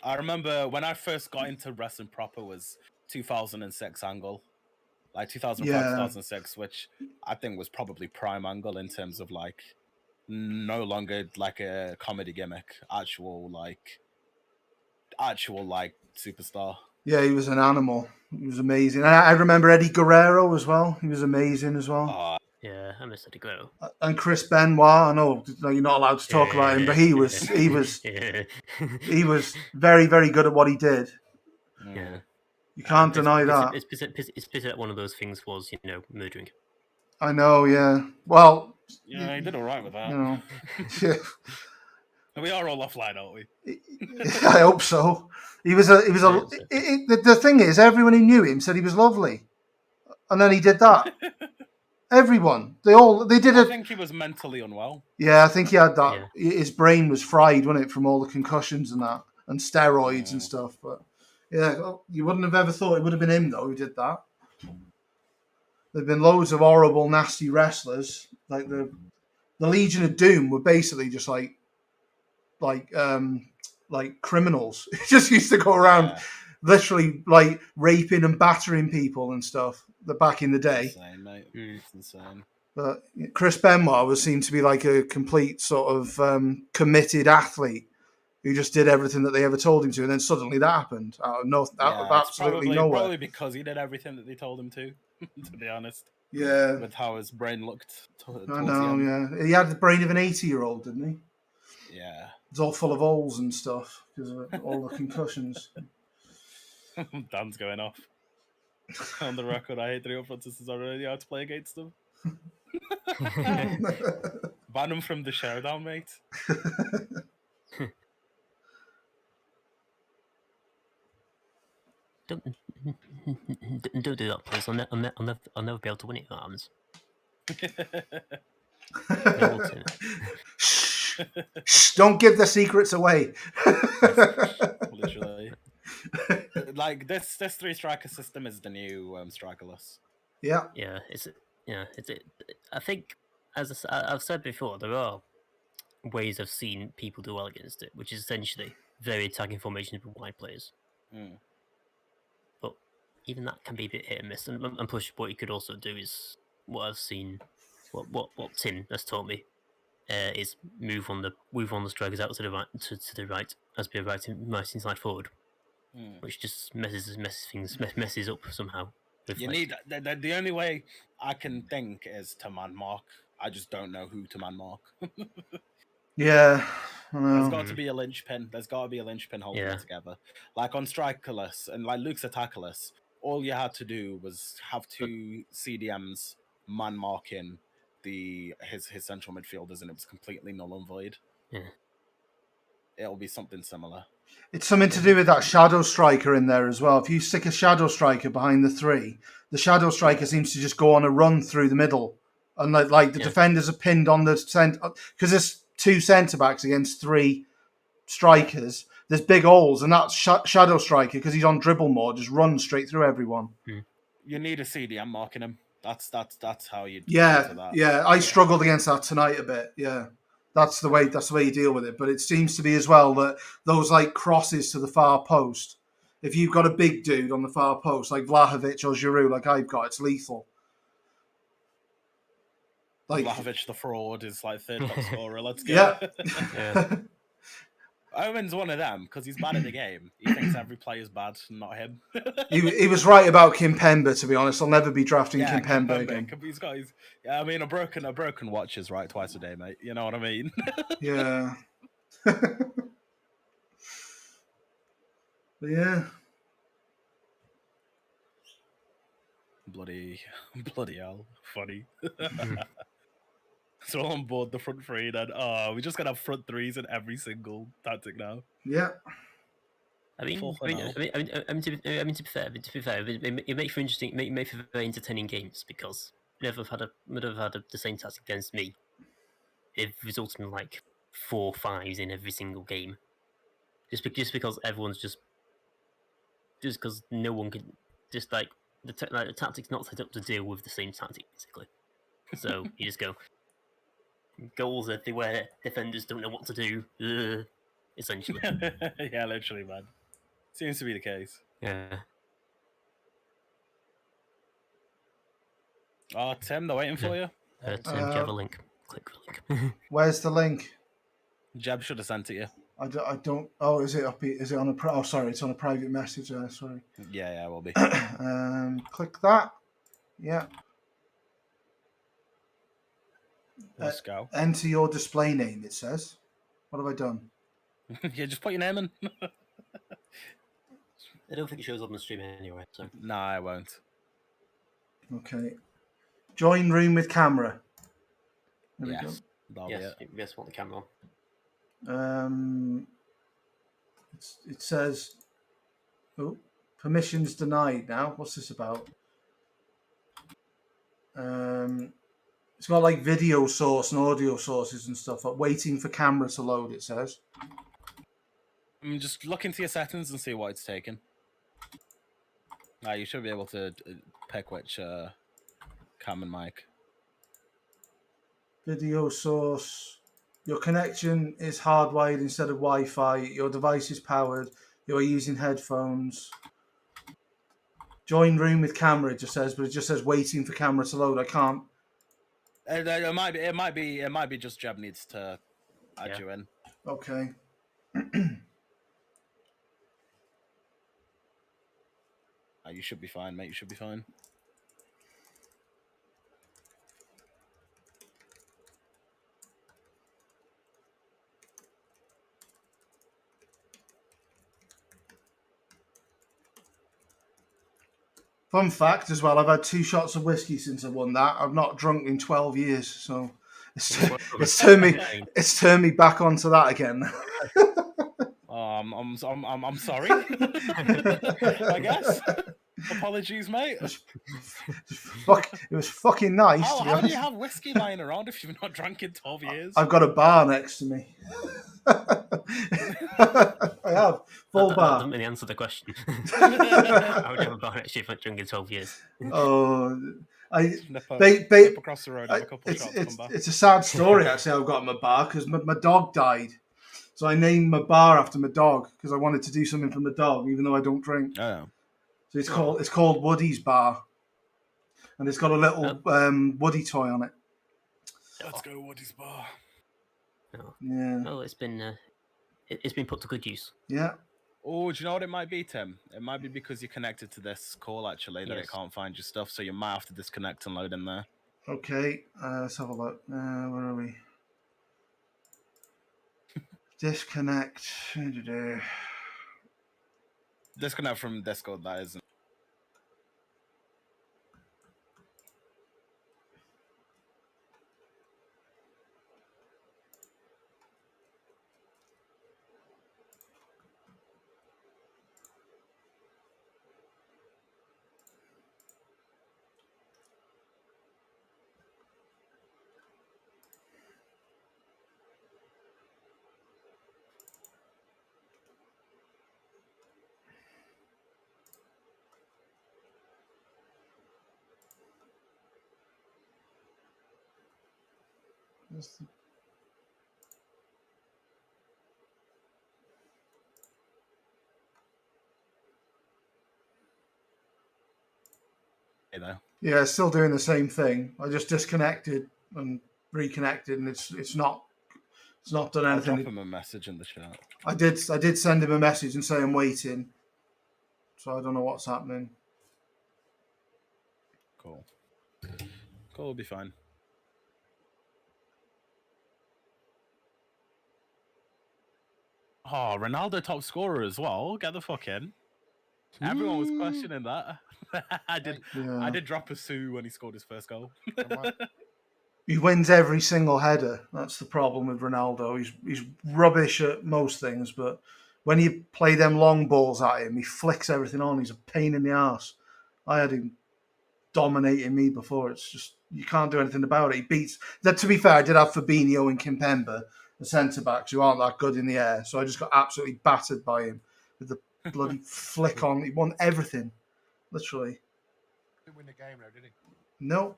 S16: I remember when I first got into wrestling proper was 2006 Angle. Like 2005, 2006, which I think was probably prime Angle in terms of like no longer like a comedy gimmick, actual superstar.
S4: Yeah, he was an animal. He was amazing. And I remember Eddie Guerrero as well. He was amazing as well.
S17: Yeah, I miss Eddie Guerrero.
S4: And Chris Benoit. I know you're not allowed to talk about him, but he was he was very, very good at what he did.
S17: Yeah.
S4: You can't deny that.
S17: It's pity that one of those things was, murdering.
S4: I know, yeah. Well,
S16: yeah, he did all right with that.
S4: You know, yeah.
S16: We are all offline, aren't we?
S4: I hope so. The thing is, everyone who knew him said he was lovely, and then he did that. Everyone, they did it.
S16: I think he was mentally unwell.
S4: Yeah, I think he had that. Yeah. His brain was fried, wasn't it, from all the concussions and that, and steroids and stuff. But yeah, you wouldn't have ever thought it would have been him though who did that. There've been loads of horrible, nasty wrestlers. Like the Legion of Doom were basically just like criminals. Just used to go around literally like raping and battering people and stuff. Back in the day.
S16: Insane, mate. It's insane.
S4: But Chris Benoit was seen to be like a complete sort of committed athlete who just did everything that they ever told him to, and then suddenly that happened out of absolutely nowhere.
S16: Probably because he did everything that they told him to be honest.
S4: Yeah.
S16: With how his brain looked.
S4: I know, yeah. He had the brain of an 80-year-old, didn't he?
S16: Yeah.
S4: It's all full of holes and stuff because of all the concussions.
S16: Dan's going off. On the record, I hate the upfront systems already how to play against them. Ban them from the showdown, mate.
S17: Don't do that, please. I'll never be able to win it if that happens.
S4: Shh, don't give the secrets away.
S16: Literally. Like this 3 striker system is the new strikerless.
S4: Yeah.
S17: Yeah, I think, as I've said before, there are ways I've seen people do well against it, which is essentially very attacking formations with wide players. But even that can be a bit hit and miss. And push, what you could also do is what I've seen, what Tim has taught me, is move on the strikers out to the right, to the right, as be a right inside forward, which just messes up somehow.
S16: You need the only way I can think is to man mark. I just don't know who to man mark.
S4: Yeah,
S16: There's got to be a linchpin. There's got to be a linchpin holding it together. Like on Strikerless and like Luke's Attackerless, all you had to do was have two CDMs man marking his central midfielders, and it was completely null and void.
S17: Yeah.
S16: It'll be something similar.
S4: It's something to do with that shadow striker in there as well. If you stick a shadow striker behind the three, the shadow striker seems to just go on a run through the middle, and like the defenders are pinned on the centre because there's two centre backs against three strikers. There's big holes, and that shadow striker, because he's on dribble mode, just runs straight through everyone.
S16: You need a CDM marking him. That's how you.
S4: Yeah. I struggled against that tonight a bit. Yeah. That's the way you deal with it. But it seems to be as well that those like crosses to the far post, if you've got a big dude on the far post like Vlahovic or Giroud, like I've got, it's lethal.
S16: Like Vlahovic, the fraud, is like third top scorer. Let's go.
S4: Yeah.
S16: Owen's one of them because he's bad at the game. He thinks every player's bad, not him.
S4: he was right about Kimpembe, to be honest. I'll never be drafting Kimpembe again.
S16: He's got his, I mean, a broken watch is right twice a day, mate. You know what I mean?
S4: Yeah. But yeah.
S16: Bloody hell. Funny. So on board the front three, then we're just gonna have front threes in every single tactic now.
S4: Yeah.
S17: To be fair, it makes for interesting, make for very entertaining games because would have had the same tactic against me. It resulted in like 4 5s in every single game, just because everyone's just because no one can just like the tactic's not set up to deal with the same tactic basically. So you just go. Goals everywhere. Defenders don't know what to do. Essentially.
S16: Yeah, literally, man. Seems to be the case.
S17: Yeah.
S16: Oh, Tim, they're waiting for you.
S17: Tim, do you have a link? Click the link.
S4: Where's the link?
S16: Jeb should have sent it you.
S4: I don't. Oh, is it up? Is it on a? Oh, sorry, it's on a private message. Sorry.
S16: Yeah, it will be.
S4: Click that. Yeah.
S16: Let's go.
S4: Enter your display name, it says. What have I done?
S16: Yeah, just put your name in.
S17: I don't think it shows up on the stream anyway. So.
S16: No, I won't.
S4: Okay. Join room with camera. There
S16: yes.
S17: Yes, you just want the camera
S4: on. It says, permissions denied now. What's this about? It's got like video source and audio sources and stuff. Waiting for camera to load, it says.
S16: Just look into your settings and see what it's taking. You should be able to pick which cam and mic.
S4: Video source. Your connection is hardwired instead of Wi-Fi. Your device is powered. You are using headphones. Join room with camera, it just says, but it just says waiting for camera to load. I can't.
S16: It might be just Jeb needs to add you in.
S4: Okay.
S16: You should be fine, mate. You should be fine.
S4: Fun fact as well, I've had 2 shots of whiskey since I won that. I've not drunk in 12 years, so it's turned me back onto that again.
S16: I'm sorry. I guess. Apologies, mate.
S4: It was fucking nice.
S16: How do you have whiskey lying around if you've not drunk in 12 years?
S4: I've got a bar next to me. I have full bar.
S17: That doesn't really answer the question. I would have a bar actually if I've drunk in 12 years.
S4: Oh,
S16: Nip across the road, have a couple shots, come back.
S4: It's a sad story actually. I've got my bar because my dog died, so I named my bar after my dog because I wanted to do something for my dog, even though I don't drink.
S16: Oh.
S4: So it's called Woody's Bar, and it's got a little Woody toy on it.
S16: Let's go Woody's Bar.
S17: Oh.
S4: Yeah.
S17: Well, it's been put to good use.
S4: Yeah.
S16: Oh, do you know what it might be, Tim? It might be because you're connected to this call actually that it can't find your stuff, so you might have to disconnect and load in there.
S4: Okay, let's have a look. Where are we? Disconnect.
S16: Disconnect from Discord, that isn't. You know.
S4: Yeah, it's still doing the same thing. I just disconnected and reconnected, and it's not done
S16: I'll
S4: anything.
S16: drop him a message in the chat.
S4: I did send him a message and say I'm waiting. So I don't know what's happening.
S16: Cool. Will be fine. Oh, Ronaldo top scorer as well. Get the fuck in. Everyone was questioning that. I did drop a sue when he scored his first goal.
S4: He wins every single header. That's the problem with Ronaldo. He's rubbish at most things, but when you play them long balls at him, he flicks everything on. He's a pain in the arse. I had him dominating me before. It's just you can't do anything about it. He beats that. To be fair, I did have Fabinho and Kimpembe, the centre backs who aren't that good in the air. So I just got absolutely battered by him with the bloody flick on. He won everything, literally.
S13: Didn't win the game though, did he?
S4: No.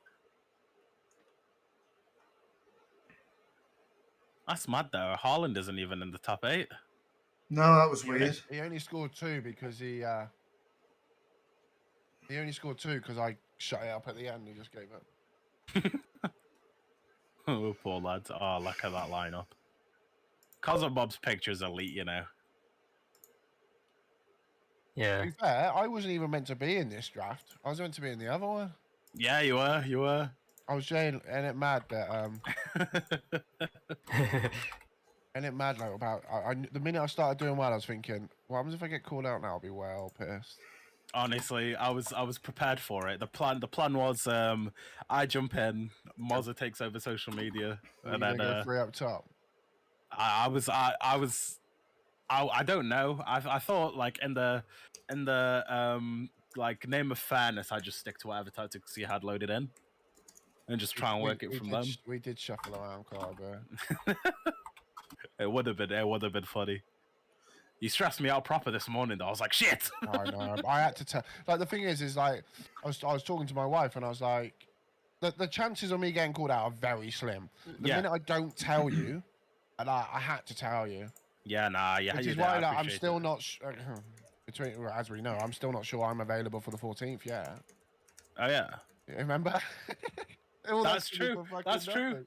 S16: That's mad though. Haaland isn't even in the top 8.
S4: No, that was weird.
S13: He only scored 2 because he only scored 2 because I shut it up at the end. He just gave up.
S16: Oh, poor lads. Oh, look at that lineup. Cousin Bob's picture's elite, you know.
S17: Yeah.
S13: To be fair, I wasn't even meant to be in this draft. I was meant to be in the other one.
S16: Yeah, you were. You were.
S13: I was saying, and it mad that and it mad like about the minute I started doing well, I was thinking, what happens if I get called out now? I'll be well pissed.
S16: Honestly, I was prepared for it. The plan was I jump in, Mozza takes over social media, and then
S13: go 3 up top.
S16: I don't know. I thought like in the like name of fairness, I just stick to whatever tactics you had loaded in, and just try and work it from them.
S13: We did shuffle around quite a bit.
S16: It would have been funny. You stressed me out proper this morning, though. I was like, shit.
S13: I know. I had to tell. Like the thing is like I was talking to my wife, and I was like, the chances of me getting called out are very slim. The minute I don't tell you, and I had to tell you.
S16: Yeah, nah. Yeah,
S13: which is why like, I'm still not between as we know, I'm still not sure I'm available for the 14th. Yeah.
S16: Oh yeah.
S13: Remember?
S16: That's true. That's true.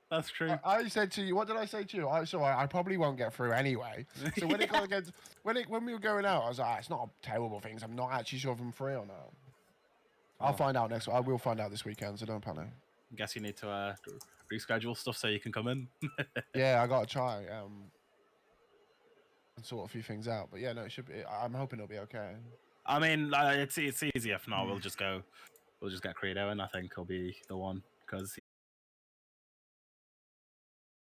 S16: That's true.
S13: I said to you, what did I say to you? I probably won't get through anyway. So when it got against, when we were going out, I was like, it's not a terrible thing. I'm not actually sure if I'm free or not. I'll find out next. I will find out this weekend, so don't panic.
S16: Guess you need to reschedule stuff so you can come in.
S13: Yeah, I gotta try and sort a few things out. But yeah, no, it should be. I'm hoping it'll be okay.
S16: I mean, it's easy. If not, we'll just get Credo, and I think he'll be the one because